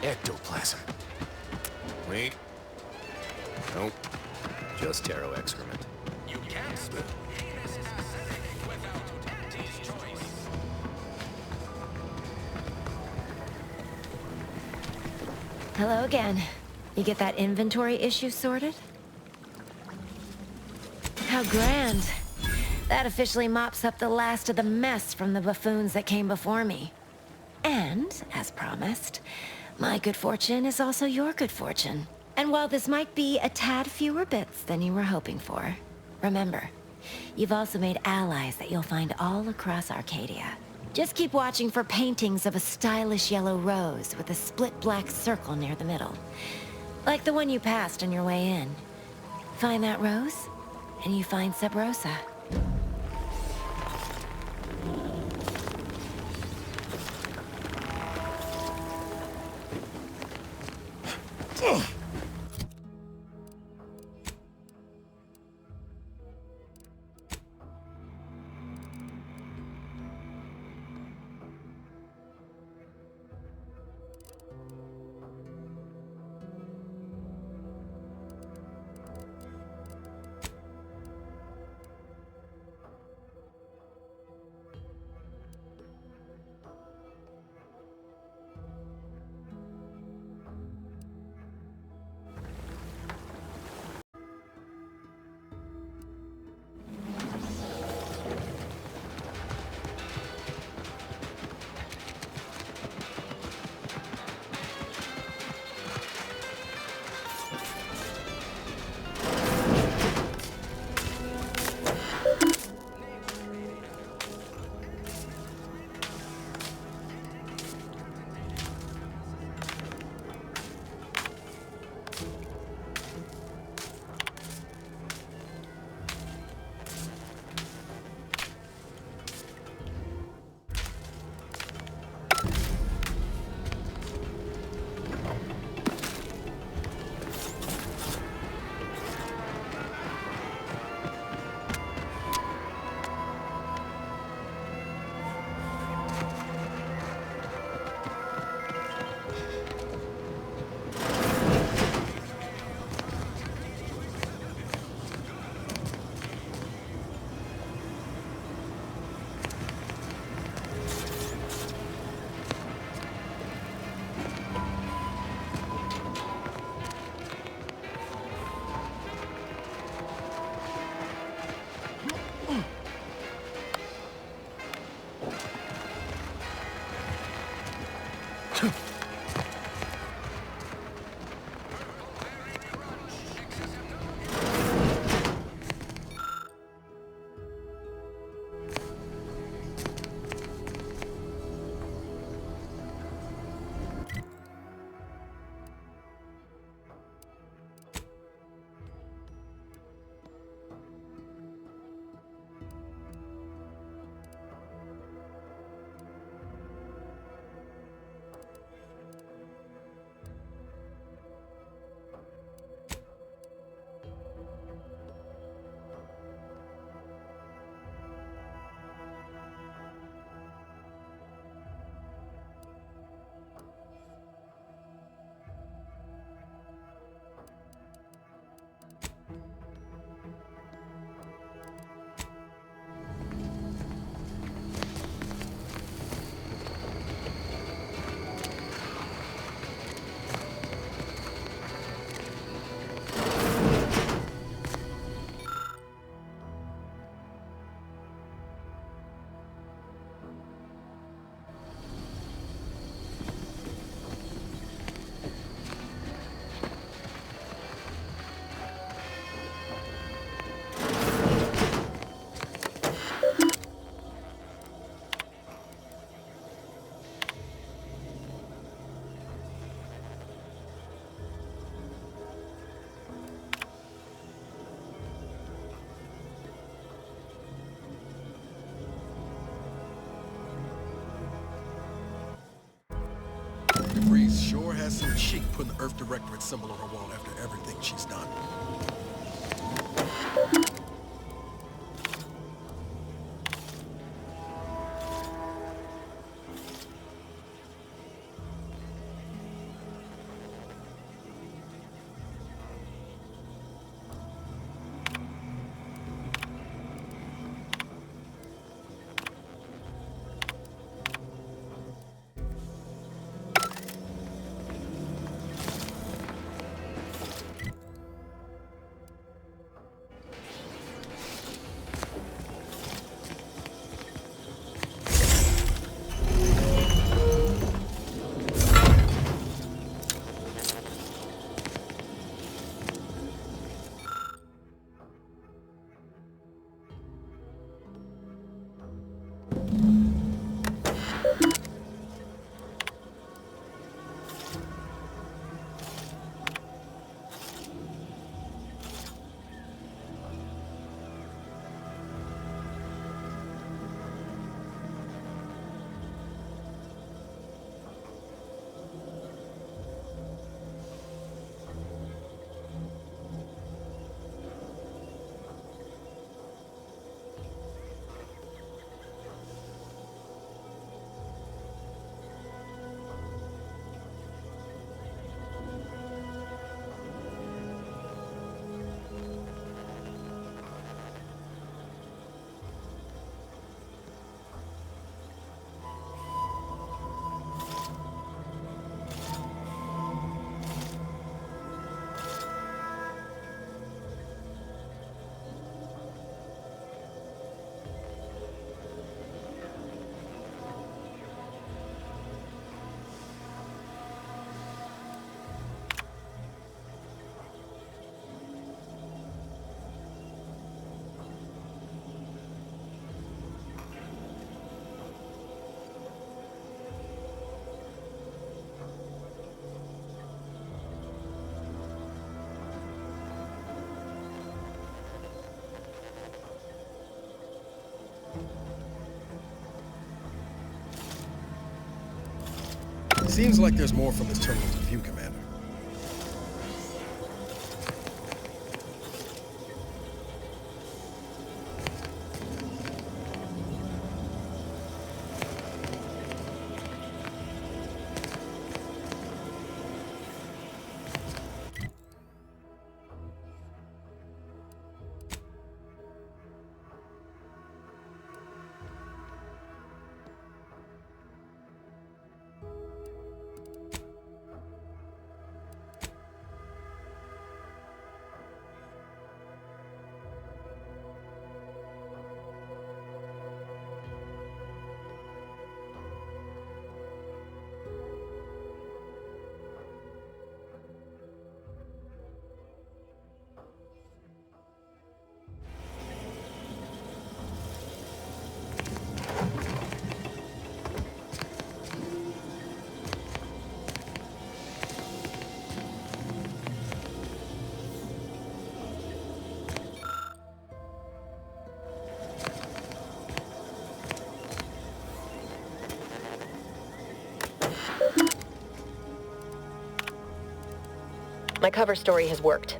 Ectoplasm. Wait. Nope. Just taro excrement. You can't spell anus acidic without Auntie's choice. Hello again. You get that inventory issue sorted? How grand. That officially mops up the last of the mess from the buffoons that came before me. And, as promised, my good fortune is also your good fortune. And while this might be a tad fewer bits than you were hoping for, remember, you've also made allies that you'll find all across Arcadia. Just keep watching for paintings of a stylish yellow rose with a split black circle near the middle. Like the one you passed on your way in. Find that rose, and you find Sub Rosa. ass some chic putting the Earth Directorate symbol on her wall after everything she's done. Seems like there's more from this terminal to view, Commander. My cover story has worked.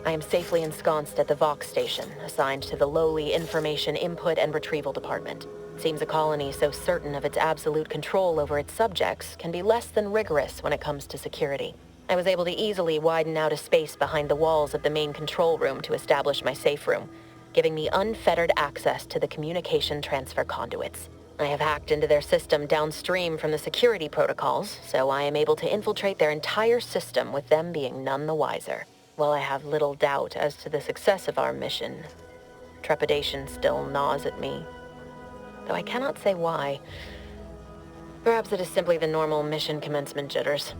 I am safely ensconced at the Vox station, assigned to the lowly Information Input and Retrieval Department. Seems a colony so certain of its absolute control over its subjects can be less than rigorous when it comes to security. I was able to easily widen out a space behind the walls of the main control room to establish my safe room, giving me unfettered access to the communication transfer conduits. I have hacked into their system downstream from the security protocols, so I am able to infiltrate their entire system with them being none the wiser. While I have little doubt as to the success of our mission, trepidation still gnaws at me, though I cannot say why. Perhaps it is simply the normal mission commencement jitters.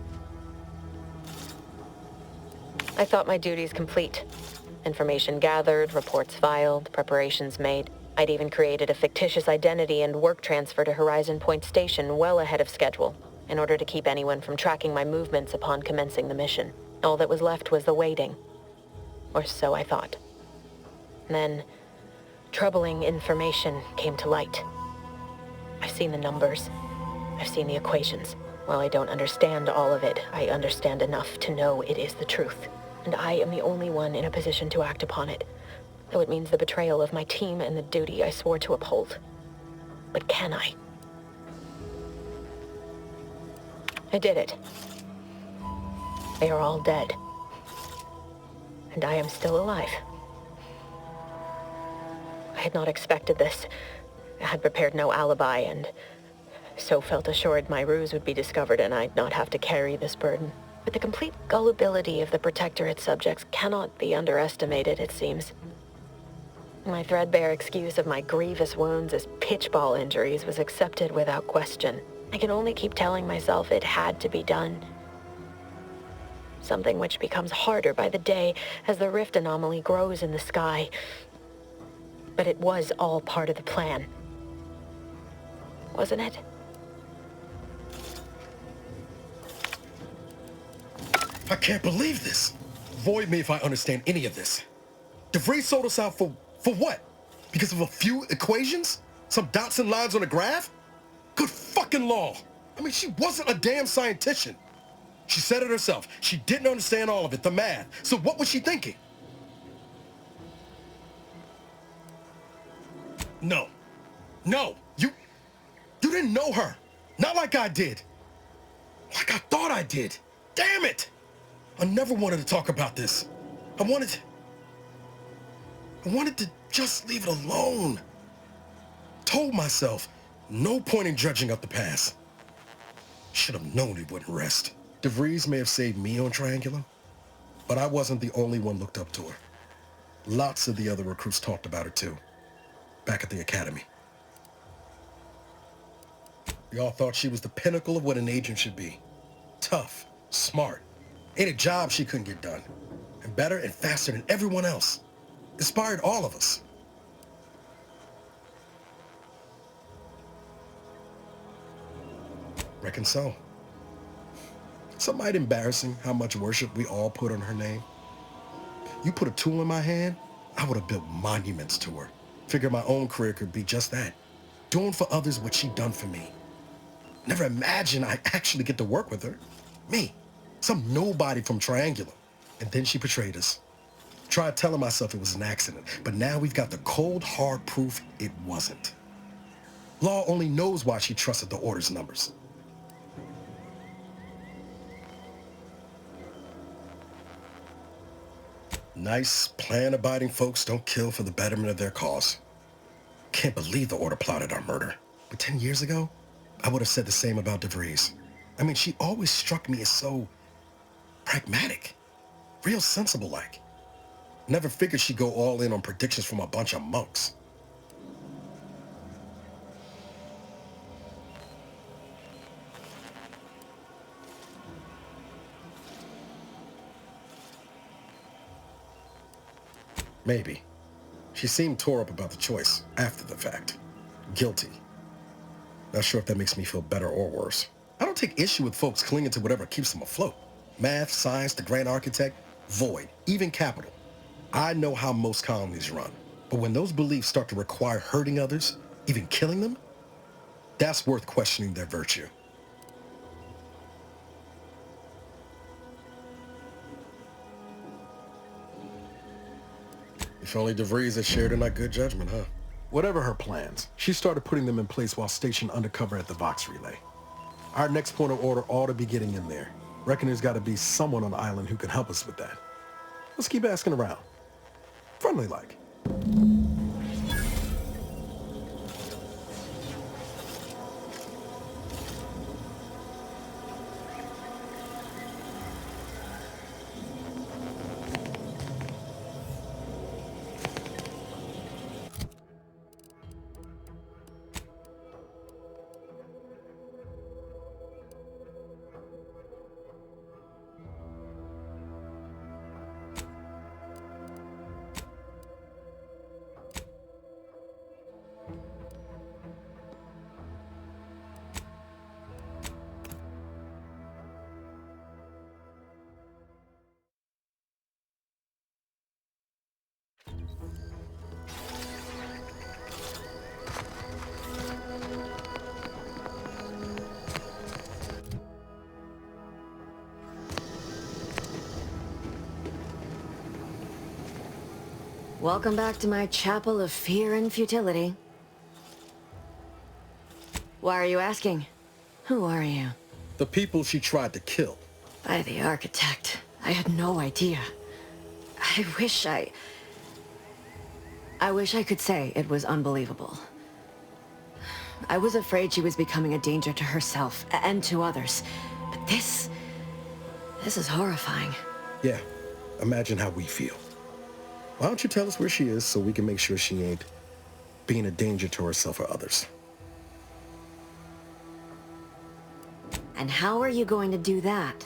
I thought my duties complete. Information gathered, reports filed, preparations made. I'd even created a fictitious identity and work transfer to Horizon Point Station well ahead of schedule, in order to keep anyone from tracking my movements upon commencing the mission. All that was left was the waiting. Or so I thought. Then, troubling information came to light. I've seen the numbers. I've seen the equations. While I don't understand all of it, I understand enough to know it is the truth. And I am the only one in a position to act upon it, though it means the betrayal of my team and the duty I swore to uphold. But can I? I did it. They are all dead. And I am still alive. I had not expected this. I had prepared no alibi, and so felt assured my ruse would be discovered and I'd not have to carry this burden. But the complete gullibility of the Protectorate subjects cannot be underestimated, it seems. My threadbare excuse of my grievous wounds as pitchball injuries was accepted without question. I can only keep telling myself it had to be done. Something which becomes harder by the day as the rift anomaly grows in the sky. But it was all part of the plan. Wasn't it? I can't believe this. Void me if I understand any of this. DeVries sold us out for what? Because of a few equations? Some dots and lines on a graph? Good fucking law. I mean, she wasn't a damn scientist. She said it herself. She didn't understand all of it, the math. So what was she thinking? No. No. You didn't know her. Not like I did. Like I thought I did. Damn it. I never wanted to talk about this. I wanted to just leave it alone. Told myself, no point in dredging up the past. Should have known he wouldn't rest. DeVries may have saved me on Triangulum, but I wasn't the only one looked up to her. Lots of the other recruits talked about her too, back at the academy. We all thought she was the pinnacle of what an agent should be. Tough, smart, ain't a job she couldn't get done. And better and faster than everyone else. Inspired all of us. Reckon so. It's a mite embarrassing how much worship we all put on her name. You put a tool in my hand, I would have built monuments to her. Figure my own career could be just that. Doing for others what she done for me. Never imagined I'd actually get to work with her. Me, some nobody from Triangulum. And then she betrayed us. Tried telling myself it was an accident, but now we've got the cold, hard proof it wasn't. Law only knows why she trusted the Order's numbers. Nice, plan-abiding folks don't kill for the betterment of their cause. Can't believe the Order plotted our murder. But 10 years ago, I would have said the same about DeVries. I mean, she always struck me as so pragmatic, real sensible-like. Never figured she'd go all in on predictions from a bunch of monks. Maybe. She seemed tore up about the choice after the fact. Guilty. Not sure if that makes me feel better or worse. I don't take issue with folks clinging to whatever keeps them afloat. Math, science, the grand architect, void, even capital. I know how most colonies run. But when those beliefs start to require hurting others, even killing them, that's worth questioning their virtue. If only DeVries had shared in that good judgment, huh? Whatever her plans, she started putting them in place while stationed undercover at the Vox Relay. Our next point of order ought to be getting in there. Reckon there's got to be someone on the island who can help us with that. Let's keep asking around. Friendly-like. Welcome back to my chapel of fear and futility. Why are you asking? Who are you? The people she tried to kill. By the architect. I had no idea. I wish I could say it was unbelievable. I was afraid she was becoming a danger to herself and to others. But this is horrifying. Yeah, imagine how we feel. Why don't you tell us where she is so we can make sure she ain't being a danger to herself or others? And how are you going to do that?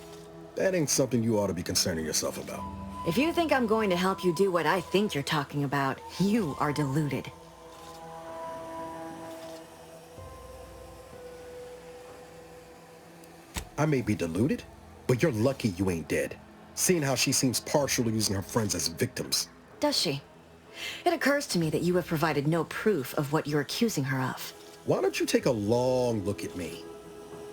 That ain't something you ought to be concerning yourself about. If you think I'm going to help you do what I think you're talking about, you are deluded. I may be deluded, but you're lucky you ain't dead. Seeing how she seems partial to using her friends as victims. Does she? It occurs to me that you have provided no proof of what you're accusing her of. Why don't you take a long look at me?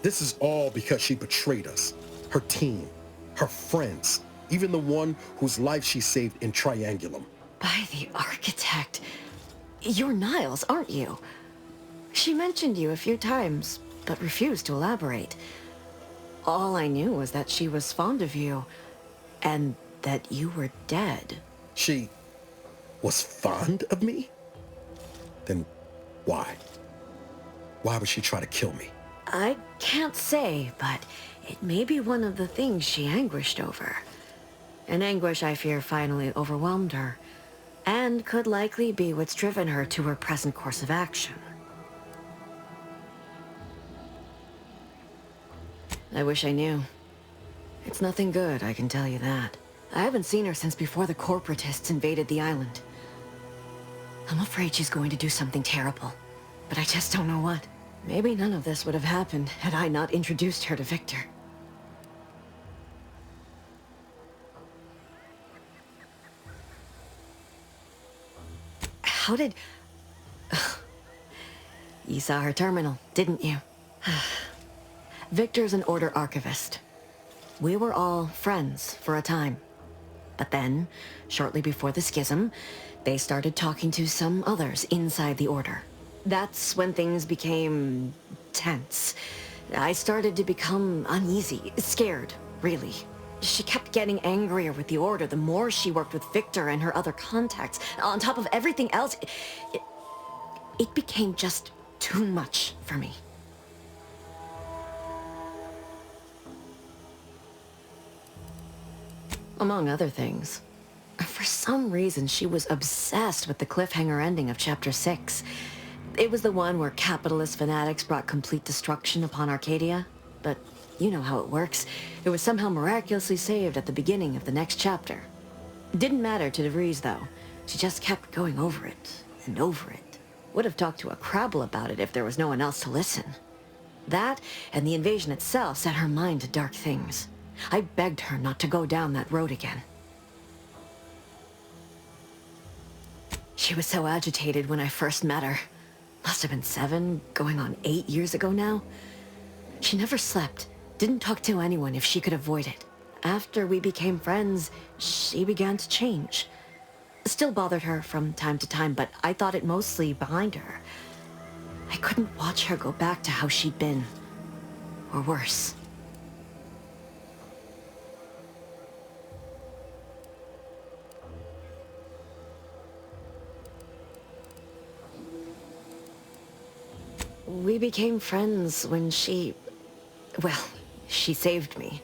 This is all because she betrayed us. Her team, her friends, even the one whose life she saved in Triangulum. By the architect. You're Niles, aren't you? She mentioned you a few times, but refused to elaborate. All I knew was that she was fond of you, and that you were dead. She was fond of me? Then why? Why would she try to kill me? I can't say, but it may be one of the things she anguished over. An anguish I fear finally overwhelmed her, and could likely be what's driven her to her present course of action. I wish I knew. It's nothing good, I can tell you that. I haven't seen her since before the corporatists invaded the island. I'm afraid she's going to do something terrible, but I just don't know what. Maybe none of this would have happened had I not introduced her to Victor. How did... You saw her terminal, didn't you? Victor's an Order archivist. We were all friends for a time. But then, shortly before the schism, they started talking to some others inside the Order. That's when things became tense. I started to become uneasy, scared, really. She kept getting angrier with the Order the more she worked with Victor and her other contacts. On top of everything else, it became just too much for me. Among other things. For some reason, she was obsessed with the cliffhanger ending of Chapter 6. It was the one where capitalist fanatics brought complete destruction upon Arcadia. But you know how it works. It was somehow miraculously saved at the beginning of the next chapter. It didn't matter to DeVries, though. She just kept going over it and over it. Would have talked to a Crabble about it if there was no one else to listen. That, and the invasion itself, set her mind to dark things. I begged her not to go down that road again. She was so agitated when I first met her. Must have been 7, going on 8 years ago now. She never slept, didn't talk to anyone if she could avoid it. After we became friends, she began to change. Still bothered her from time to time, but I thought it mostly behind her. I couldn't watch her go back to how she'd been. Or worse. We became friends when she... Well, she saved me.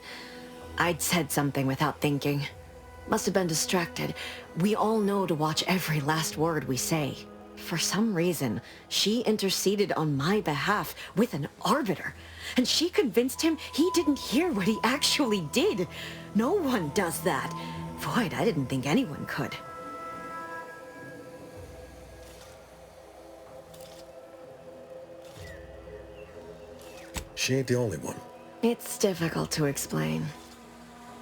I'd said something without thinking. Must have been distracted. We all know to watch every last word we say. For some reason, she interceded on my behalf with an arbiter. And she convinced him he didn't hear what he actually did. No one does that. Void, I didn't think anyone could. She ain't the only one. It's difficult to explain.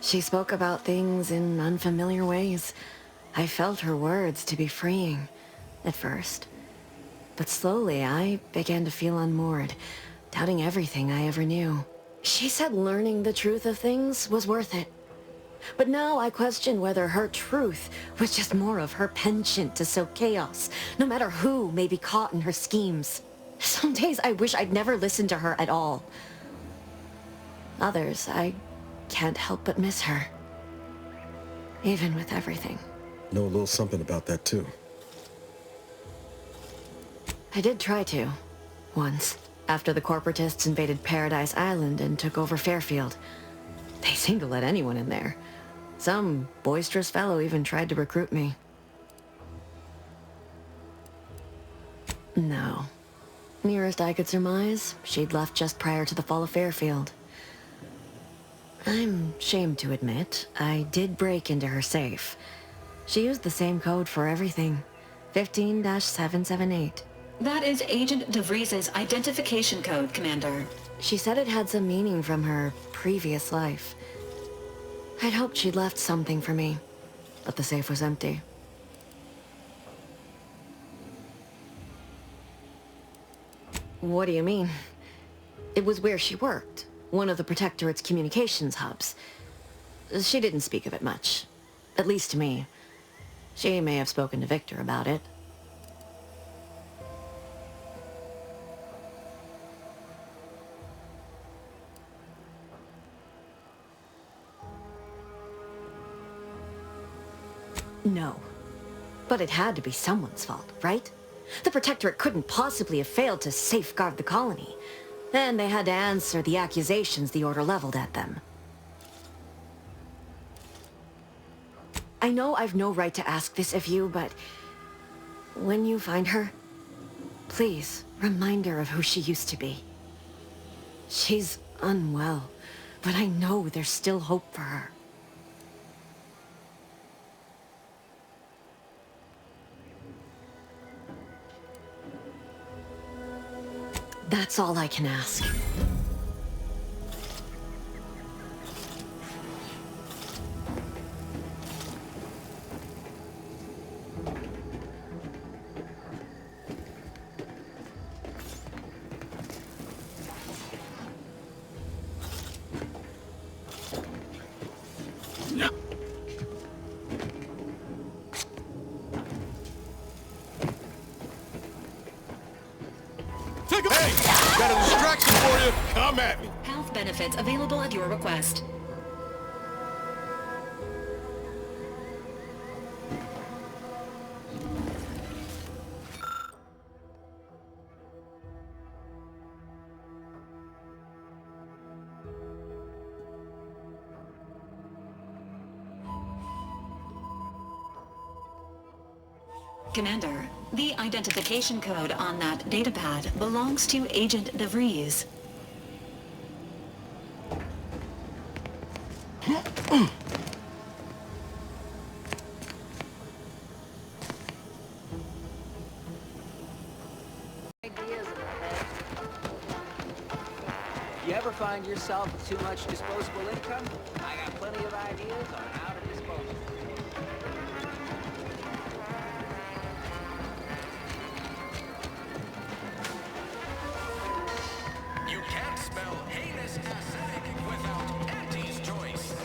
She spoke about things in unfamiliar ways. I felt her words to be freeing, at first. But slowly, I began to feel unmoored, doubting everything I ever knew. She said learning the truth of things was worth it. But now I question whether her truth was just more of her penchant to sow chaos, no matter who may be caught in her schemes. Some days I wish I'd never listened to her at all. Others, I can't help but miss her. Even with everything. Know a little something about that too. I did try to. Once. After the corporatists invaded Paradise Island and took over Fairfield. They seemed to let anyone in there. Some boisterous fellow even tried to recruit me. No. Nearest I could surmise, she'd left just prior to the fall of Fairfield. I'm ashamed to admit, I did break into her safe. She used the same code for everything. 15-778. That is Agent DeVries' identification code, Commander. She said it had some meaning from her previous life. I'd hoped she'd left something for me, but the safe was empty. What do you mean? It was where she worked, one of the Protectorate's communications hubs. She didn't speak of it much, at least to me. She may have spoken to Victor about it. No. But it had to be someone's fault, right? The Protectorate couldn't possibly have failed to safeguard the colony. Then they had to answer the accusations the Order leveled at them. I know I've no right to ask this of you, but when you find her, please remind her of who she used to be. She's unwell, but I know there's still hope for her. That's all I can ask. Hey! Got a distraction for you! Come at me! Health benefits available at your request. Commander, the identification code on that datapad belongs to Agent DeVries. You ever find yourself with too much disposable income? I got plenty of ideas on how to dispose of it. You can't spell heinous acidic without Auntie's choice.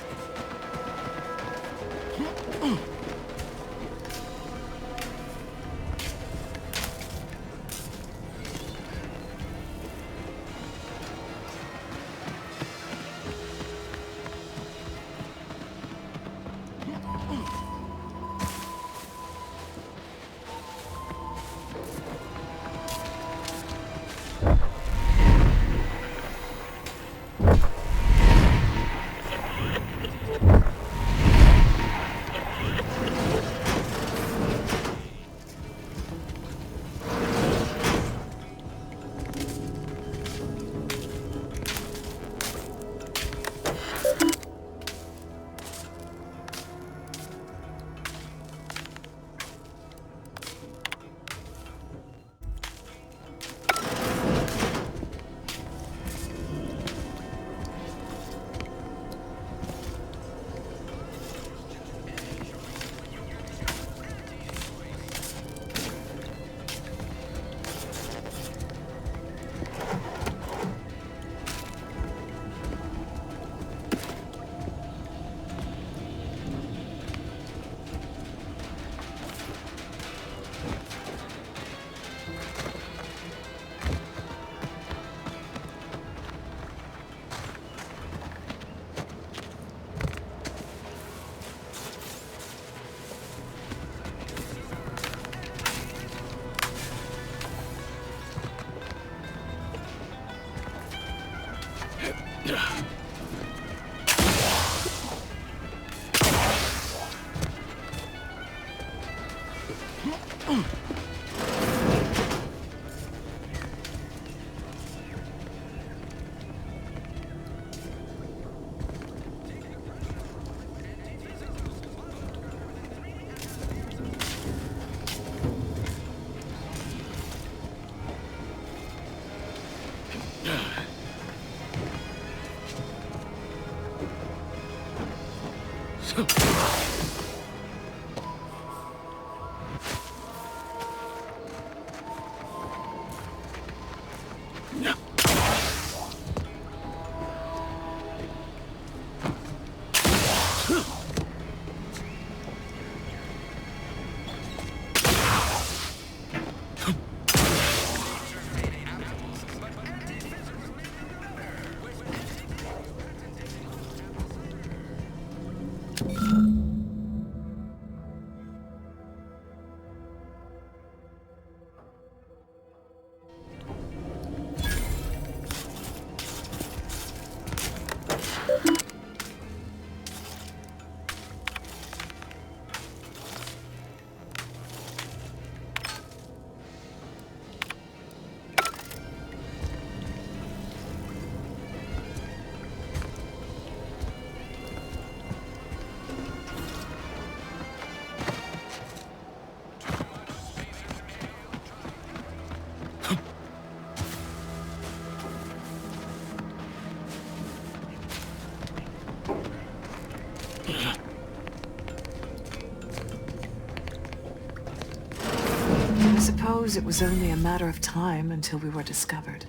I suppose it was only a matter of time until we were discovered.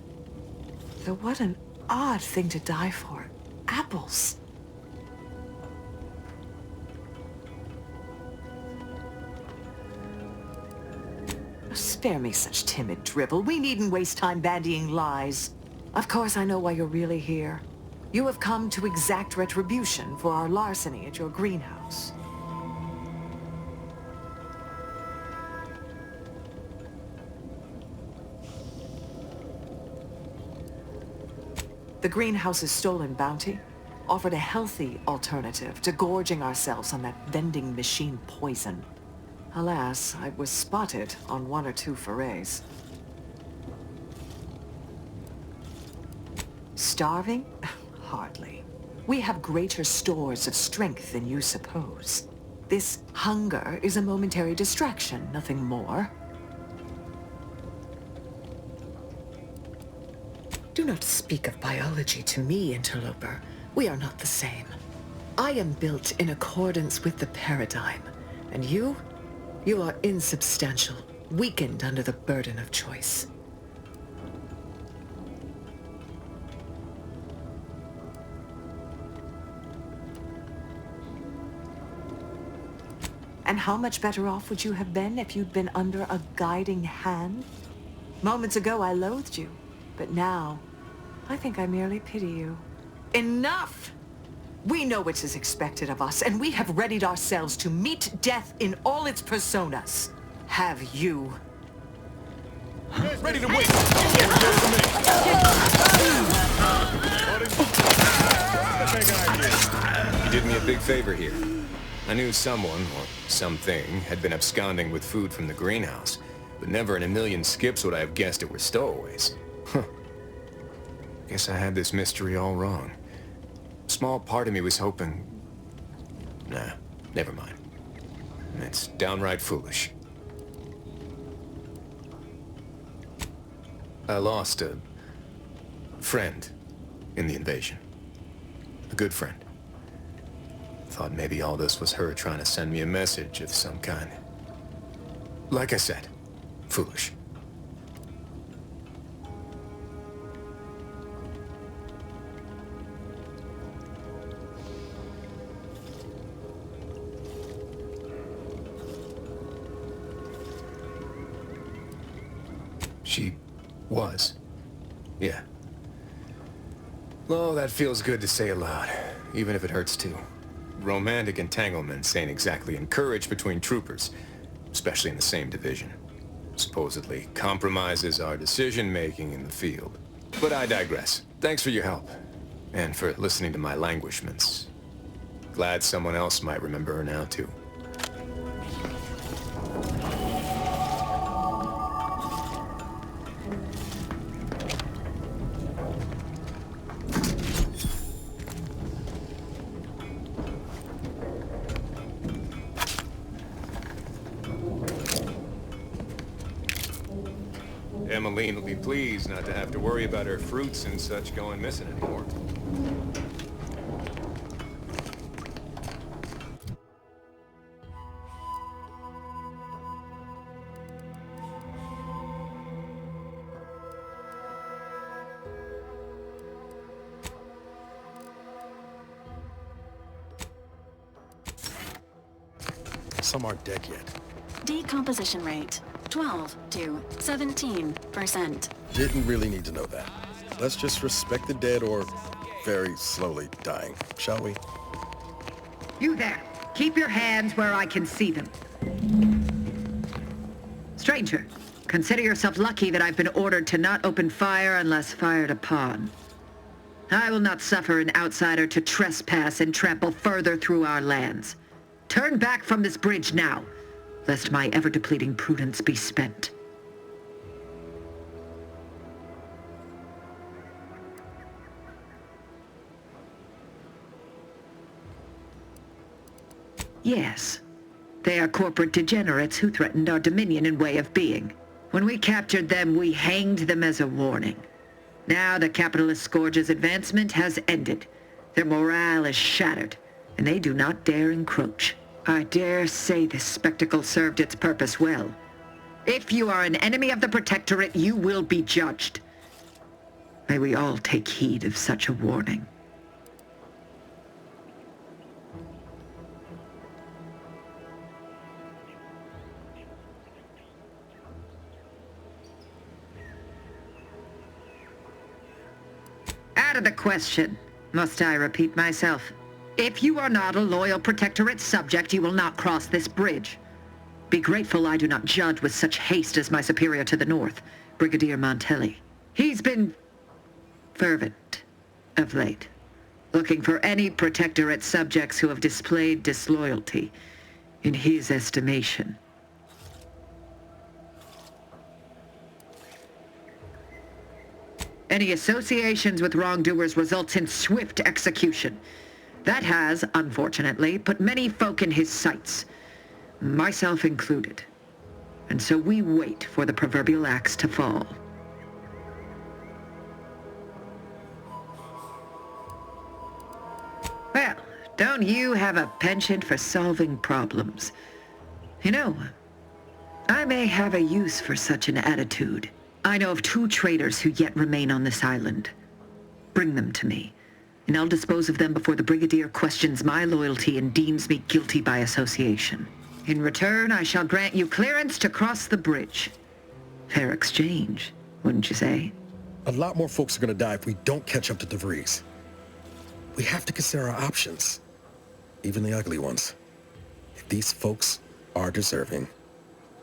Though what an odd thing to die for. Apples. Spare me such timid dribble. We needn't waste time bandying lies. Of course I know why you're really here. You have come to exact retribution for our larceny at your greenhouse. The greenhouse's stolen bounty offered a healthy alternative to gorging ourselves on that vending machine poison. Alas, I was spotted on 1 or 2 forays. Starving? Hardly. We have greater stores of strength than you suppose. This hunger is a momentary distraction, nothing more. Do not speak of biology to me, interloper. We are not the same. I am built in accordance with the paradigm, and you are insubstantial, weakened under the burden of choice. And how much better off would you have been if you'd been under a guiding hand? Moments ago I loathed you, but now I think I merely pity you. Enough! We know what is expected of us, and we have readied ourselves to meet death in all its personas. Have you? Ready to win! You did me a big favor here. I knew someone, or something, had been absconding with food from the greenhouse, but never in a million skips would I have guessed it were stowaways. Huh. Guess I had this mystery all wrong. Small part of me was hoping... Nah, never mind. It's downright foolish. I lost a friend in the invasion. A good friend. Thought maybe all this was her trying to send me a message of some kind. Like I said, foolish. She was. Yeah. Oh, that feels good to say aloud, even if it hurts too. Romantic entanglements ain't exactly encouraged between troopers, especially in the same division. Supposedly compromises our decision-making in the field. But I digress. Thanks for your help, and for listening to my languishments. Glad someone else might remember her now, too. Emmeline will be pleased not to have to worry about her fruits and such going missing anymore. Some aren't dead yet. Decomposition rate, 12 to 17%. Didn't really need to know that. Let's just respect the dead or very slowly dying, shall we? You there. Keep your hands where I can see them. Stranger, consider yourself lucky that I've been ordered to not open fire unless fired upon. I will not suffer an outsider to trespass and trample further through our lands. Turn back from this bridge now, lest my ever-depleting prudence be spent. Yes, they are corporate degenerates who threatened our dominion and way of being. When we captured them, we hanged them as a warning. Now the capitalist scourge's advancement has ended. Their morale is shattered, and they do not dare encroach. I dare say this spectacle served its purpose well. If you are an enemy of the Protectorate, you will be judged. May we all take heed of such a warning. Out of the question. Must I repeat myself? If you are not a loyal Protectorate subject, you will not cross this bridge. Be grateful I do not judge with such haste as my superior to the north, Brigadier Montelli. He's been fervent of late, looking for any Protectorate subjects who have displayed disloyalty in his estimation. Any associations with wrongdoers results in swift execution. That has, unfortunately, put many folk in his sights, myself included. And so we wait for the proverbial axe to fall. Well, don't you have a penchant for solving problems? You know, I may have a use for such an attitude. I know of 2 traitors who yet remain on this island. Bring them to me, and I'll dispose of them before the Brigadier questions my loyalty and deems me guilty by association. In return, I shall grant you clearance to cross the bridge. Fair exchange, wouldn't you say? A lot more folks are gonna die if we don't catch up to De Vries. We have to consider our options, even the ugly ones. If these folks are deserving,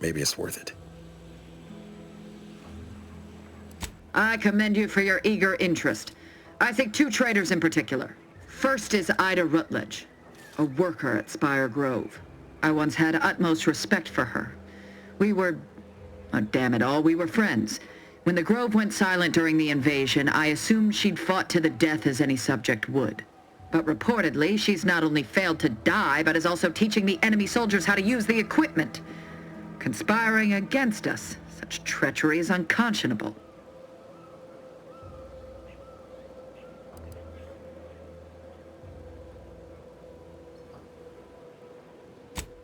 maybe it's worth it. I commend you for your eager interest. I think 2 traitors in particular. First is Ida Rutledge, a worker at Spire Grove. I once had utmost respect for her. We were, oh, damn it all, we were friends. When the Grove went silent during the invasion, I assumed she'd fought to the death as any subject would. But reportedly, she's not only failed to die, but is also teaching the enemy soldiers how to use the equipment. Conspiring against us. Such treachery is unconscionable.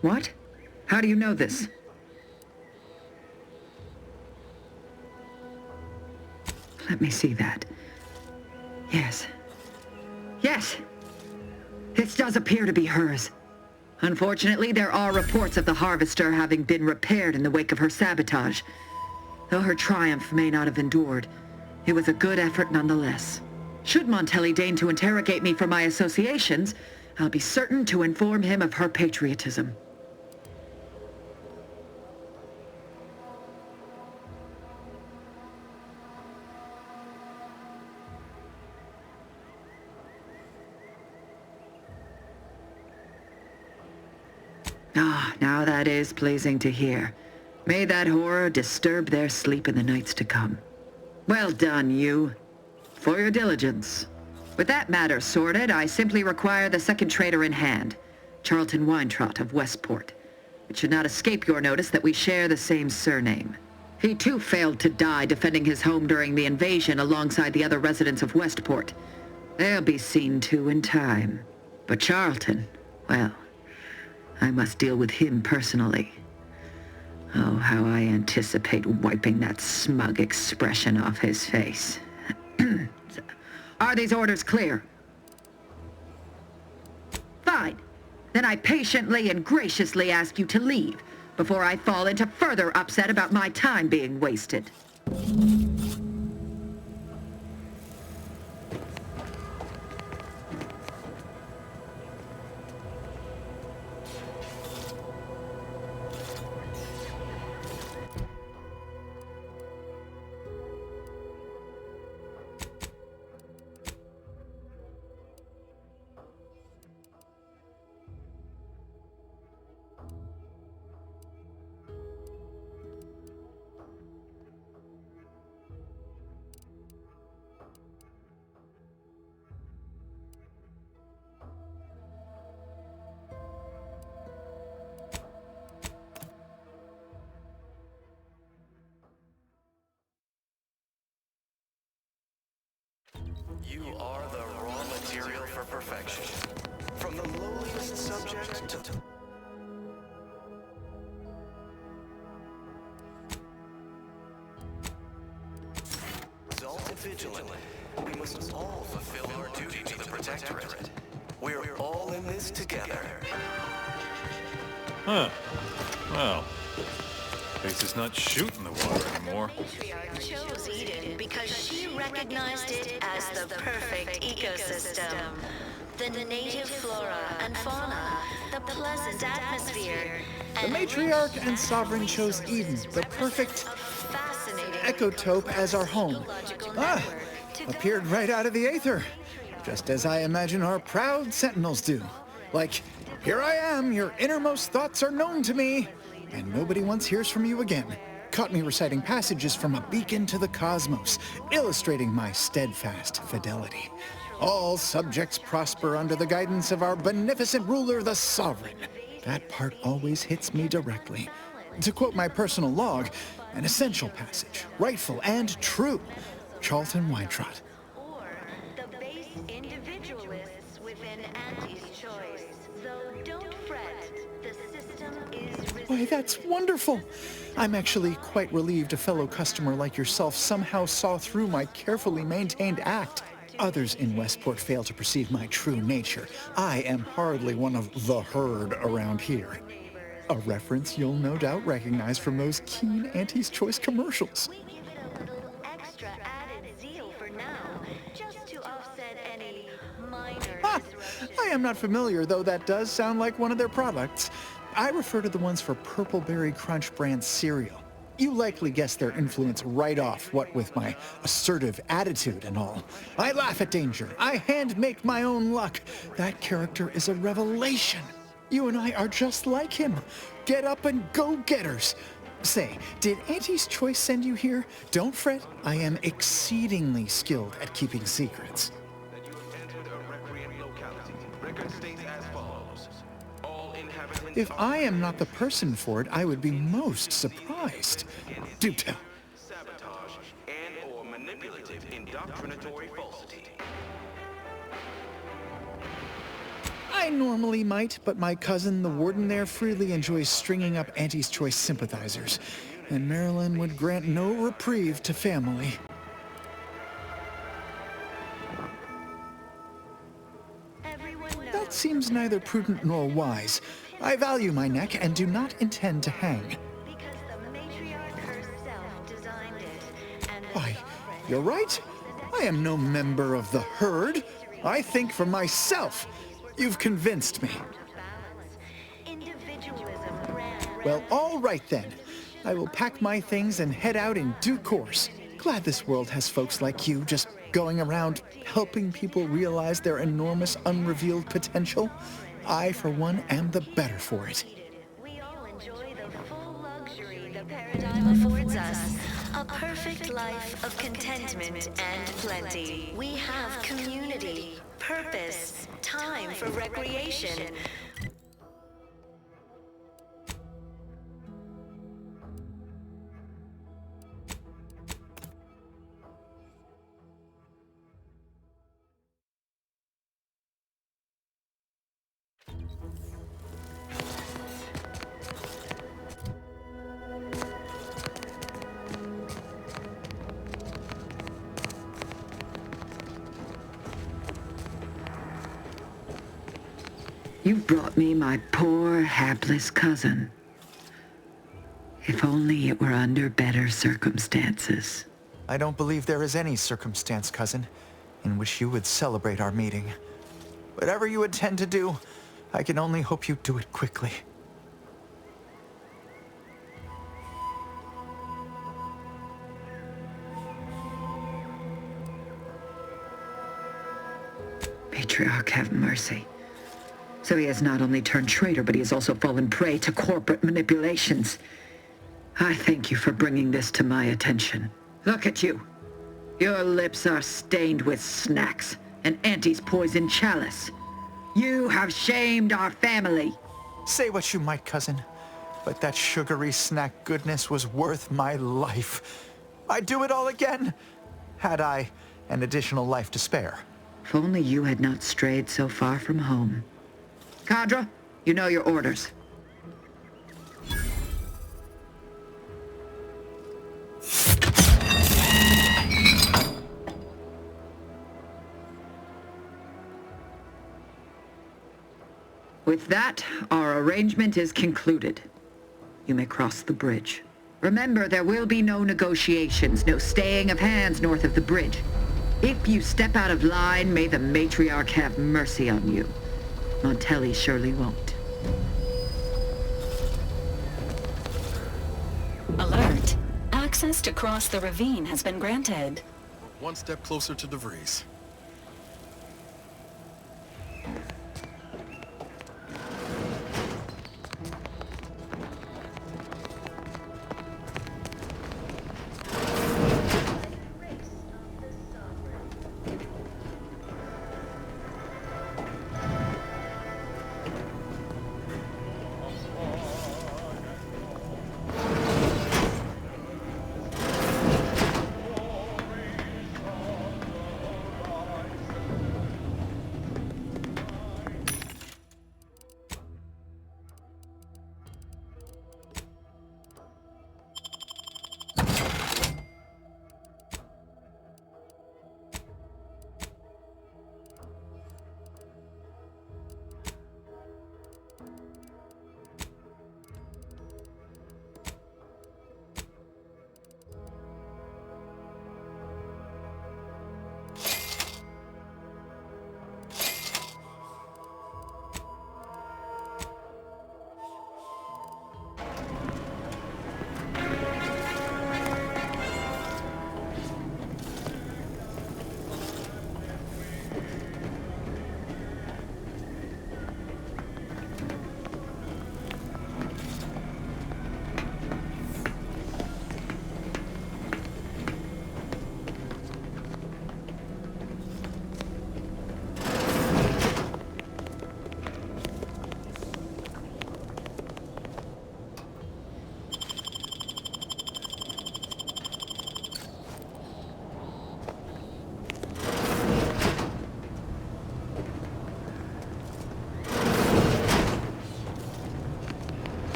What? How do you know this? Let me see that. Yes. Yes! This does appear to be hers. Unfortunately, there are reports of the Harvester having been repaired in the wake of her sabotage. Though her triumph may not have endured, it was a good effort nonetheless. Should Montelli deign to interrogate me for my associations, I'll be certain to inform him of her patriotism. Ah, now that is pleasing to hear. May that horror disturb their sleep in the nights to come. Well done, you. For your diligence. With that matter sorted, I simply require the second traitor in hand, Charlton Weintrott of Westport. It should not escape your notice that we share the same surname. He too failed to die defending his home during the invasion alongside the other residents of Westport. They'll be seen to in time. But Charlton, well, I must deal with him personally. Oh, how I anticipate wiping that smug expression off his face. Are these orders clear? Fine. Then I patiently and graciously ask you to leave before I fall into further upset about my time being wasted. You are the raw material for perfection. From the lowliest subject to... Resolved and vigilant, we must all fulfill our duty to the Protectorate. We're all in this together. Huh. Well, at least it's not shooting the water anymore. Matriarch chose Eden because she recognized it as the perfect ecosystem. The native flora and fauna, the pleasant atmosphere, The matriarch and sovereign chose Eden, the perfect ecotope, as our home. Appeared right out of the aether, just as I imagine our proud sentinels do. Like, here I am, your innermost thoughts are known to me, and nobody once hears from you again. Caught me reciting passages from a beacon to the cosmos, illustrating my steadfast fidelity. All subjects prosper under the guidance of our beneficent ruler, the Sovereign. That part always hits me directly. To quote my personal log, an essential passage, rightful and true. Charlton Weintraub. or the base individualists within Auntie's choice. Though don't fret, the system is Why, that's wonderful! I'm actually quite relieved a fellow customer like yourself somehow saw through my carefully maintained act. Others in Westport fail to perceive my true nature. I am hardly one of the herd around here. A reference you'll no doubt recognize from those keen Auntie's Choice commercials. extra added zeal for now, just to offset any minor I am not familiar, though that does sound like one of their products. I refer to the ones for Purple Berry Crunch brand cereal. You likely guessed their influence right off, what with my assertive attitude and all. I laugh at danger. I hand-make my own luck. That character is a revelation. You and I are just like him. Get up and go-getters. Say, did Auntie's Choice send you here? Don't fret. I am exceedingly skilled at keeping secrets. If I am not the person for it, I would be most surprised. Do tell. Sabotage and or manipulative indoctrinatory falsity. I normally might, but my cousin, the warden there, freely enjoys stringing up Auntie's Choice sympathizers, and Marilyn would grant no reprieve to family. That seems neither prudent nor wise. I value my neck and do not intend to hang. Why, you're right. I am no member of the herd. I think for myself. You've convinced me. Well, all right then. I will pack my things and head out in due course. Glad this world has folks like you just going around helping people realize their enormous unrevealed potential. I, for one, am the better for it. We all enjoy the full luxury the paradigm affords us. A perfect life of contentment and plenty. We have community, purpose, time for recreation. You brought me my poor, hapless cousin. If only it were under better circumstances. I don't believe there is any circumstance, cousin, in which you would celebrate our meeting. Whatever you intend to do, I can only hope you do it quickly. Patriarch have mercy. So he has not only turned traitor, but he has also fallen prey to corporate manipulations. I thank you for bringing this to my attention. Look at you. Your lips are stained with snacks and Auntie's poison chalice. You have shamed our family. Say what you might, cousin, but that sugary snack goodness was worth my life. I'd do it all again, had I an additional life to spare. If only you had not strayed so far from home. Cadre, you know your orders. With that, our arrangement is concluded. You may cross the bridge. Remember, there will be no negotiations, no staying of hands north of the bridge. If you step out of line, may the matriarch have mercy on you. Montelli surely won't. Alert. Access to cross the ravine has been granted. One step closer to DeVries.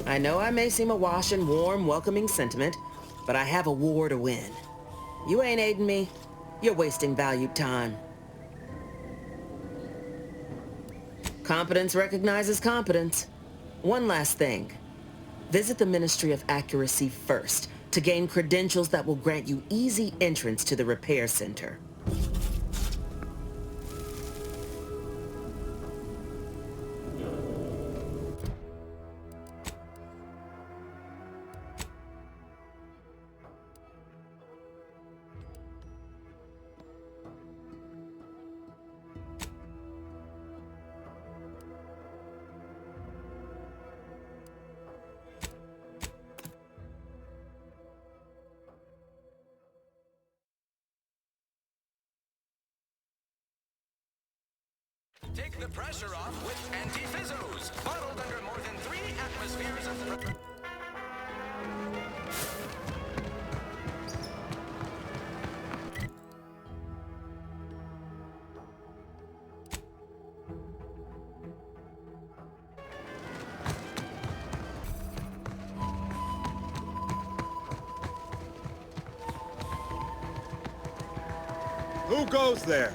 I know I may seem awash in warm, welcoming sentiment, but I have a war to win. You ain't aiding me. You're wasting valued time. Competence recognizes competence. One last thing. Visit the Ministry of Accuracy first to gain credentials that will grant you easy entrance to the repair center. Take the pressure off with anti-fizzos, bottled under more than 3 atmospheres of... goes there?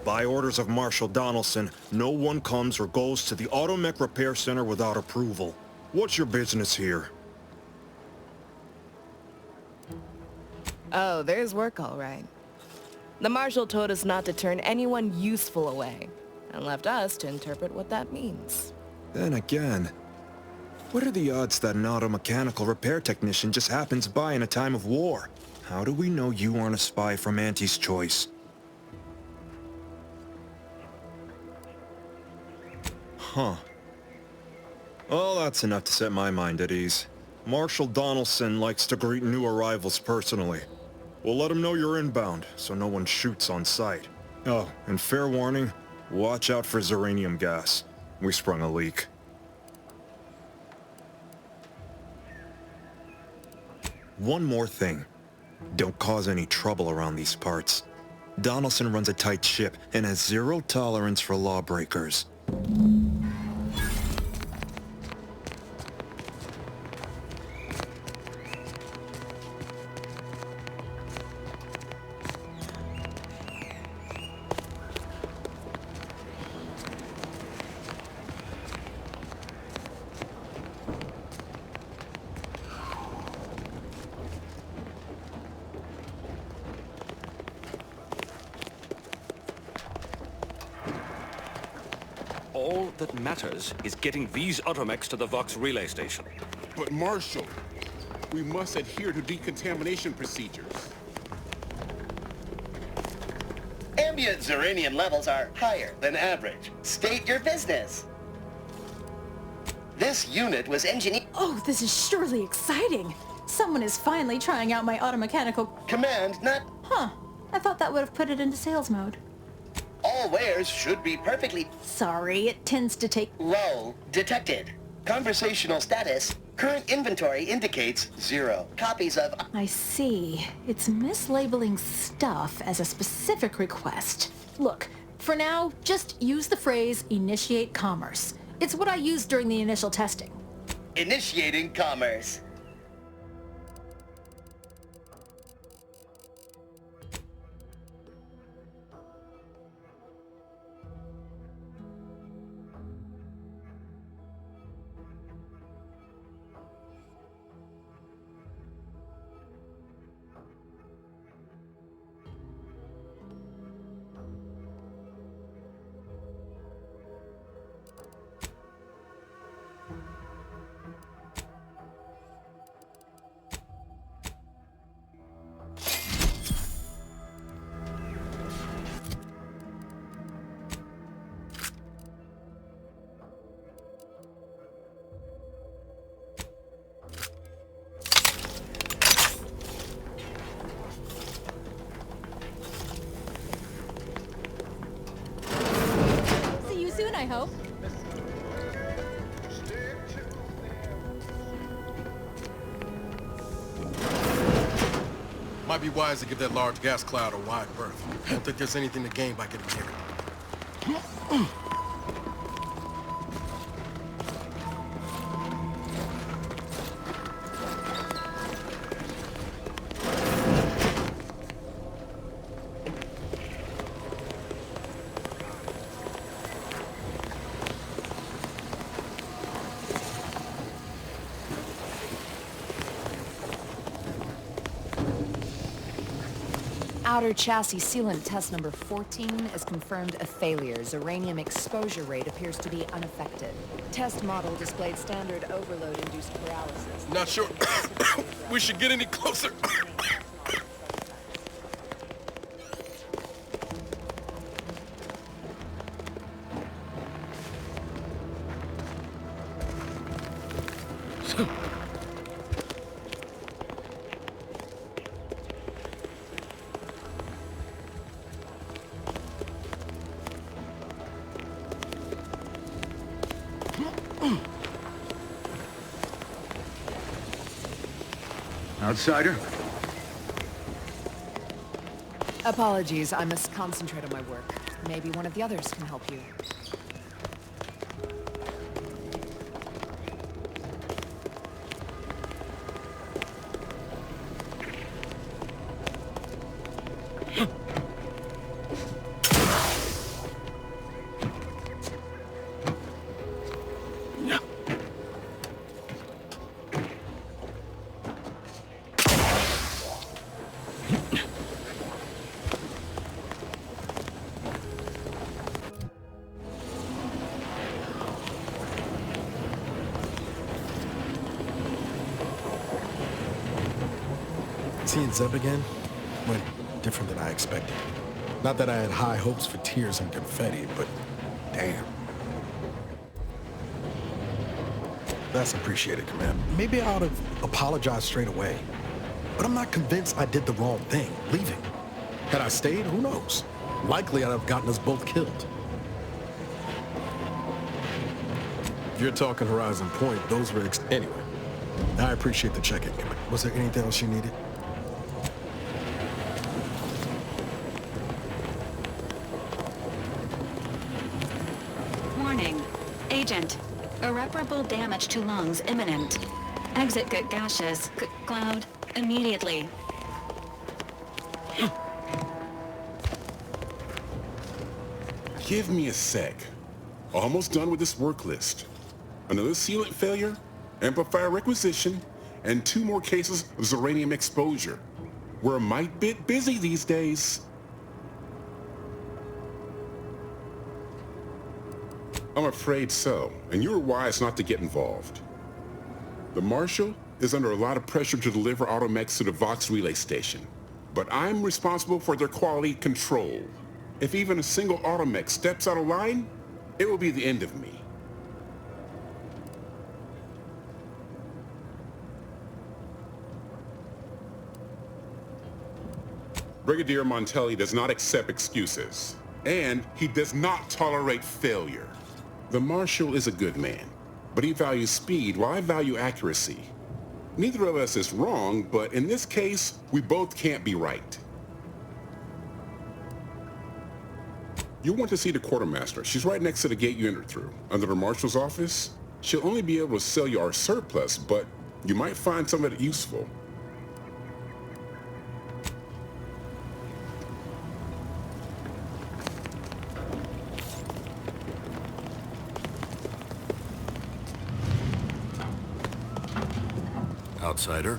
By orders of Marshal Donaldson, no one comes or goes to the Automech Repair Center without approval. What's your business here? Oh, there's work all right. The Marshal told us not to turn anyone useful away, and left us to interpret what that means. Then again, what are the odds that an automechanical repair technician just happens by in a time of war? How do we know you aren't a spy from Auntie's Choice? Huh. Well, that's enough to set my mind at ease. Marshal Donaldson likes to greet new arrivals personally. We'll let him know you're inbound, so no one shoots on sight. Oh, and fair warning, watch out for Zeranium gas. We sprung a leak. One more thing. Don't cause any trouble around these parts. Donaldson runs a tight ship and has zero tolerance for lawbreakers. All that matters is getting these automechs to the Vox relay station. But Marshal, we must adhere to decontamination procedures. Ambient Zeranium levels are higher than average. State your business. This unit was engineered... Oh, this is surely exciting. Someone is finally trying out my automechanical... Command, not... Huh. I thought that would have put it into sales mode. All wares should be perfectly... Sorry, it tends to take... Lull detected. Conversational status. Current inventory indicates 0 copies of... I see. It's mislabeling stuff as a specific request. Look, for now, just use the phrase initiate commerce. It's what I used during the initial testing. Initiating commerce. I hope. Might be wise to give that large gas cloud a wide berth. I don't think there's anything to gain by getting near it. Outer chassis sealant test number 14 is confirmed a failure. Zeranium exposure rate appears to be unaffected. Test model displayed standard overload-induced paralysis. Not sure we should get any closer. Outsider? Apologies, I must concentrate on my work. Maybe one of the others can help you. seeing Zeb again went different than I expected. Not that I had high hopes for tears and confetti, but damn. That's appreciated, Command. Maybe I ought to apologize straight away. But I'm not convinced I did the wrong thing, leaving. Had I stayed, who knows? Likely I'd have gotten us both killed. If you're talking Horizon Point, those were anyway. I appreciate the check-in. Was there anything else you needed? Warning. Agent. Irreparable damage to lungs imminent. Exit gaseous cloud immediately. Give me a sec. Almost done with this work list. Another sealant failure, amplifier requisition, and 2 more cases of uranium exposure. We're a mite bit busy these days. I'm afraid so, and you were wise not to get involved. The Marshal is under a lot of pressure to deliver automechs to the Vox relay station, but I'm responsible for their quality control. If even a single automech steps out of line, it will be the end of me. Brigadier Montelli does not accept excuses, and he does not tolerate failure. The Marshal is a good man, but he values speed while I value accuracy. Neither of us is wrong, but in this case, we both can't be right. You'll want to see the quartermaster. She's right next to the gate you entered through. Under the Marshal's office, she'll only be able to sell you our surplus, but you might find some of it useful. Outsider.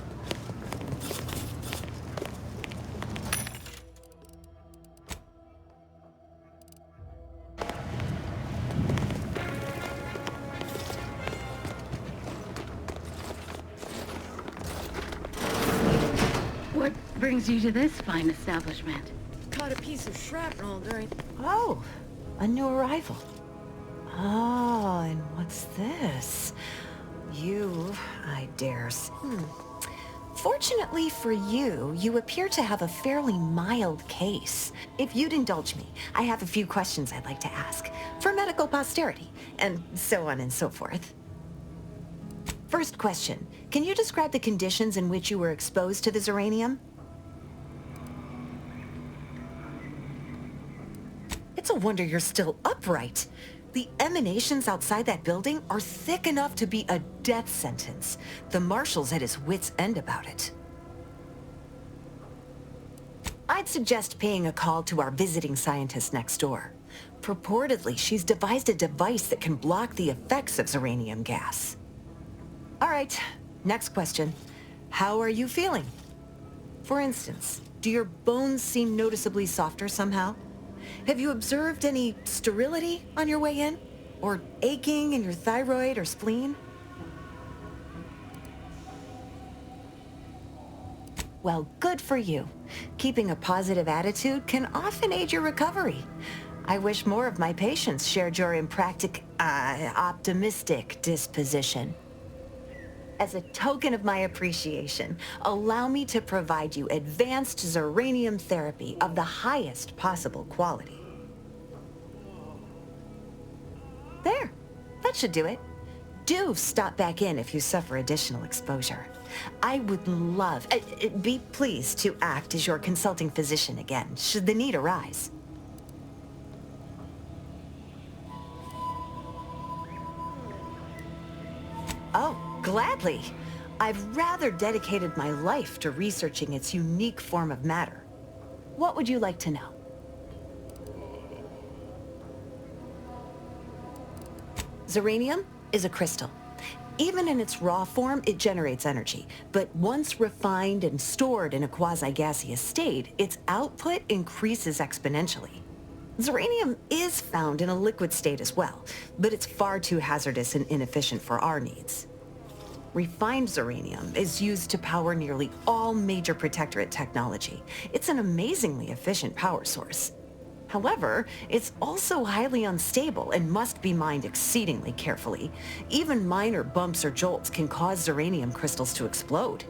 What brings you to this fine establishment? Caught a piece of shrapnel during... Oh, a new arrival. Oh, and what's this? I dare say. Fortunately for you, you appear to have a fairly mild case. If you'd indulge me, I have a few questions I'd like to ask, for medical posterity, and so on and so forth. First question, can you describe the conditions in which you were exposed to this uranium? It's a wonder you're still upright. The emanations outside that building are thick enough to be a death sentence. The Marshal's at his wit's end about it. I'd suggest paying a call to our visiting scientist next door. Purportedly, she's devised a device that can block the effects of uranium gas. All right, next question. How are you feeling? For instance, do your bones seem noticeably softer somehow? Have you observed any sterility on your way in? Or aching in your thyroid or spleen? Well, good for you. Keeping a positive attitude can often aid your recovery. I wish more of my patients shared your optimistic disposition. As a token of my appreciation, allow me to provide you advanced uranium therapy of the highest possible quality. There, that should do it. Do stop back in if you suffer additional exposure. I would love, be pleased to act as your consulting physician again, should the need arise. Oh, gladly. I've rather dedicated my life to researching its unique form of matter. What would you like to know? Uranium is a crystal. Even in its raw form, it generates energy. But once refined and stored in a quasi-gaseous state, its output increases exponentially. Uranium is found in a liquid state as well, but it's far too hazardous and inefficient for our needs. Refined Zeranium is used to power nearly all major Protectorate technology. It's an amazingly efficient power source. However, it's also highly unstable and must be mined exceedingly carefully. Even minor bumps or jolts can cause Zeranium crystals to explode.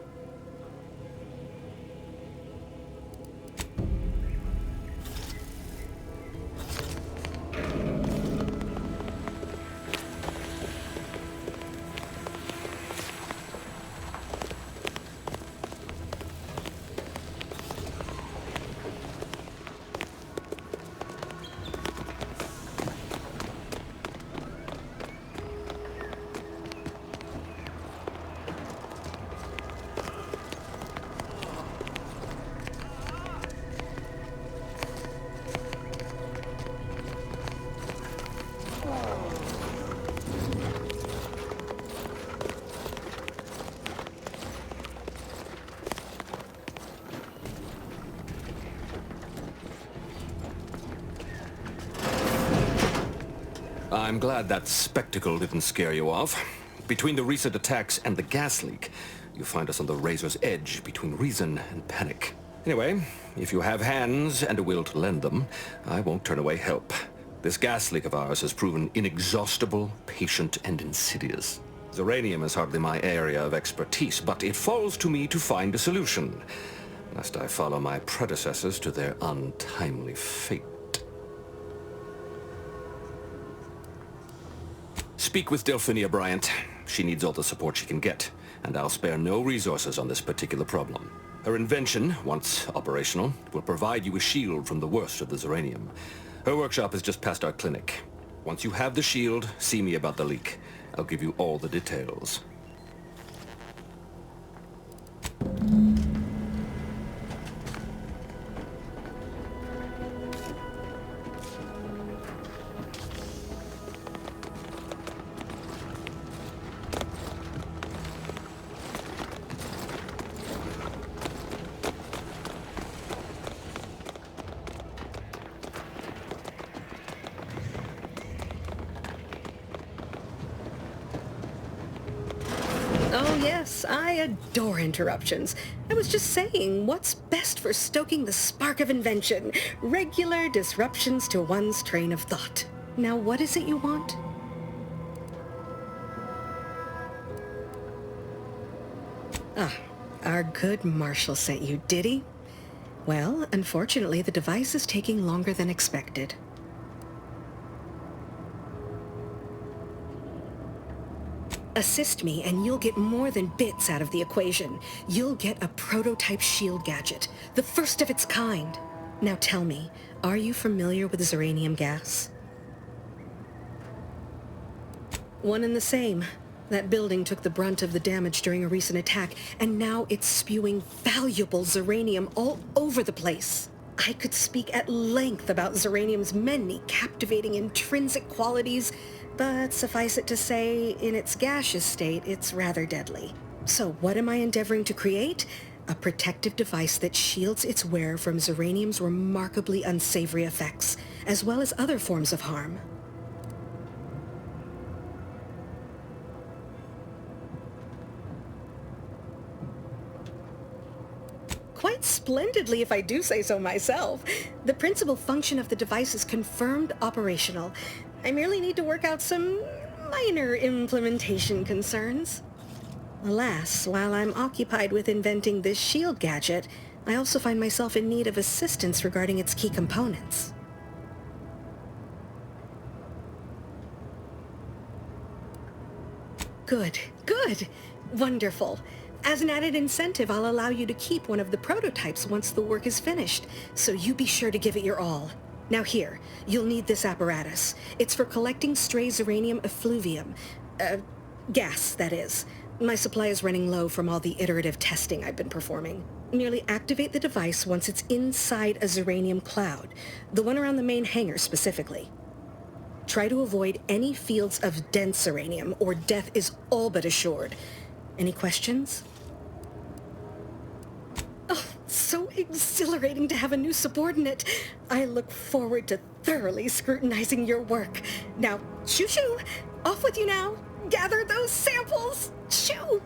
I'm glad that spectacle didn't scare you off. Between the recent attacks and the gas leak, you find us on the razor's edge between reason and panic. Anyway, if you have hands and a will to lend them, I won't turn away help. This gas leak of ours has proven inexhaustible, patient, and insidious. Zeranium is hardly my area of expertise, but it falls to me to find a solution, lest I follow my predecessors to their untimely fate. Speak with Delphinia Bryant. She needs all the support she can get, and I'll spare no resources on this particular problem. Her invention, once operational, will provide you a shield from the worst of the Zeranium. Her workshop is just past our clinic. Once you have the shield, see me about the leak. I'll give you all the details. Oh yes, I adore interruptions. I was just saying, what's best for stoking the spark of invention? Regular disruptions to one's train of thought. Now what is it you want? Ah, our good Marshal sent you, did he? Well, unfortunately, the device is taking longer than expected. Assist me, and you'll get more than bits out of the equation. You'll get a prototype shield gadget, the first of its kind. Now tell me, are you familiar with Zeranium gas? One and the same. That building took the brunt of the damage during a recent attack, and now it's spewing valuable Zeranium all over the place. I could speak at length about Zeranium's many captivating intrinsic qualities, but suffice it to say, in its gaseous state, it's rather deadly. So what am I endeavoring to create? A protective device that shields its wearer from Zeranium's remarkably unsavory effects, as well as other forms of harm. Quite splendidly, if I do say so myself. The principal function of the device is confirmed operational. I merely need to work out some minor implementation concerns. Alas, while I'm occupied with inventing this shield gadget, I also find myself in need of assistance regarding its key components. Good, good, wonderful. As an added incentive, I'll allow you to keep one of the prototypes once the work is finished, so you be sure to give it your all. Now here, you'll need this apparatus. It's for collecting stray Zeranium effluvium. Gas, that is. My supply is running low from all the iterative testing I've been performing. Merely activate the device once it's inside a Zeranium cloud, the one around the main hangar specifically. Try to avoid any fields of dense Zeranium, or death is all but assured. Any questions? Oh, so exhilarating to have a new subordinate. I look forward to thoroughly scrutinizing your work. Now, shoo-shoo! Off with you now! Gather those samples! Shoo!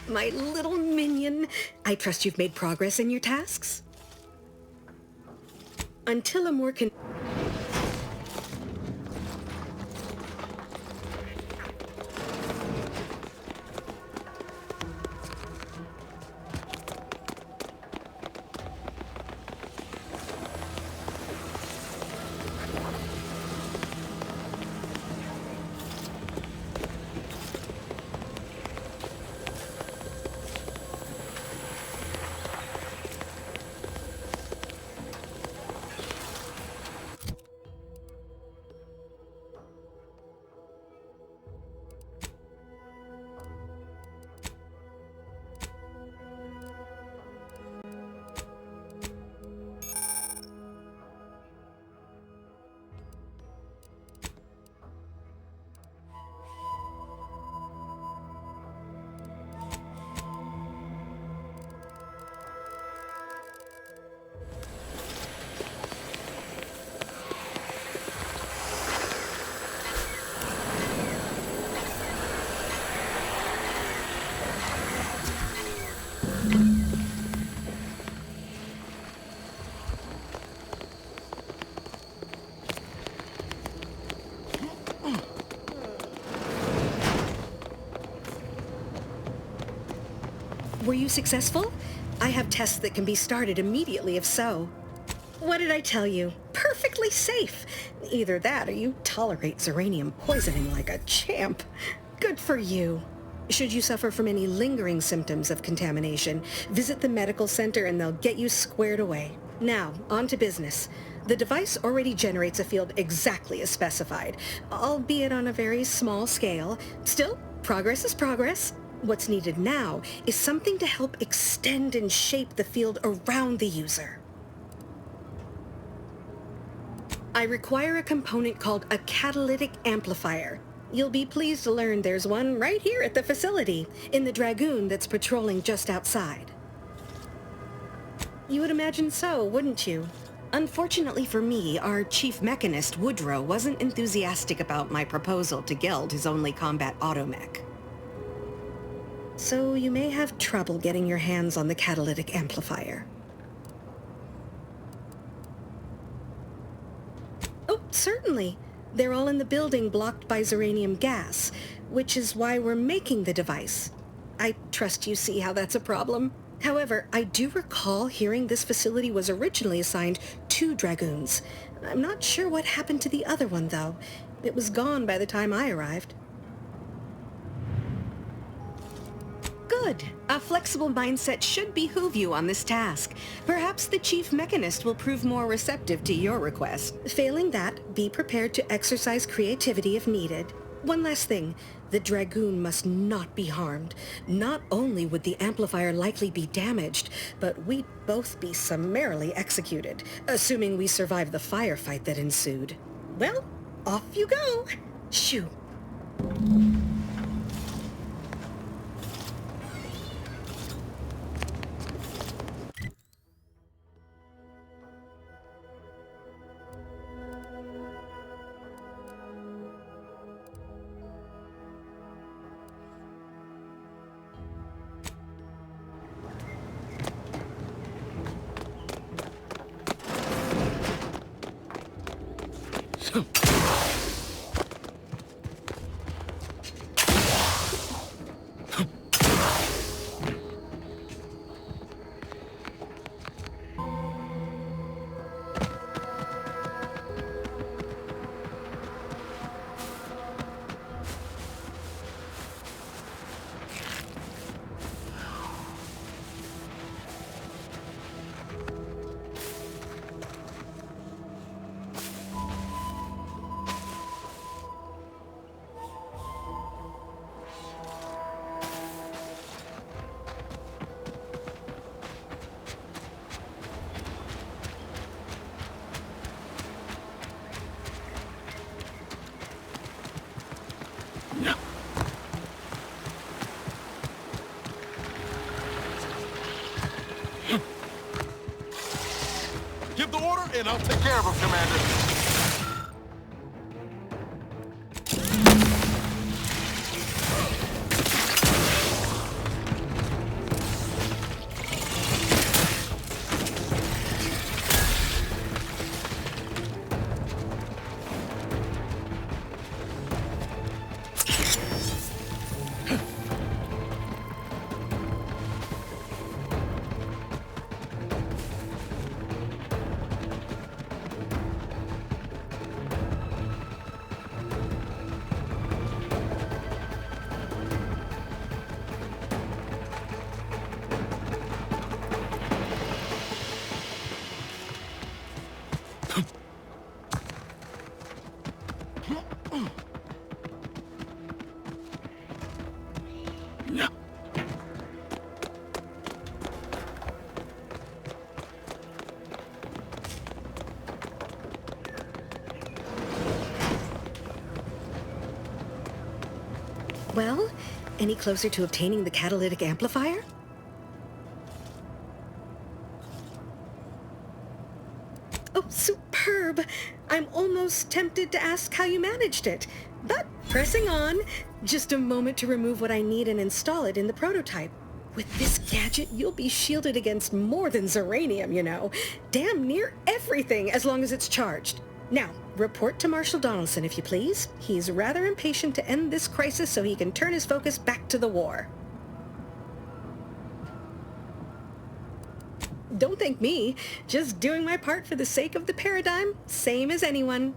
My little minion. I trust you've made progress in your tasks? Until a more Were you successful? I have tests that can be started immediately if so. What did I tell you? Perfectly safe. Either that or you tolerate Zeranium poisoning like a champ. Good for you. Should you suffer from any lingering symptoms of contamination, visit the medical center and they'll get you squared away. Now, on to business. The device already generates a field exactly as specified, albeit on a very small scale. Still, progress is progress. What's needed now is something to help extend and shape the field around the user. I require a component called a catalytic amplifier. You'll be pleased to learn there's one right here at the facility, in the Dragoon that's patrolling just outside. You would imagine so, wouldn't you? Unfortunately for me, our chief mechanist, Woodrow, wasn't enthusiastic about my proposal to gild his only combat automech. So you may have trouble getting your hands on the catalytic amplifier. Oh, certainly. They're all in the building blocked by Zeranium gas, which is why we're making the device. I trust you see how that's a problem. However, I do recall hearing this facility was originally assigned 2 Dragoons. I'm not sure what happened to the other one, though. It was gone by the time I arrived. Good. A flexible mindset should behoove you on this task. Perhaps the chief mechanist will prove more receptive to your request. Failing that, be prepared to exercise creativity if needed. One last thing. The Dragoon must not be harmed. Not only would the amplifier likely be damaged, but we'd both be summarily executed, assuming we survive the firefight that ensued. Well, off you go. Shoo. in. I'll take care of him, Commander. Well, any closer to obtaining the catalytic amplifier? Oh, superb! I'm almost tempted to ask how you managed it. But pressing on, just a moment to remove what I need and install it in the prototype. With this gadget, you'll be shielded against more than Zeranium, you know. Damn near everything, as long as it's charged. Now, report to Marshal Donaldson, if you please. He's rather impatient to end this crisis so he can turn his focus back to the war. Don't thank me. Just doing my part for the sake of the paradigm, same as anyone.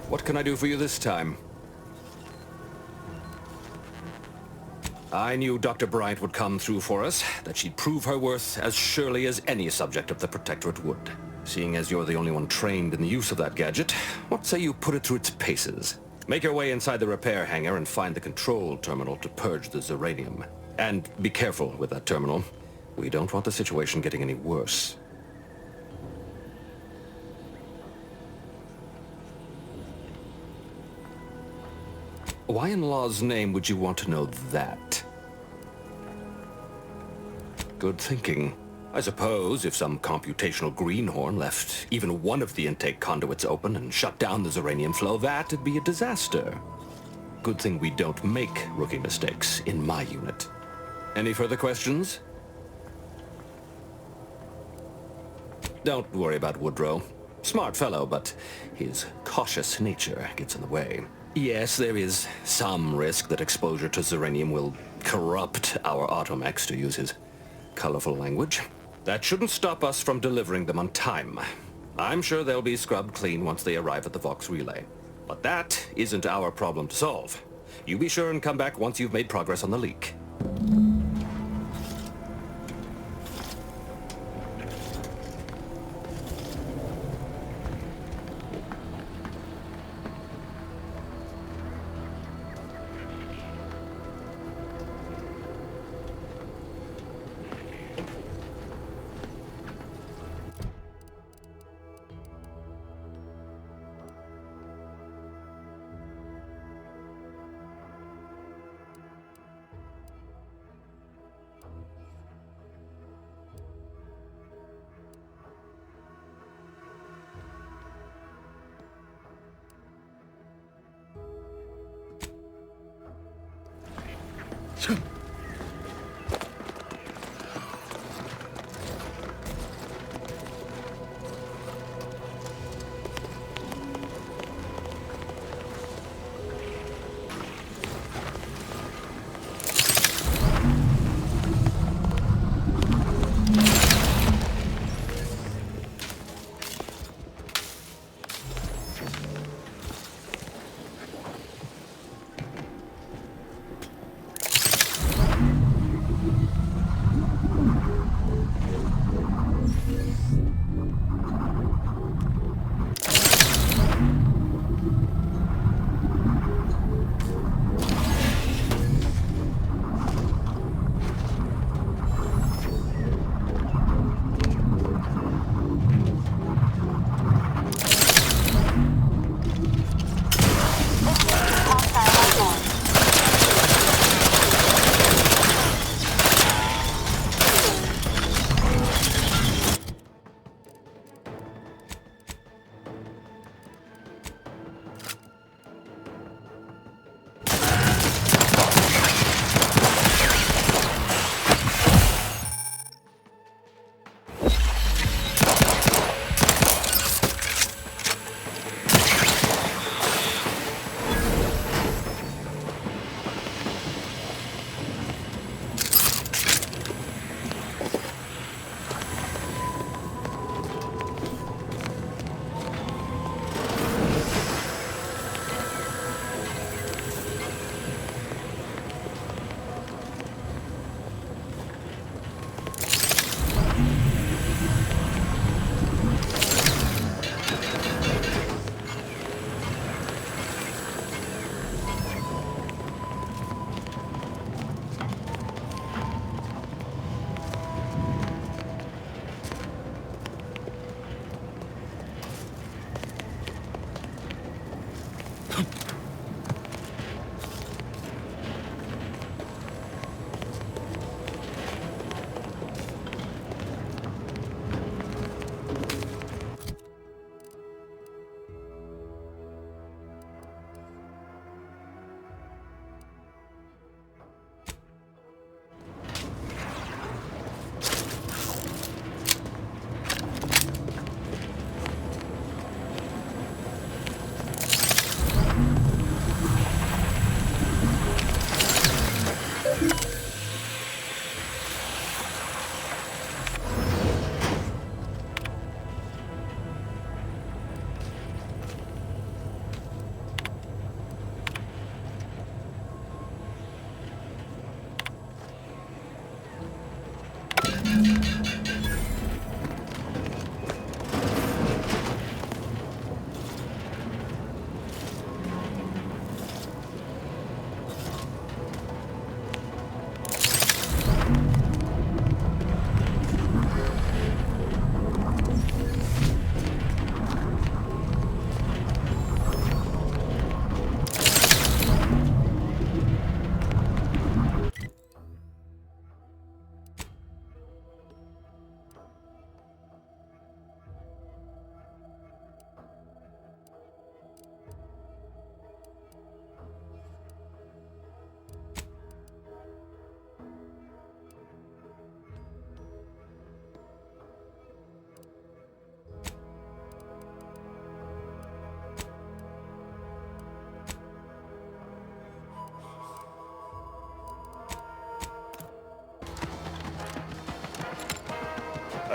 What can I do for you this time? I knew Dr. Bryant would come through for us, that she'd prove her worth as surely as any subject of the Protectorate would. Seeing as you're the only one trained in the use of that gadget, what say you put it through its paces? Make your way inside the repair hangar and find the control terminal to purge the Zeranium. And be careful with that terminal. We don't want the situation getting any worse. Why in law's name would you want to know that? Good thinking. I suppose if some computational greenhorn left even one of the intake conduits open and shut down the Zeranium flow, that'd be a disaster. Good thing we don't make rookie mistakes in my unit. Any further questions? Don't worry about Woodrow. Smart fellow, but his cautious nature gets in the way. Yes, there is some risk that exposure to Zeranium will corrupt our automechs, to use his colorful language. That shouldn't stop us from delivering them on time. I'm sure they'll be scrubbed clean once they arrive at the Vox relay. But that isn't our problem to solve. You be sure and come back once you've made progress on the leak.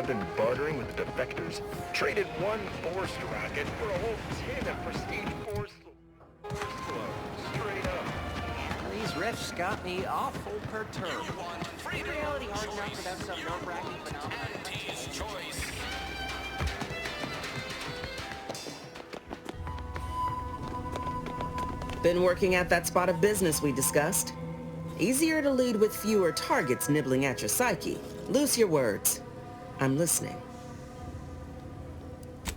I've been bartering with the defectors. Traded one forced rocket for a whole tin of prestige force straight up. These riffs got me awful perturbed. Is reality hard enough without some nerve-wracking phenomenon? Auntie's choice. Been working at that spot of business we discussed. Easier to lead with fewer targets nibbling at your psyche. Loose your words. I'm listening.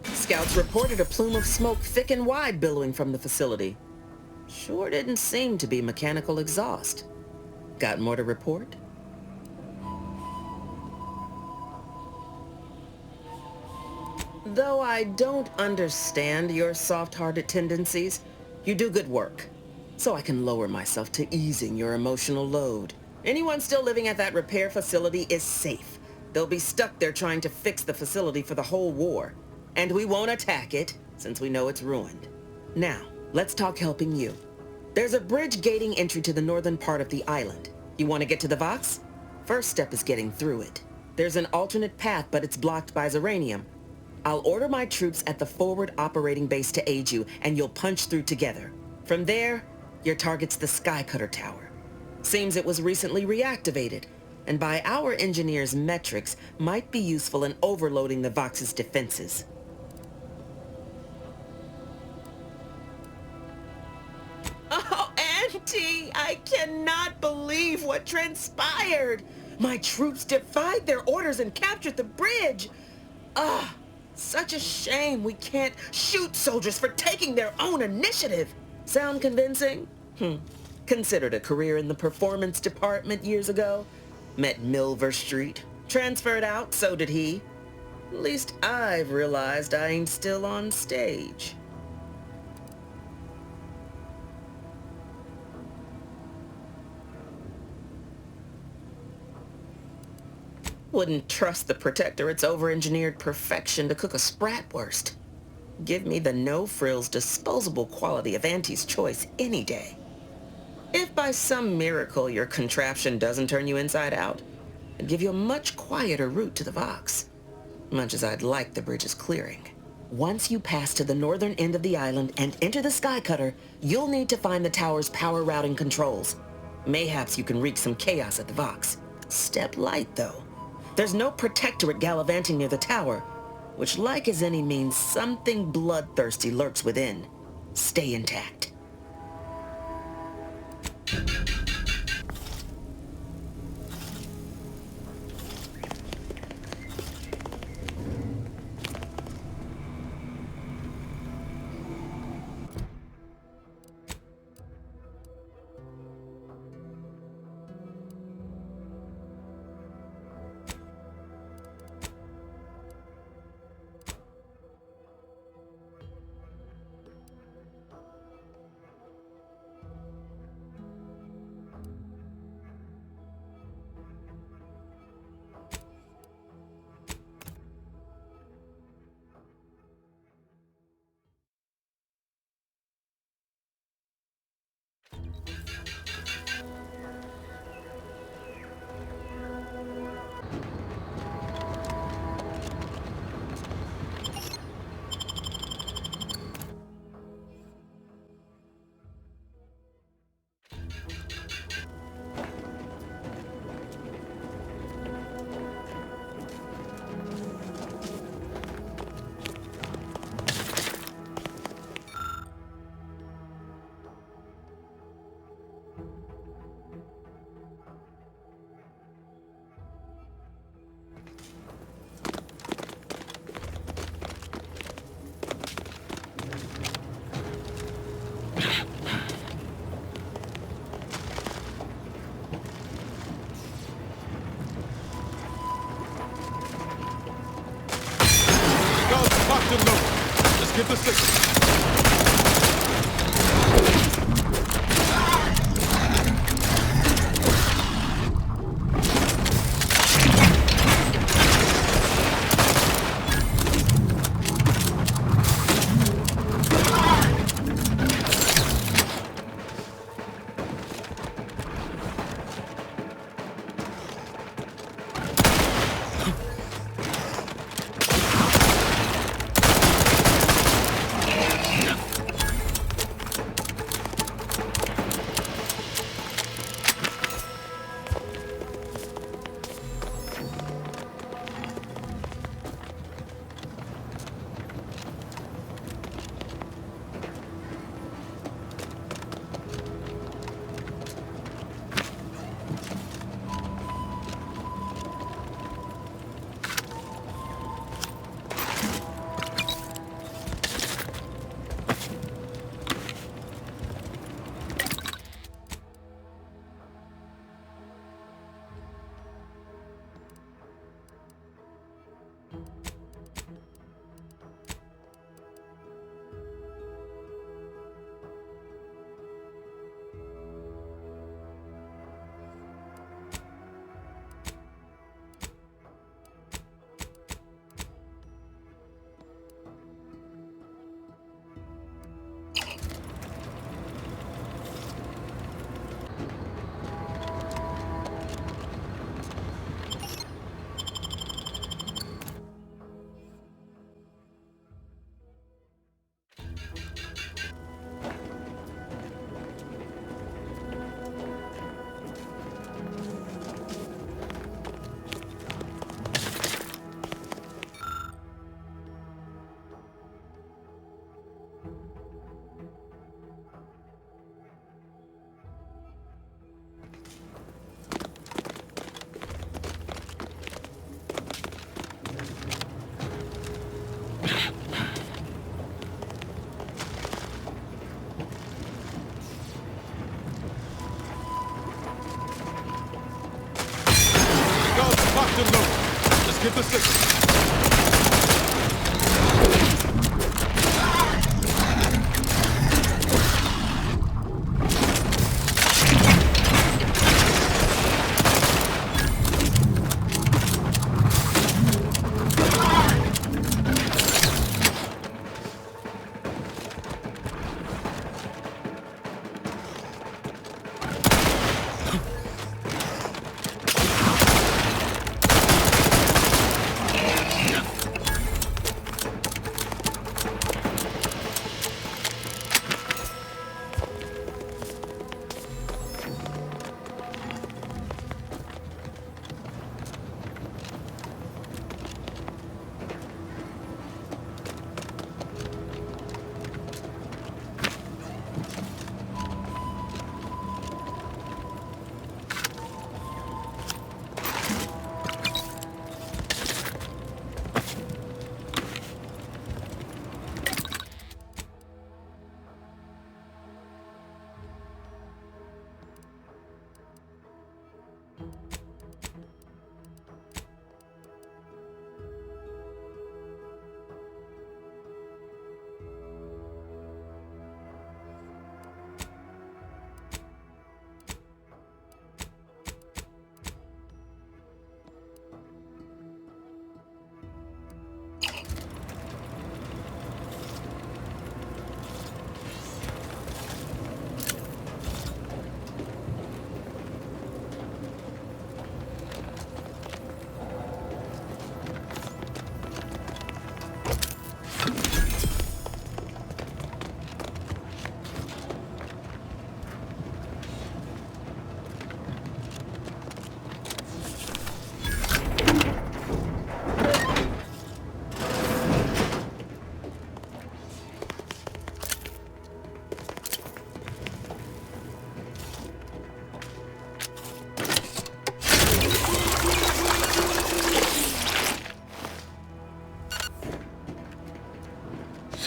Scouts reported a plume of smoke thick and wide billowing from the facility. Sure didn't seem to be mechanical exhaust. Got more to report? Though I don't understand your soft-hearted tendencies, you do good work, so I can lower myself to easing your emotional load. Anyone still living at that repair facility is safe. They'll be stuck there trying to fix the facility for the whole war. And we won't attack it, since we know it's ruined. Now, let's talk helping you. There's a bridge gating entry to the northern part of the island. You want to get to the Vox? First step is getting through it. There's an alternate path, but it's blocked by Zeranium. I'll order my troops at the forward operating base to aid you, and you'll punch through together. From there, your target's the Skycutter Tower. Seems it was recently reactivated, and by our engineers' metrics, might be useful in overloading the Vox's defenses. Oh, Auntie! I cannot believe what transpired! My troops defied their orders and captured the bridge! Such a shame we can't shoot soldiers for taking their own initiative! Sound convincing? Considered a career in the performance department years ago. Met Milver Street. Transferred out, so did he. At least I've realized I ain't still on stage. Wouldn't trust the Protectorate's over-engineered perfection to cook a spratwurst. Give me the no-frills, disposable quality of Auntie's choice any day. If by some miracle your contraption doesn't turn you inside out, I'd give you a much quieter route to the Vox. Much as I'd like the bridge's clearing. Once you pass to the northern end of the island and enter the Skycutter, you'll need to find the tower's power routing controls. Mayhaps you can wreak some chaos at the Vox. Step light, though. There's no Protectorate gallivanting near the tower, which like as any means something bloodthirsty lurks within. Stay intact. Let's get the signal.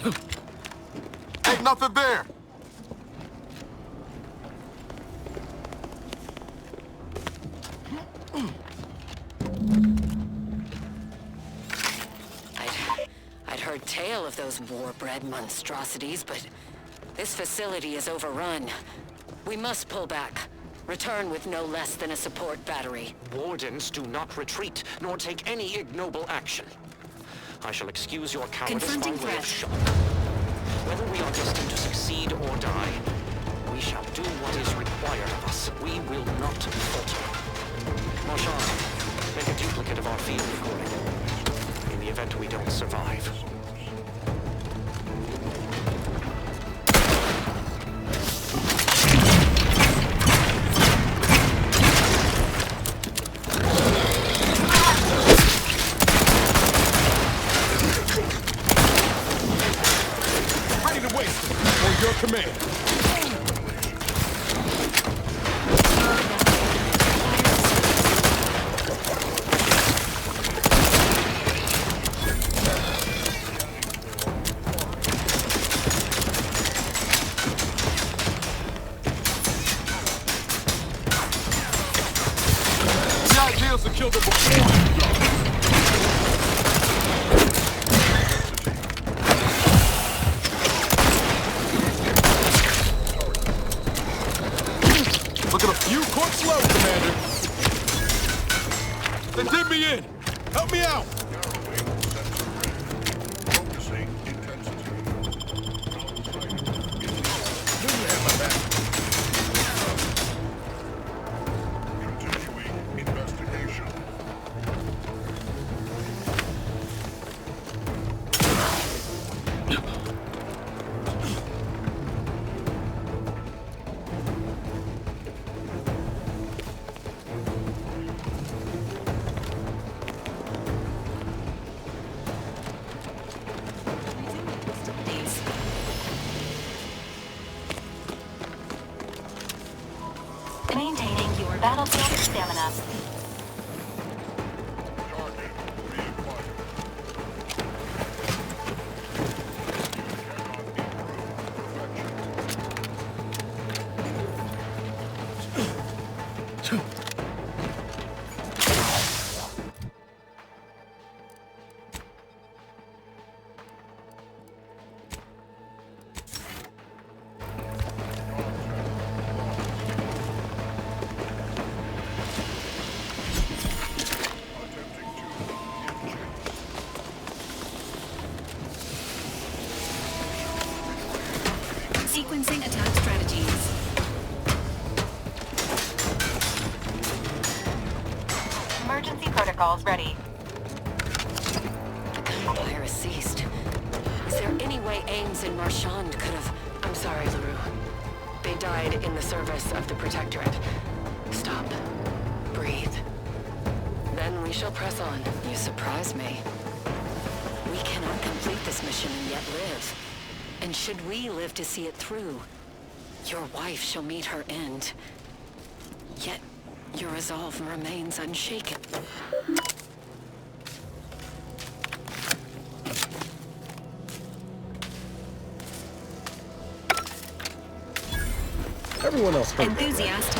Ain't nothing there. I'd heard tale of those war-bred monstrosities, but this facility is overrun. We must pull back. Return with no less than a support battery. Wardens do not retreat, nor take any ignoble action. I shall excuse your cowardice by way of shock. Whether we are destined to succeed or die, we shall do what is required of us. We will not falter. Marchand, make a duplicate of our field recording. In the event we don't survive. Command. The idea is to kill them before you go. You quite slow, Commander. They did me in. Help me out. Maintaining your battlefield stamina. Sequencing attack strategies. Emergency protocols ready. The fire has ceased. Is there any way Ames and Marchand could have... I'm sorry, LaRue. They died in the service of the Protectorate. Stop. Breathe. Then we shall press on. You surprise me. We cannot complete this mission and yet live. And should we live to see it through, your wife shall meet her end. Yet, your resolve remains unshaken. Everyone else heard Enthusiast.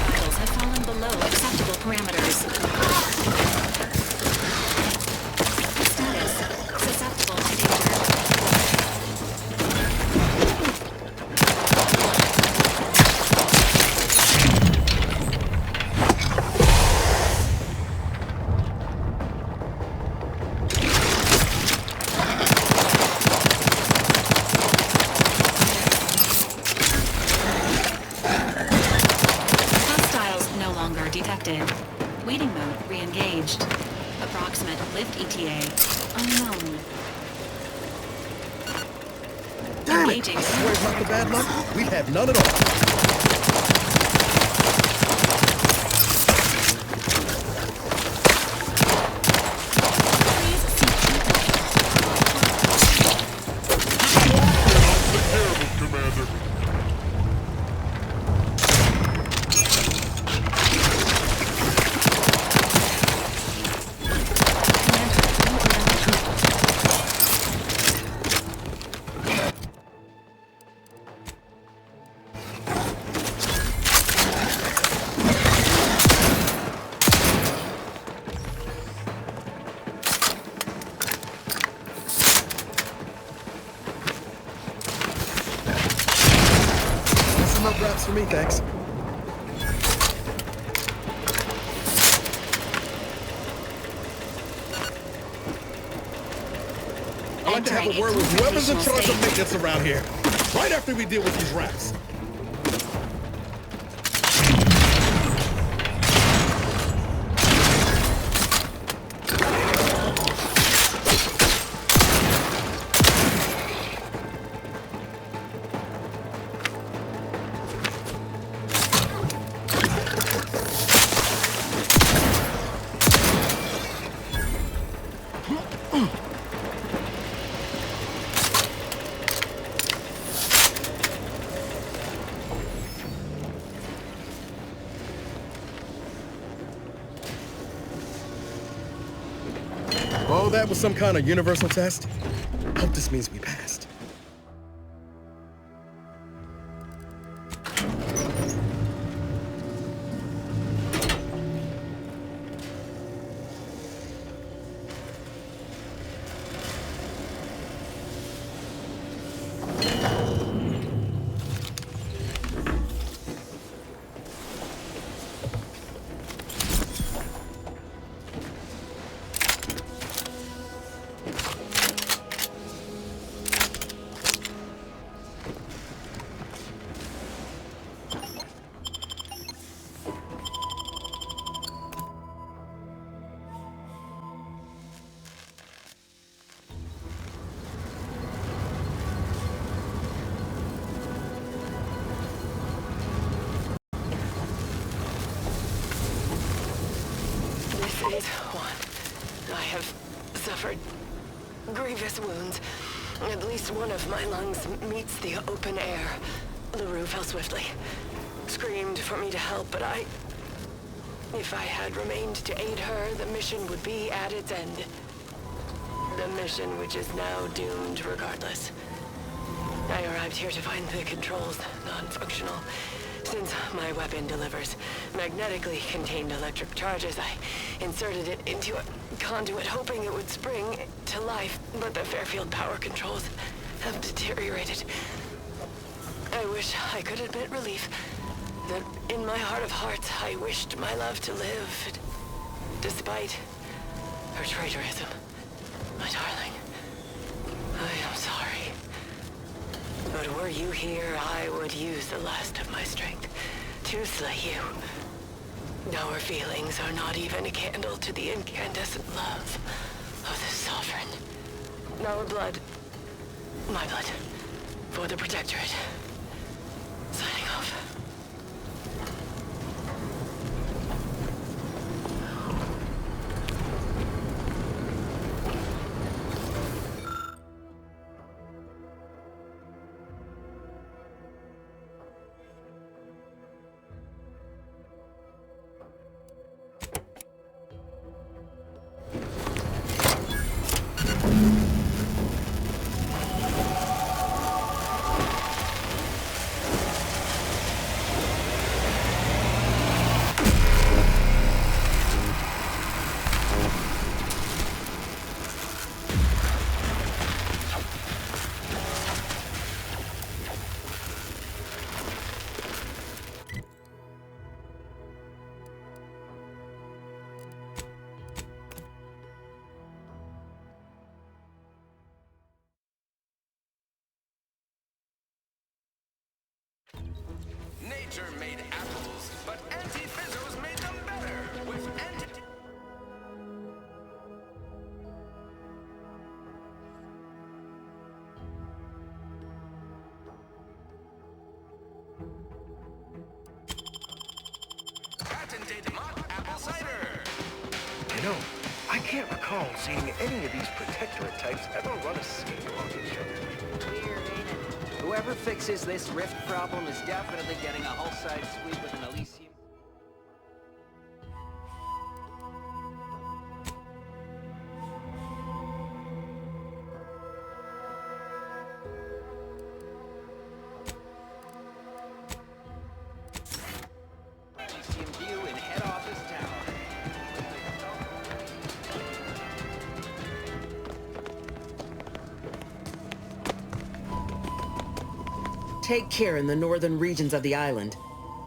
Vitals have fallen below acceptable parameters. Status susceptible to danger. Detected. Waiting mode re-engaged. Approximate lift ETA unknown. Damn it! Engaging. I swear it's not the bad luck. We've had none at all. for me, thanks. I'd like to have a word with whoever's in charge of maintenance around here, right after we deal with these rats. Oh, that was some kind of universal test? Hope this means we passed. Phase 1. I have suffered grievous wounds. At least one of my lungs meets the open air. LaRue fell swiftly. Screamed for me to help, but if I had remained to aid her, the mission would be at its end. The mission which is now doomed regardless. I arrived here to find the controls non-functional. Since my weapon delivers magnetically contained electric charges, I inserted it into a conduit hoping it would spring to life, but the Fairfield power controls have deteriorated. I wish I could admit relief that in my heart of hearts I wished my love to live, despite her traitorism. My darling, I am sorry. But were you here, I would use the last of my strength to slay you. Our feelings are not even a candle to the incandescent love of the Sovereign. Our blood, my blood, for the Protectorate. Signing off. Nature made apples, but anti-fizzos made them better with anti... Patented mock apple cider. You know, I can't recall seeing any of these Protectorate types ever run a scheme on each other. Weird, ain't it? Whoever fixes this rift problem is definitely getting a hull-side sweep with an Elysium. Elysium view in head office tower. Take care in the northern regions of the island.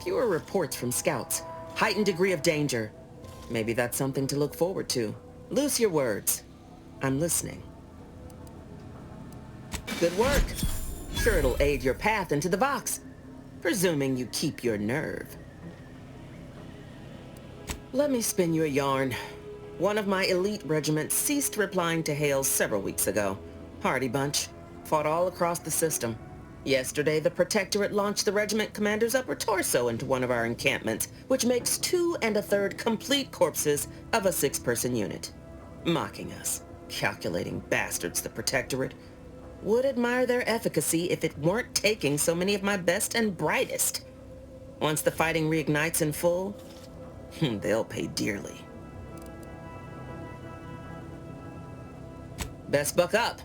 Fewer reports from scouts. Heightened degree of danger. Maybe that's something to look forward to. Loose your words. I'm listening. Good work. Sure it'll aid your path into the Vox. Presuming you keep your nerve. Let me spin you a yarn. One of my elite regiments ceased replying to hails several weeks ago. Hardy bunch. Fought all across the system. Yesterday, the Protectorate launched the regiment commander's upper torso into one of our encampments, which makes 2 1/3 complete corpses of a 6-person unit. Mocking us. Calculating bastards, the Protectorate. Would admire their efficacy if it weren't taking so many of my best and brightest. Once the fighting reignites in full, they'll pay dearly. Best buck up.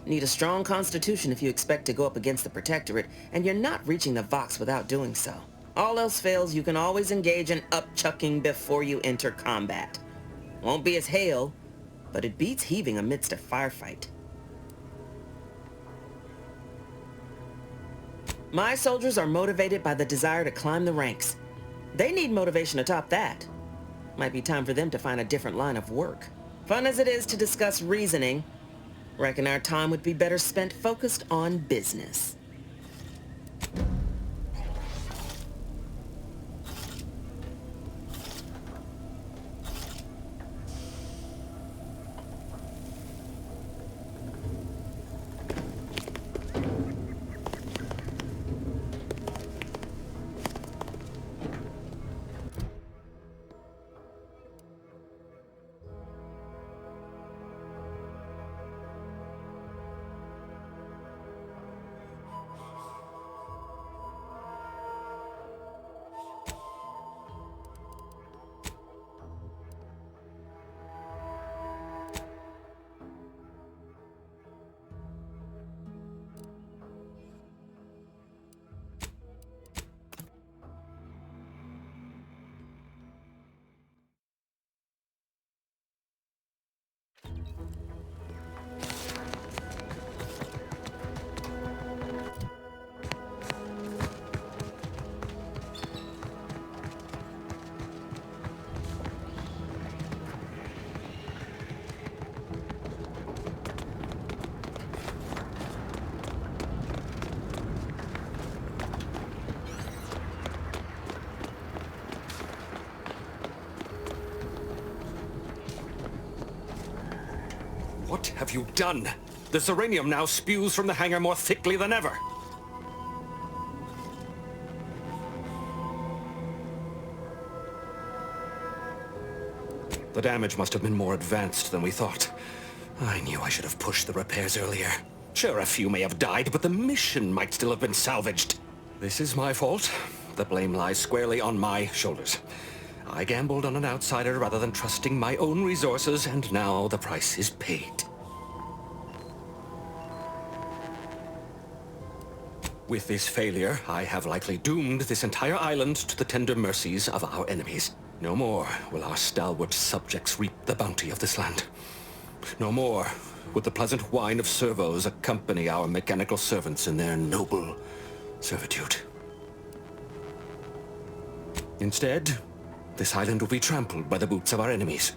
Need a strong constitution if you expect to go up against the Protectorate, and you're not reaching the Vox without doing so. All else fails, you can always engage in up-chucking before you enter combat. Won't be as hail, but it beats heaving amidst a firefight. My soldiers are motivated by the desire to climb the ranks. They need motivation to top that. Might be time for them to find a different line of work. Fun as it is to discuss reasoning, reckon our time would be better spent focused on business. What have you done? The Zeranium now spews from the hangar more thickly than ever. The damage must have been more advanced than we thought. I knew I should have pushed the repairs earlier. Sure, a few may have died, but the mission might still have been salvaged. This is my fault. The blame lies squarely on my shoulders. I gambled on an outsider rather than trusting my own resources, and now the price is paid. With this failure, I have likely doomed this entire island to the tender mercies of our enemies. No more will our stalwart subjects reap the bounty of this land. No more would the pleasant whine of servos accompany our mechanical servants in their noble servitude. Instead, this island will be trampled by the boots of our enemies.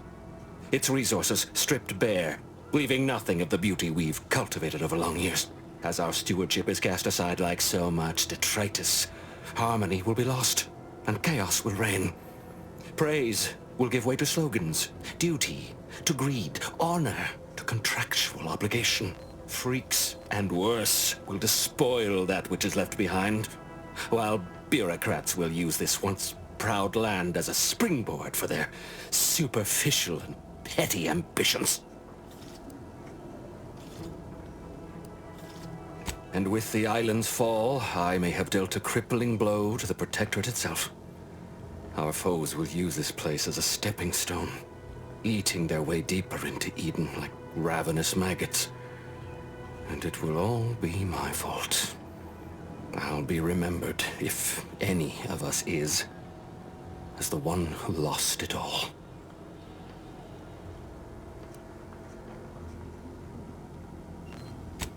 Its resources stripped bare, leaving nothing of the beauty we've cultivated over long years. As our stewardship is cast aside like so much detritus, harmony will be lost, and chaos will reign. Praise will give way to slogans, duty to greed, honor to contractual obligation. Freaks and worse will despoil that which is left behind, while bureaucrats will use this once proud land as a springboard for their superficial and petty ambitions. And with the island's fall, I may have dealt a crippling blow to the Protectorate itself. Our foes will use this place as a stepping stone, eating their way deeper into Eden like ravenous maggots. And it will all be my fault. I'll be remembered, if any of us is, as the one who lost it all.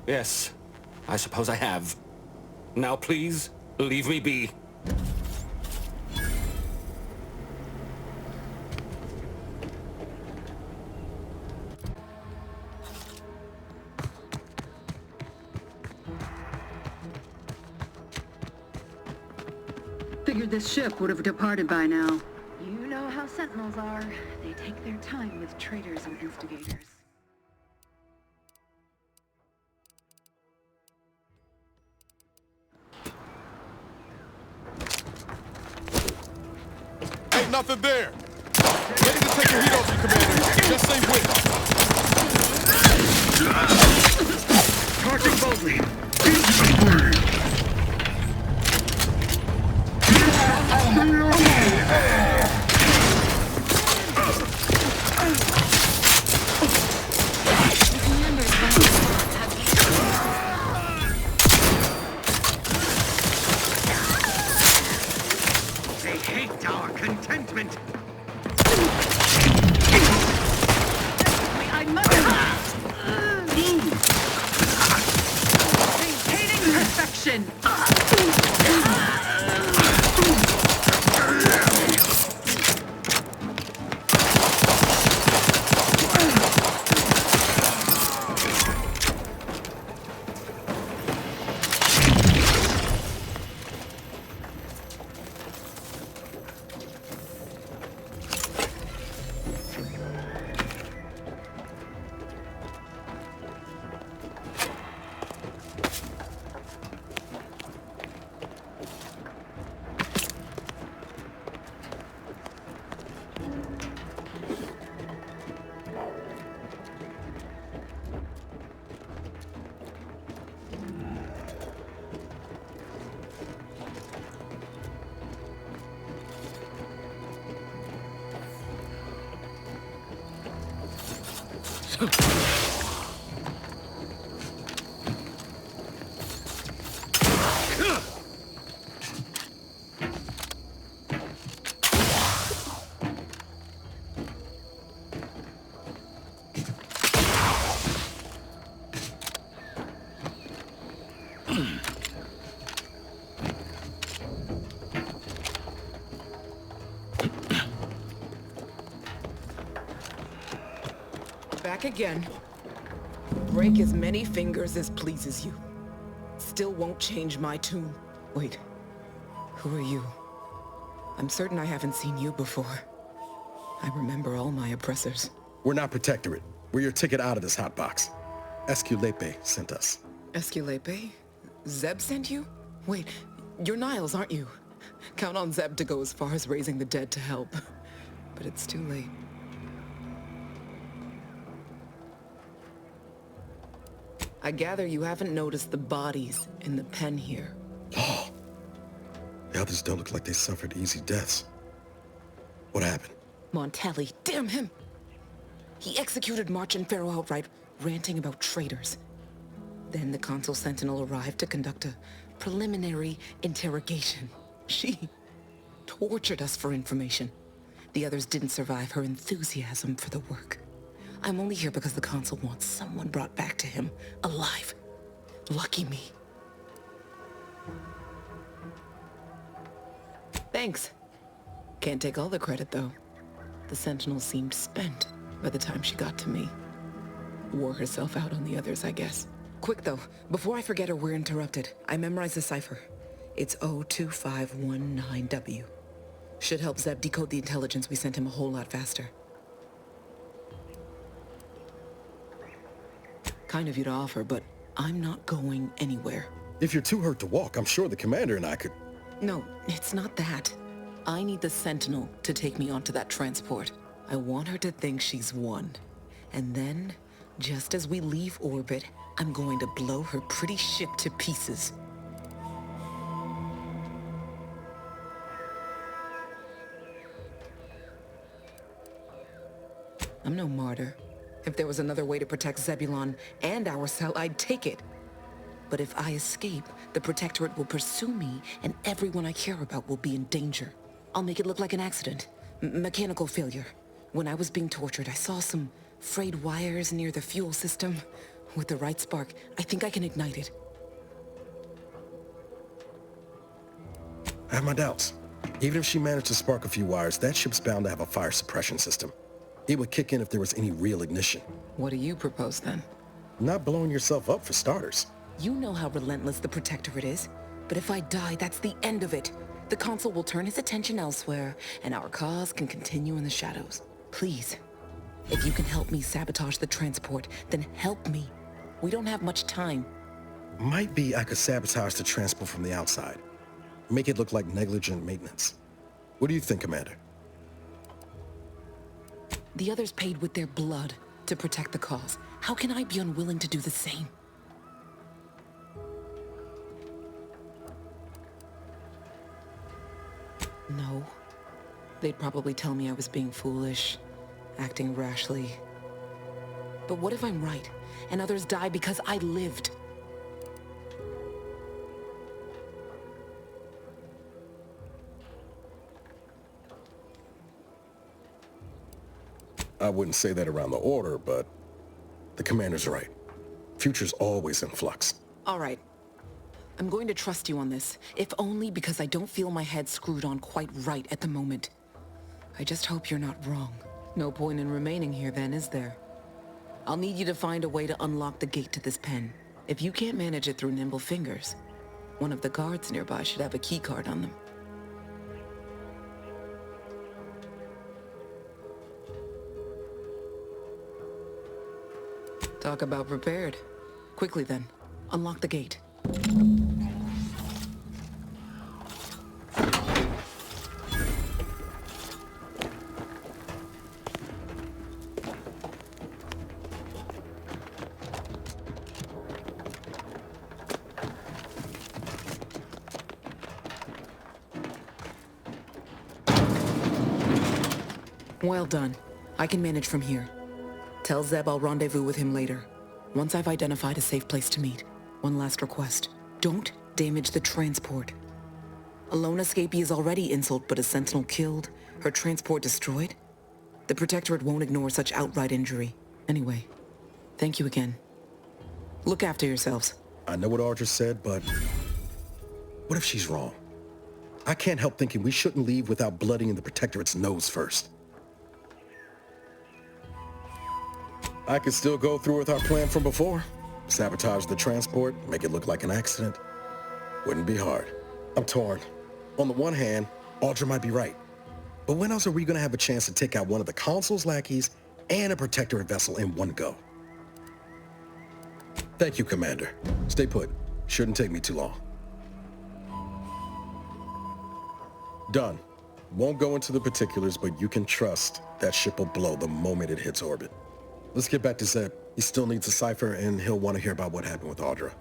Yes, I suppose I have. Now please, leave me be. Figured this ship would have departed by now. You know how Sentinels are. They take their time with traitors and instigators. Ain't nothing there. Ready to take the heat off you, Commander. Just say when. Charging boldly. They hate our contentment. I must maintaining perfection. Back again. Break as many fingers as pleases you. Still won't change my tune. Wait. Who are you? I'm certain I haven't seen you before. I remember all my oppressors. We're not Protectorate. We're your ticket out of this hotbox. Esculepe sent us. Esculepe? Zeb sent you? Wait, you're Niles, aren't you? Count on Zeb to go as far as raising the dead to help. But it's too late. I gather you haven't noticed the bodies in the pen here. Oh. The others don't look like they suffered easy deaths. What happened? Montelli, damn him! He executed March and Pharaoh outright, ranting about traitors. Then the Consul Sentinel arrived to conduct a preliminary interrogation. She tortured us for information. The others didn't survive her enthusiasm for the work. I'm only here because the Consul wants someone brought back to him, alive. Lucky me. Thanks. Can't take all the credit, though. The Sentinel seemed spent by the time she got to me. Wore herself out on the others, I guess. Quick, though. Before I forget or we're interrupted, I memorized the cipher. It's 02519W. Should help Zeb decode the intelligence we sent him a whole lot faster. Kind of you to offer, but I'm not going anywhere. If you're too hurt to walk, I'm sure the commander and I could... No, it's not that. I need the Sentinel to take me onto that transport. I want her to think she's won. And then, just as we leave orbit, I'm going to blow her pretty ship to pieces. I'm no martyr. If there was another way to protect Zebulon and our cell, I'd take it. But if I escape, the Protectorate will pursue me, and everyone I care about will be in danger. I'll make it look like an accident. Mechanical failure. When I was being tortured, I saw some frayed wires near the fuel system. With the right spark, I think I can ignite it. I have my doubts. Even if she managed to spark a few wires, that ship's bound to have a fire suppression system. It would kick in if there was any real ignition. What do you propose then? Not blowing yourself up for starters. You know how relentless the Protectorate is. But if I die, that's the end of it. The Consul will turn his attention elsewhere, and our cause can continue in the shadows. Please, if you can help me sabotage the transport, then help me. We don't have much time. Might be I could sabotage the transport from the outside. Make it look like negligent maintenance. What do you think, Commander? The others paid with their blood to protect the cause. How can I be unwilling to do the same? No. They'd probably tell me I was being foolish, acting rashly. But what if I'm right, and others die because I lived? I wouldn't say that around the Order, but the Commander's right. Future's always in flux. All right. I'm going to trust you on this, if only because I don't feel my head screwed on quite right at the moment. I just hope you're not wrong. No point in remaining here then, is there? I'll need you to find a way to unlock the gate to this pen. If you can't manage it through nimble fingers, one of the guards nearby should have a keycard on them. Talk about prepared. Quickly then, unlock the gate. Well done. I can manage from here. Tell Zeb I'll rendezvous with him later, once I've identified a safe place to meet. One last request. Don't damage the transport. A lone escapee is already insult, but a Sentinel killed, her transport destroyed? The Protectorate won't ignore such outright injury. Anyway, thank you again. Look after yourselves. I know what Audra said, but what if she's wrong? I can't help thinking we shouldn't leave without blooding in the Protectorate's nose first. I could still go through with our plan from before. Sabotage the transport, make it look like an accident. Wouldn't be hard. I'm torn. On the one hand, Audra might be right. But when else are we gonna have a chance to take out one of the Consul's lackeys and a Protectorate vessel in one go? Thank you, Commander. Stay put. Shouldn't take me too long. Done. Won't go into the particulars, but you can trust that ship will blow the moment it hits orbit. Let's get back to Zeb. He still needs a cipher, and he'll want to hear about what happened with Audra.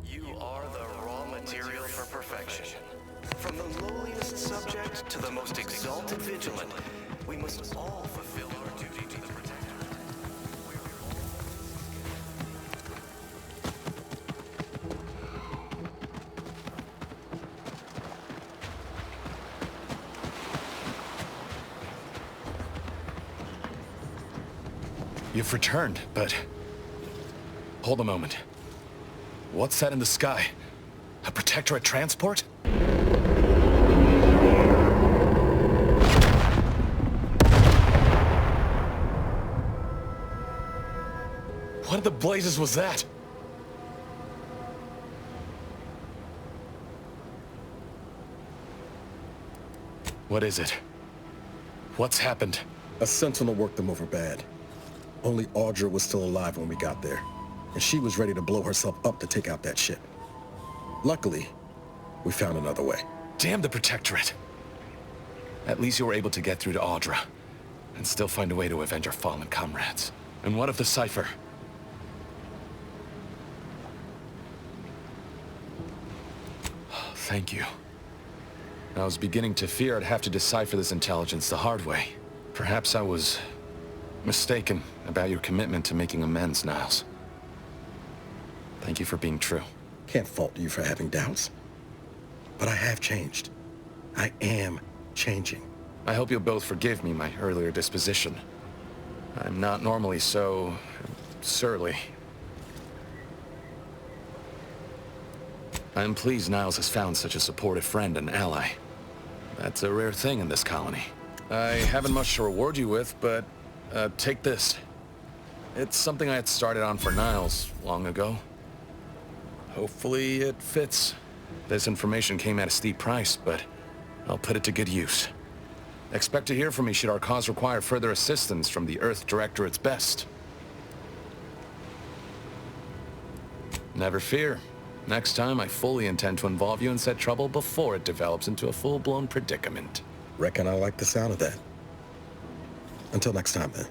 You are the raw material for perfection. From the lowliest subject to the most exalted vigilant, we must all fulfill our duty to the Protectorate. You've returned, but... Hold a moment. What's that in the sky? A Protectorate transport? What in the blazes was that? What is it? What's happened? A Sentinel worked them over bad. Only Audra was still alive when we got there, and she was ready to blow herself up to take out that ship. Luckily, we found another way. Damn the Protectorate! At least you were able to get through to Audra, and still find a way to avenge our fallen comrades. And what of the cipher? Thank you. I was beginning to fear I'd have to decipher this intelligence the hard way. Perhaps I was mistaken about your commitment to making amends, Niles. Thank you for being true. Can't fault you for having doubts. But I have changed. I am changing. I hope you'll both forgive me my earlier disposition. I'm not normally so surly. I'm pleased Niles has found such a supportive friend and ally. That's a rare thing in this colony. I haven't much to reward you with, but take this. It's something I had started on for Niles long ago. Hopefully it fits. This information came at a steep price, but I'll put it to good use. Expect to hear from me should our cause require further assistance from the Earth Directorate's best. Never fear. Next time, I fully intend to involve you in said trouble before it develops into a full-blown predicament. Reckon I like the sound of that. Until next time, then.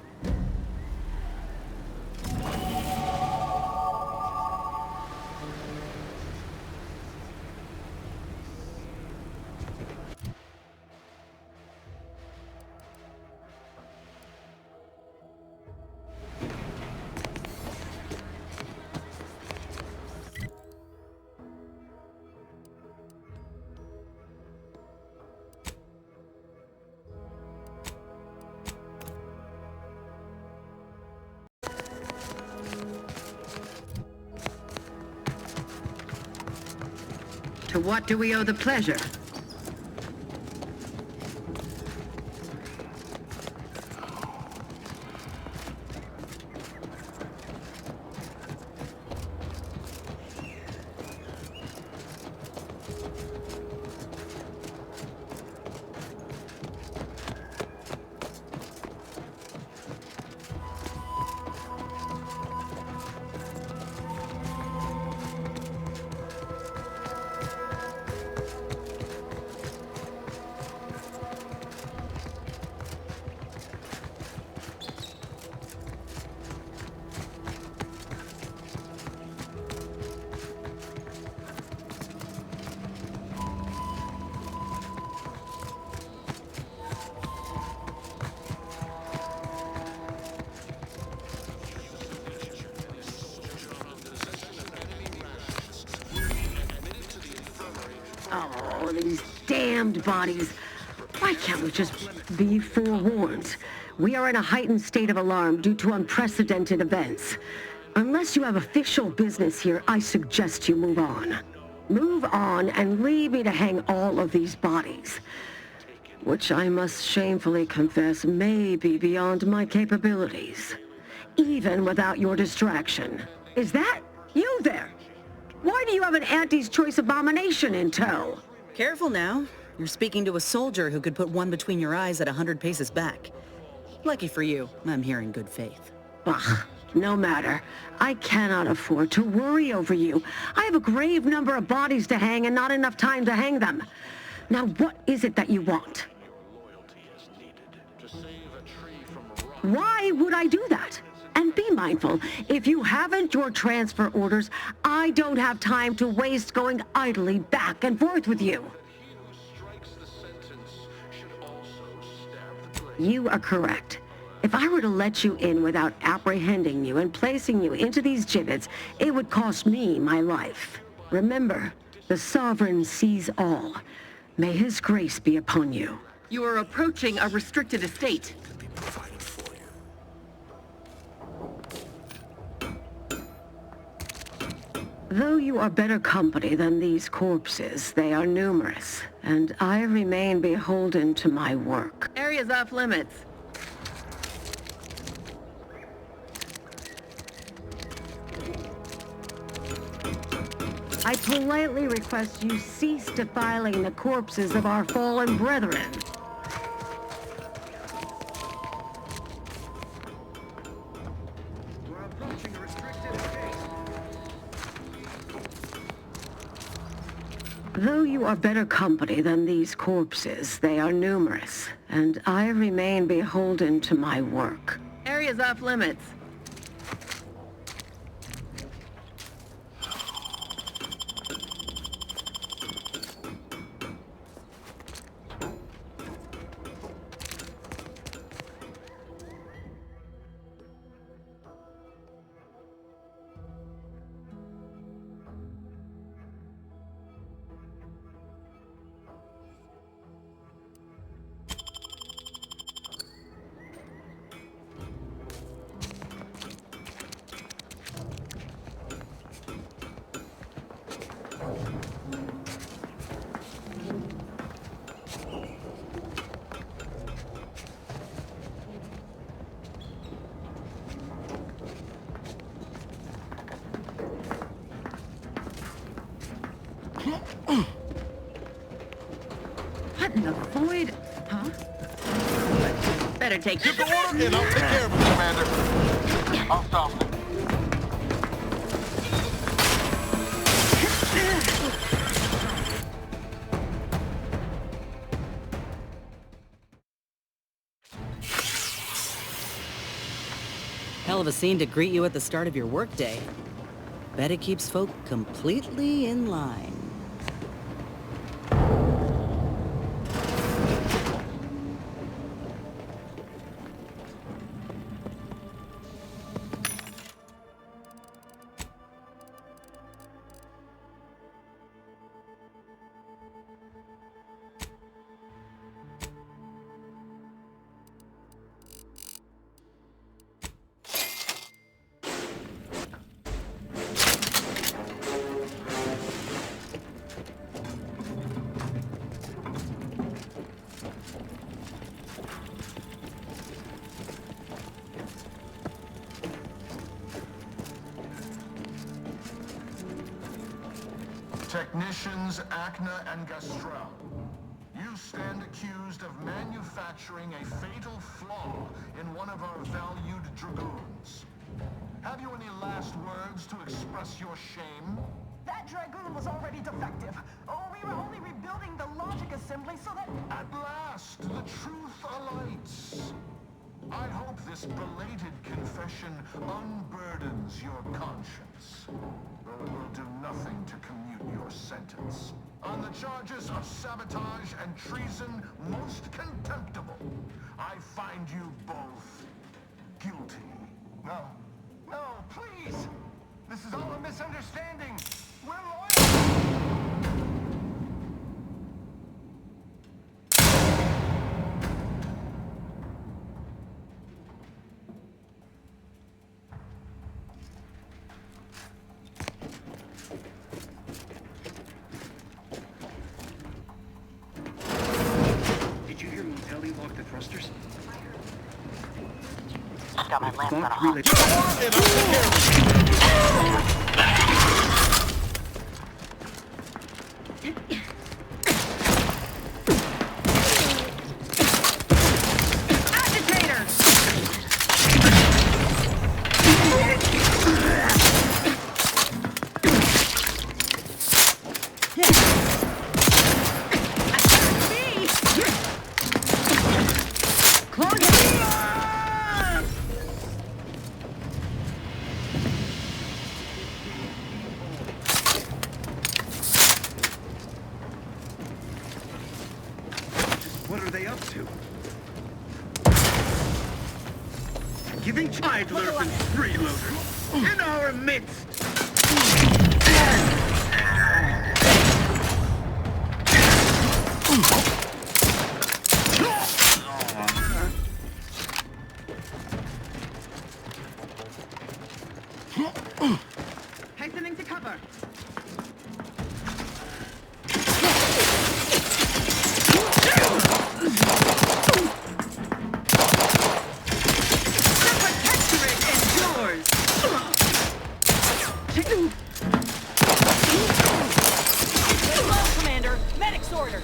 To what do we owe the pleasure? Oh, these damned bodies. Why can't we just be forewarned? We are in a heightened state of alarm due to unprecedented events. Unless you have official business here, I suggest you move on. Move on and leave me to hang all of these bodies. Which I must shamefully confess may be beyond my capabilities. Even without your distraction. Is that you there? Why do you have an Auntie's Choice abomination in tow? Careful now. You're speaking to a soldier who could put one between your eyes at 100 paces back. Lucky for you, I'm here in good faith. Ugh, no matter. I cannot afford to worry over you. I have a grave number of bodies to hang and not enough time to hang them. Now what is it that you want? Why would I do that? And be mindful, if you haven't your transfer orders, I don't have time to waste going idly back and forth with you. You are correct. If I were to let you in without apprehending you and placing you into these gibbets, it would cost me my life. Remember, the Sovereign sees all. May his grace be upon you. You are approaching a restricted estate. Though you are better company than these corpses, they are numerous, and I remain beholden to my work. Area's off limits. I politely request you cease defiling the corpses of our fallen brethren. Though you are better company than these corpses, they are numerous, and I remain beholden to my work. Area's off limits. What in the void? Huh? Better take... Give the order, and I'll take care of it, Commander. I'll stop it. Hell of a scene to greet you at the start of your workday. Bet it keeps folk completely in line. Technicians Acna and Gastrell, you stand accused of manufacturing a fatal flaw in one of our valued Dragoons. Have you any last words to express your shame? That Dragoon was already defective. Oh, we were only rebuilding the logic assembly so that... At last, the truth alights. I hope this belated confession unburdens your conscience, though it will do nothing to commute your sentence. On the charges of sabotage and treason most contemptible, I find you both guilty. No. No, please! This is all a misunderstanding! We're loyal! Did you hear Motelli lock the thrusters? Got my lamp on a Relay. What are they up to? Giving Tidler and freeloaders in our midst! Hastening to cover. Commander, medic's orders.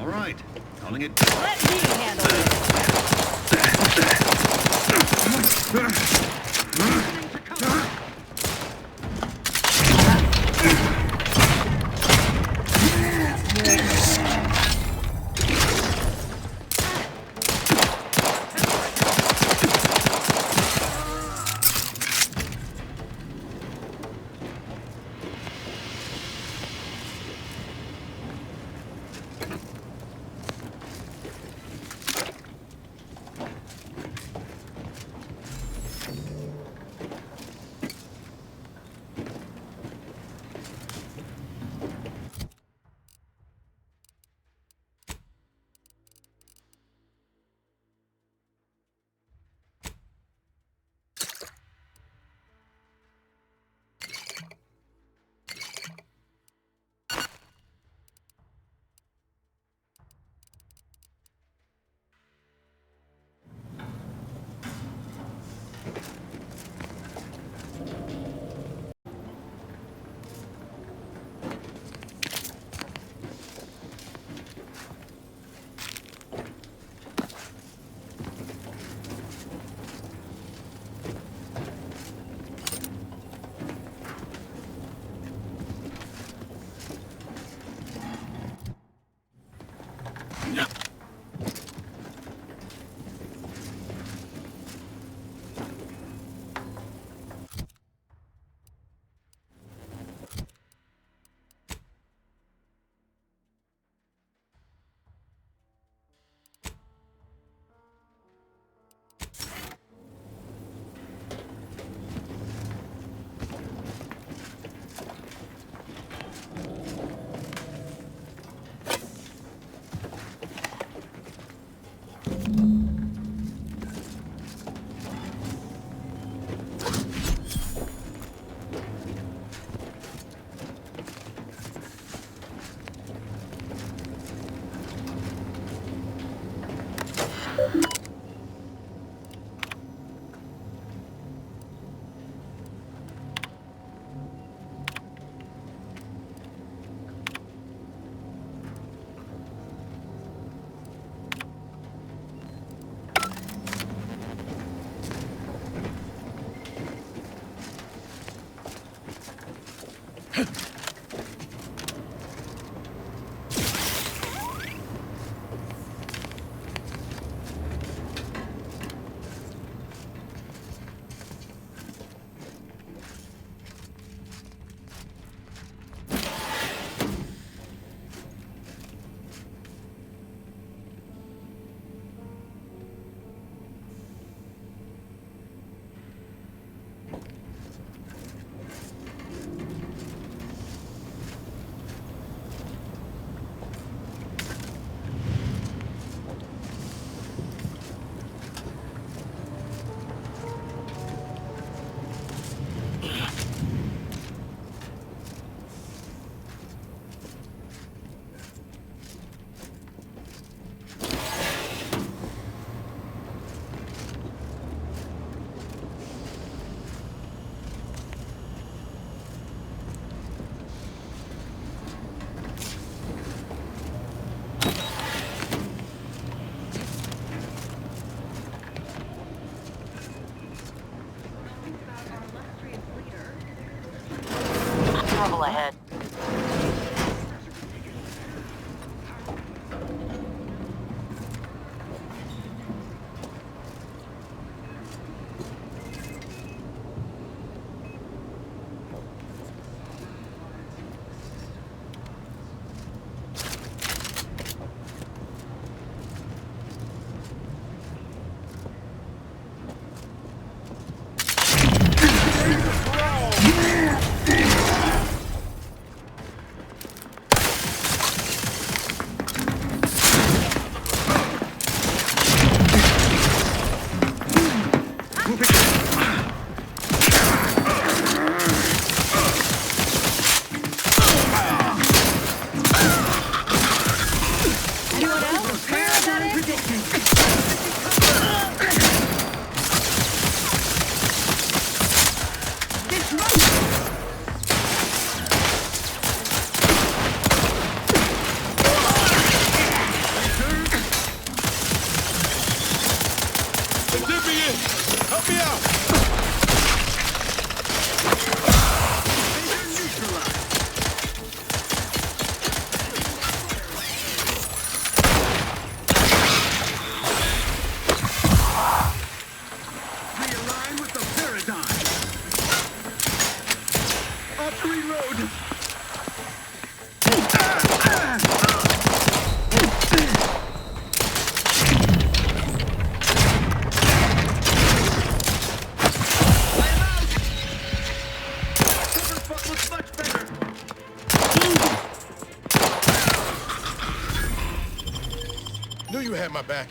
All right. Calling it. Let me handle me out! Realign with the paradigm. Archery road. Knew you had my back.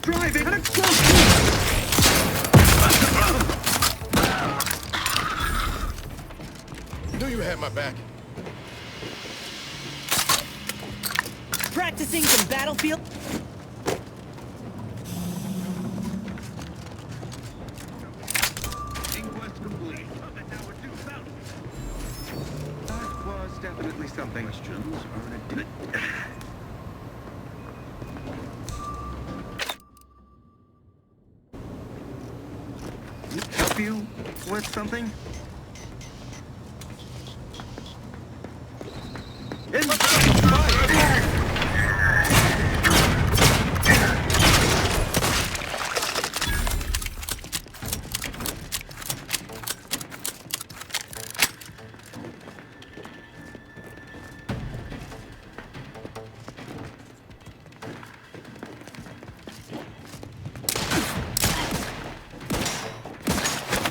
Driving an explosion! Knew you had my back. Practicing some battlefield. Inquest complete. That was definitely something. Questions are an help you with something?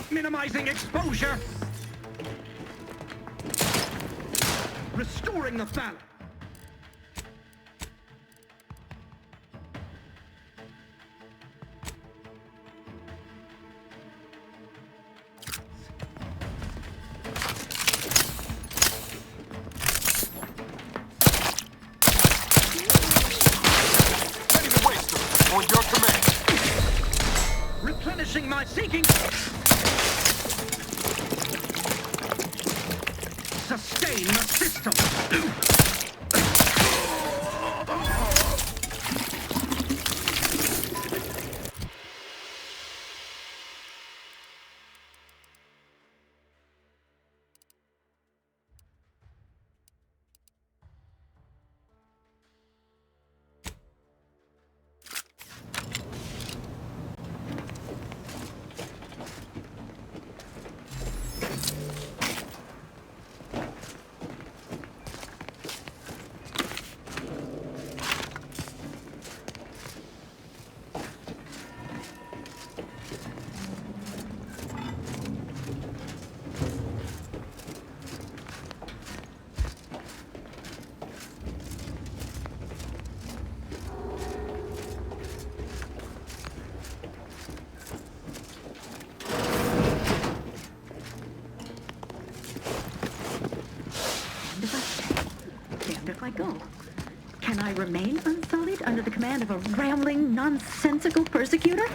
Minimizing exposure. Restoring the balance. On your command. Replenishing my seeking. Sustain the system. I go? Can I remain unsullied under the command of a rambling, nonsensical persecutor?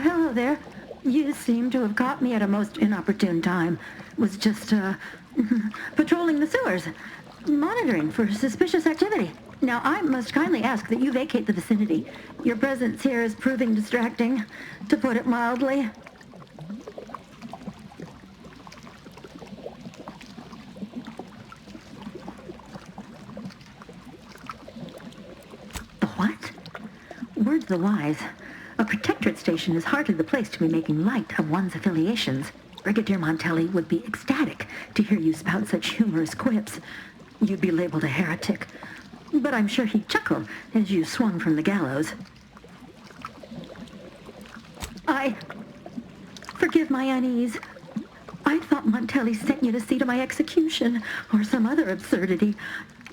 Hello there. You seem to have caught me at a most inopportune time. Was just, patrolling the sewers, monitoring for suspicious activity. Now, I must kindly ask that you vacate the vicinity. Your presence here is proving distracting, to put it mildly. The what? Words the wise. A Protectorate station is hardly the place to be making light of one's affiliations. Brigadier Montelli would be ecstatic to hear you spout such humorous quips. You'd be labeled a heretic. But I'm sure he'd chuckle as you swung from the gallows. Forgive my unease. I thought Montelli sent you to see to my execution, or some other absurdity.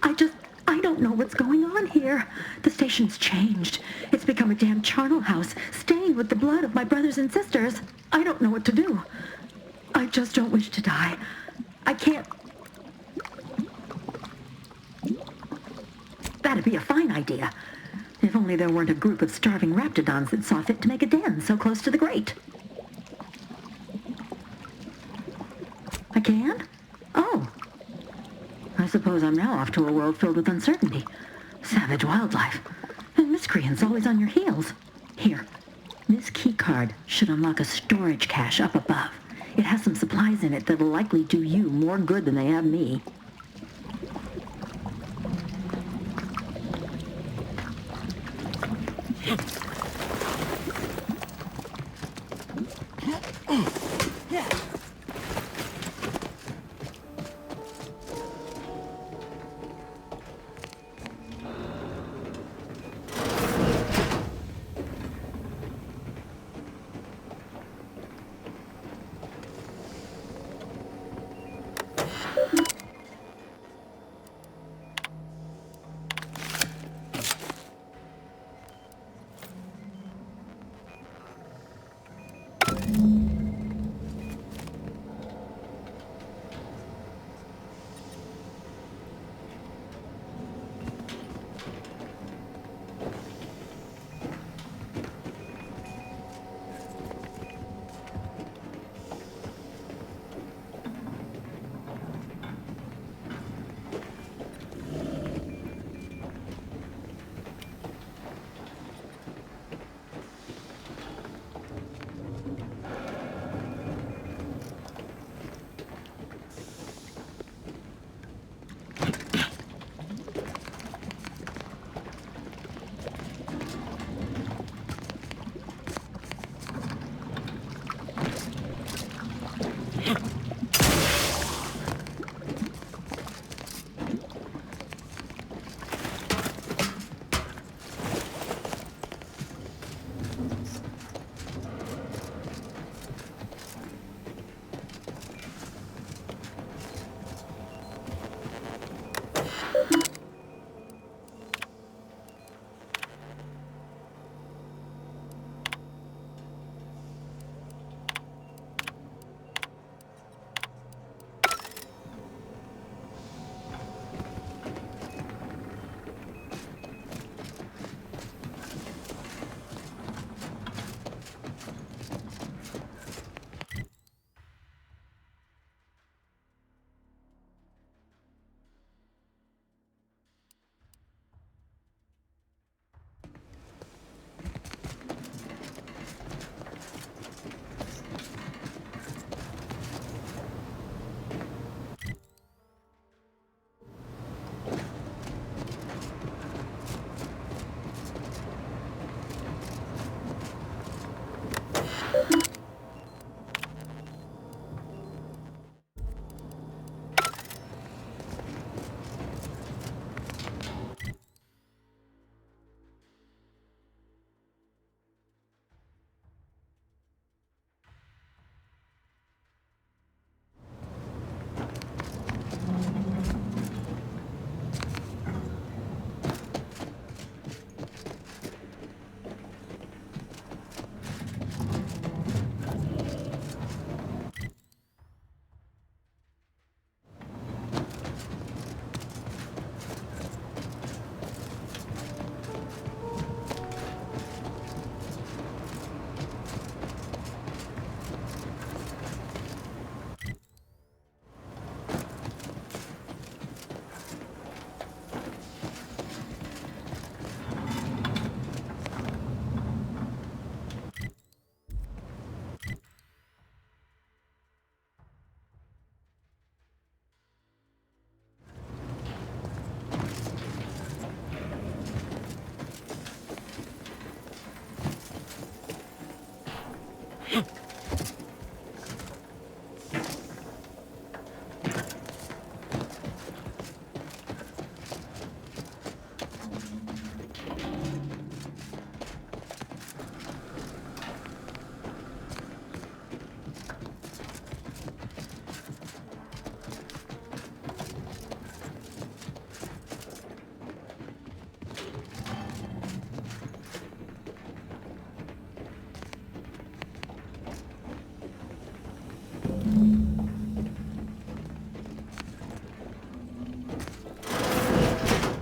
I don't know what's going on here. The station's changed. It's become a damn charnel house, stained with the blood of my brothers and sisters. I don't know what to do. I just don't wish to die. I can't... That'd be a fine idea. If only there weren't a group of starving raptidons that saw fit to make a den so close to the grate. I can? Oh. I suppose I'm now off to a world filled with uncertainty. Savage wildlife. And miscreants always on your heels. Here. This key card should unlock a storage cache up above. It has some supplies in it that'll likely do you more good than they have me.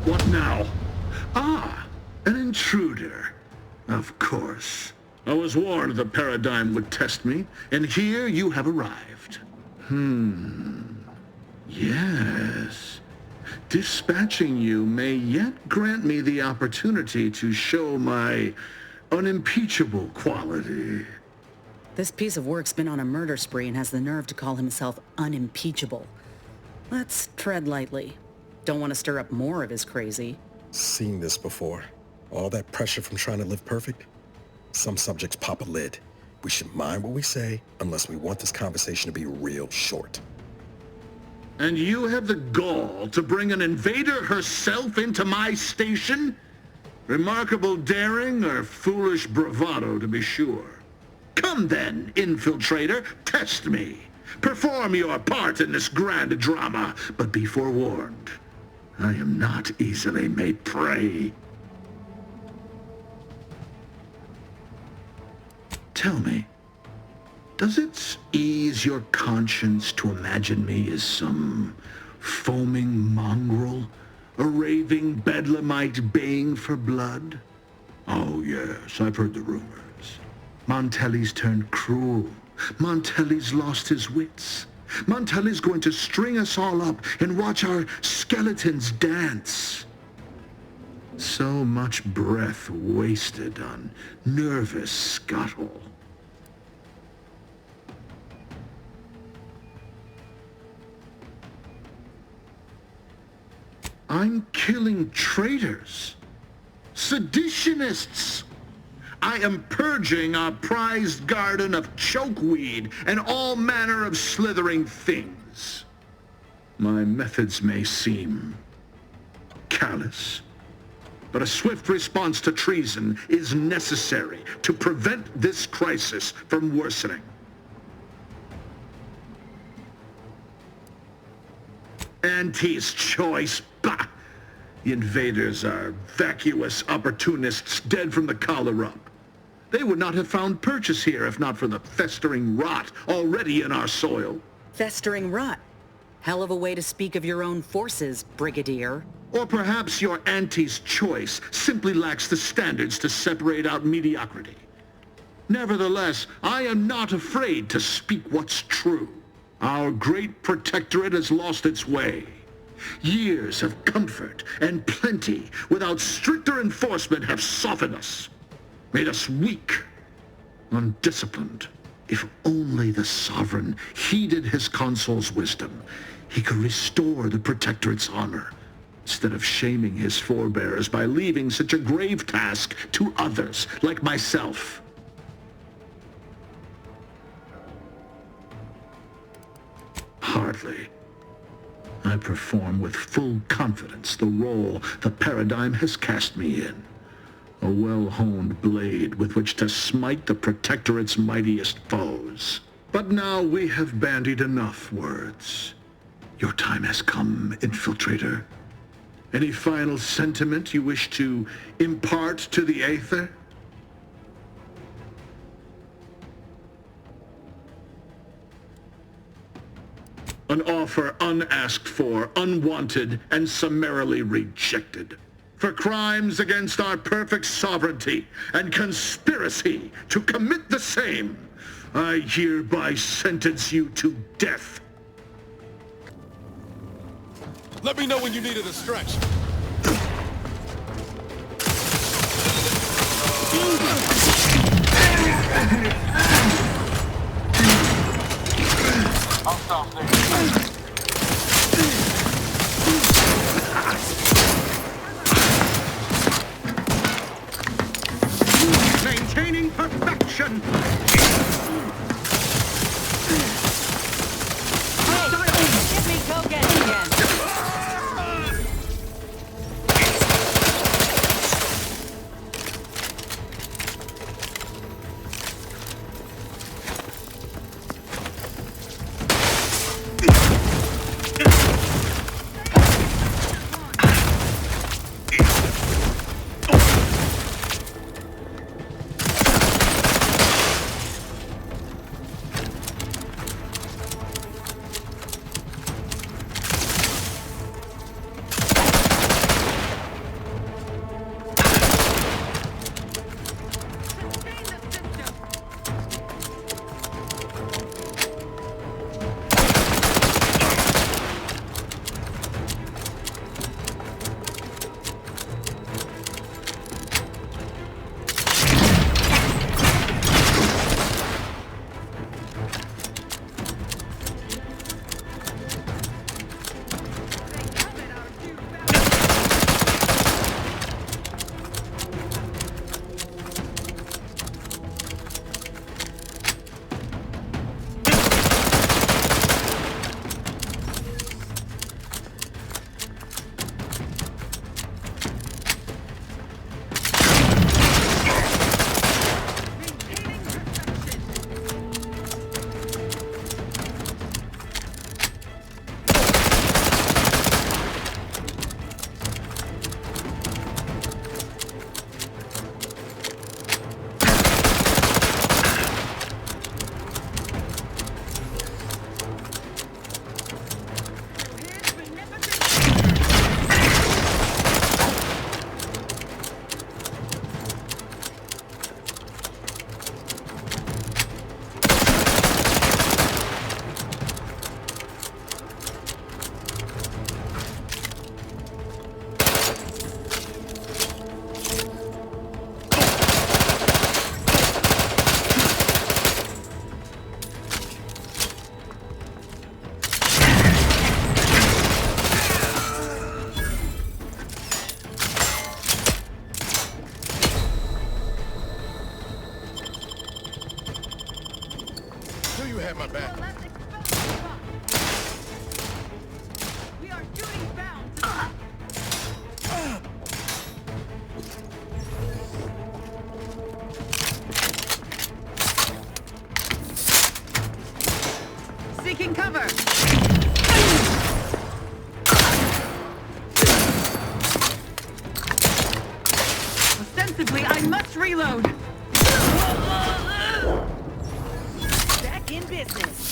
What now? Ah, an intruder. Of course. I was warned the paradigm would test me, and here you have arrived. Yes. Dispatching you may yet grant me the opportunity to show my unimpeachable quality. This piece of work's been on a murder spree and has the nerve to call himself unimpeachable. Let's tread lightly. Don't want to stir up more of his crazy. Seen this before. All that pressure from trying to live perfect. Some subjects pop a lid. We should mind what we say unless we want this conversation to be real short. And you have the gall to bring an invader herself into my station? Remarkable daring or foolish bravado, to be sure. Come then, infiltrator, test me. Perform your part in this grand drama, but be forewarned. I am not easily made prey. Tell me, does it ease your conscience to imagine me as some foaming mongrel, a raving bedlamite baying for blood? Oh yes, I've heard the rumors. Montelli's turned cruel. Montelli's lost his wits. Montelli's going to string us all up and watch our skeletons dance. So much breath wasted on nervous scuttle. I'm killing traitors, seditionists. I am purging our prized garden of chokeweed and all manner of slithering things. My methods may seem callous, but a swift response to treason is necessary to prevent this crisis from worsening. Auntie's choice, bah! The invaders are vacuous opportunists dead from the collar up. They would not have found purchase here if not for the festering rot already in our soil. Festering rot? Hell of a way to speak of your own forces, Brigadier. Or perhaps your auntie's choice simply lacks the standards to separate out mediocrity. Nevertheless, I am not afraid to speak what's true. Our great protectorate has lost its way. Years of comfort and plenty without stricter enforcement have softened us, made us weak, undisciplined. If only the Sovereign heeded his consul's wisdom, he could restore the Protectorate's honor, instead of shaming his forebears by leaving such a grave task to others like myself. Hardly. I perform with full confidence the role the paradigm has cast me in. A well-honed blade with which to smite the Protectorate's mightiest foes. But now we have bandied enough words. Your time has come, infiltrator. Any final sentiment you wish to impart to the Aether? An offer unasked for, unwanted, and summarily rejected. For crimes against our perfect sovereignty and conspiracy to commit the same, I hereby sentence you to death. Let me know when you need a stretch. I'll stop there. Maintaining perfection! knew you had my back. We are duty bound. Seeking cover. Ostensibly, I must reload. Back in business.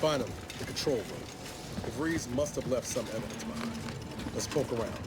Find him, the control room. The Vrees must have left some evidence behind. Let's poke around.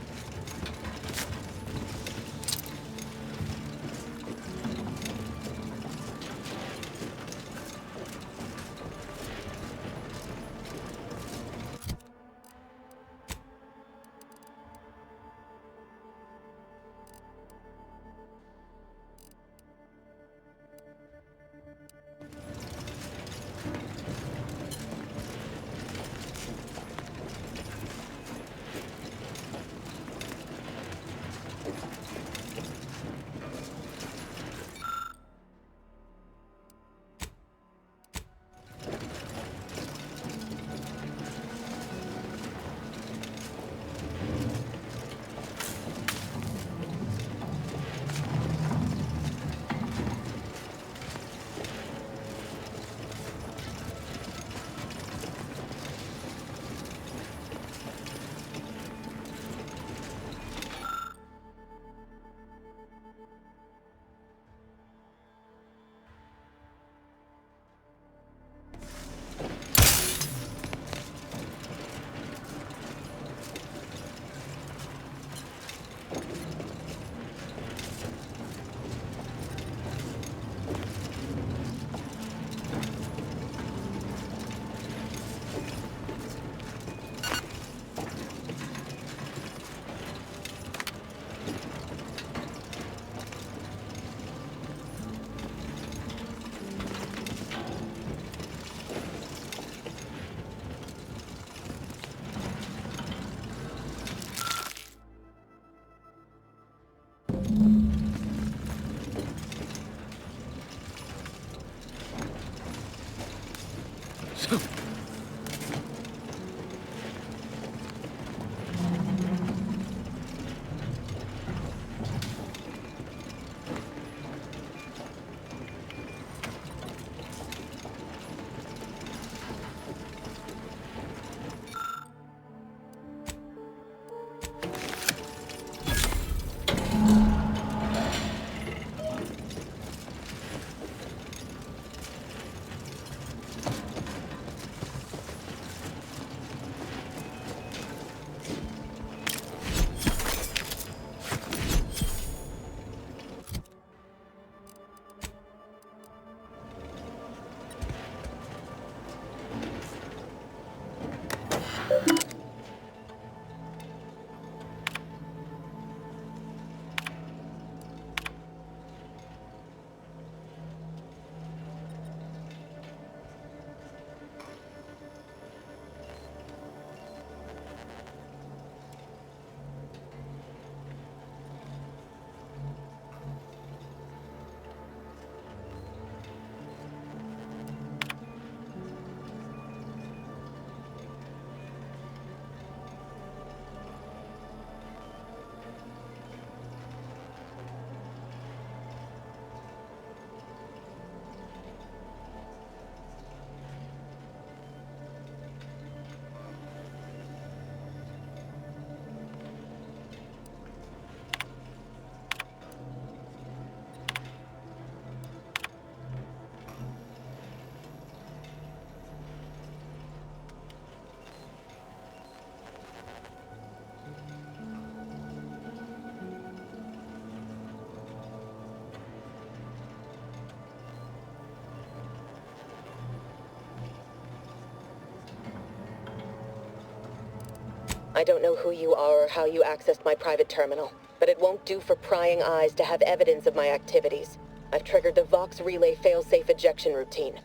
I don't know who you are or how you accessed my private terminal, but it won't do for prying eyes to have evidence of my activities. I've triggered the Vox Relay failsafe ejection routine.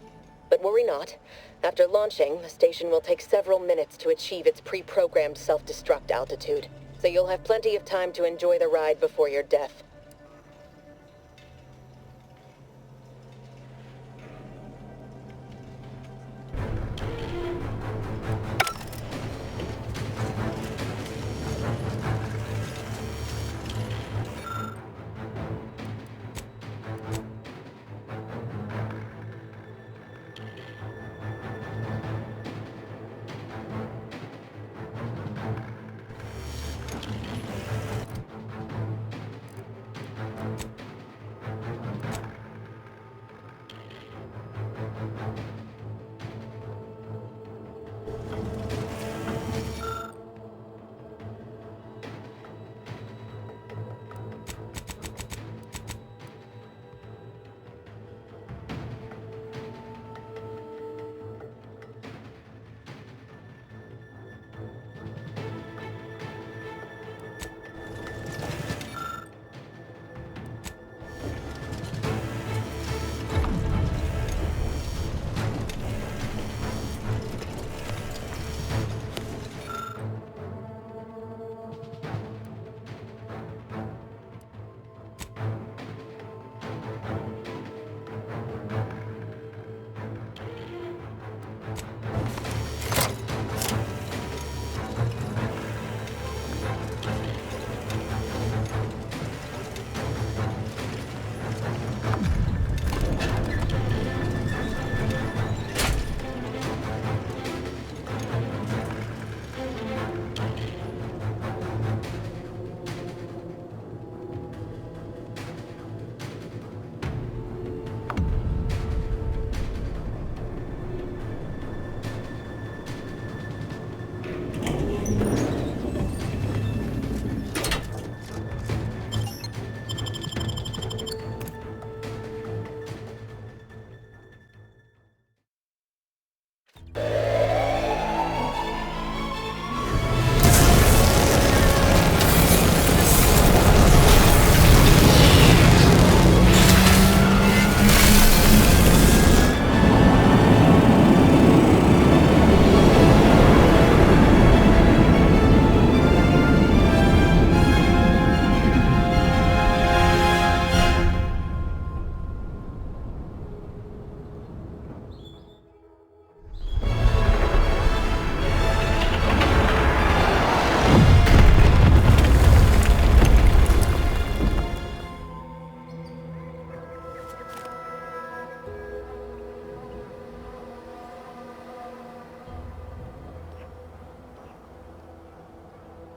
But worry not. After launching, the station will take several minutes to achieve its pre-programmed self-destruct altitude, so you'll have plenty of time to enjoy the ride before your death.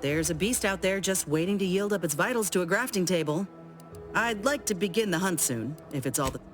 There's a beast out there just waiting to yield up its vitals to a grafting table. I'd like to begin the hunt soon, if it's all the...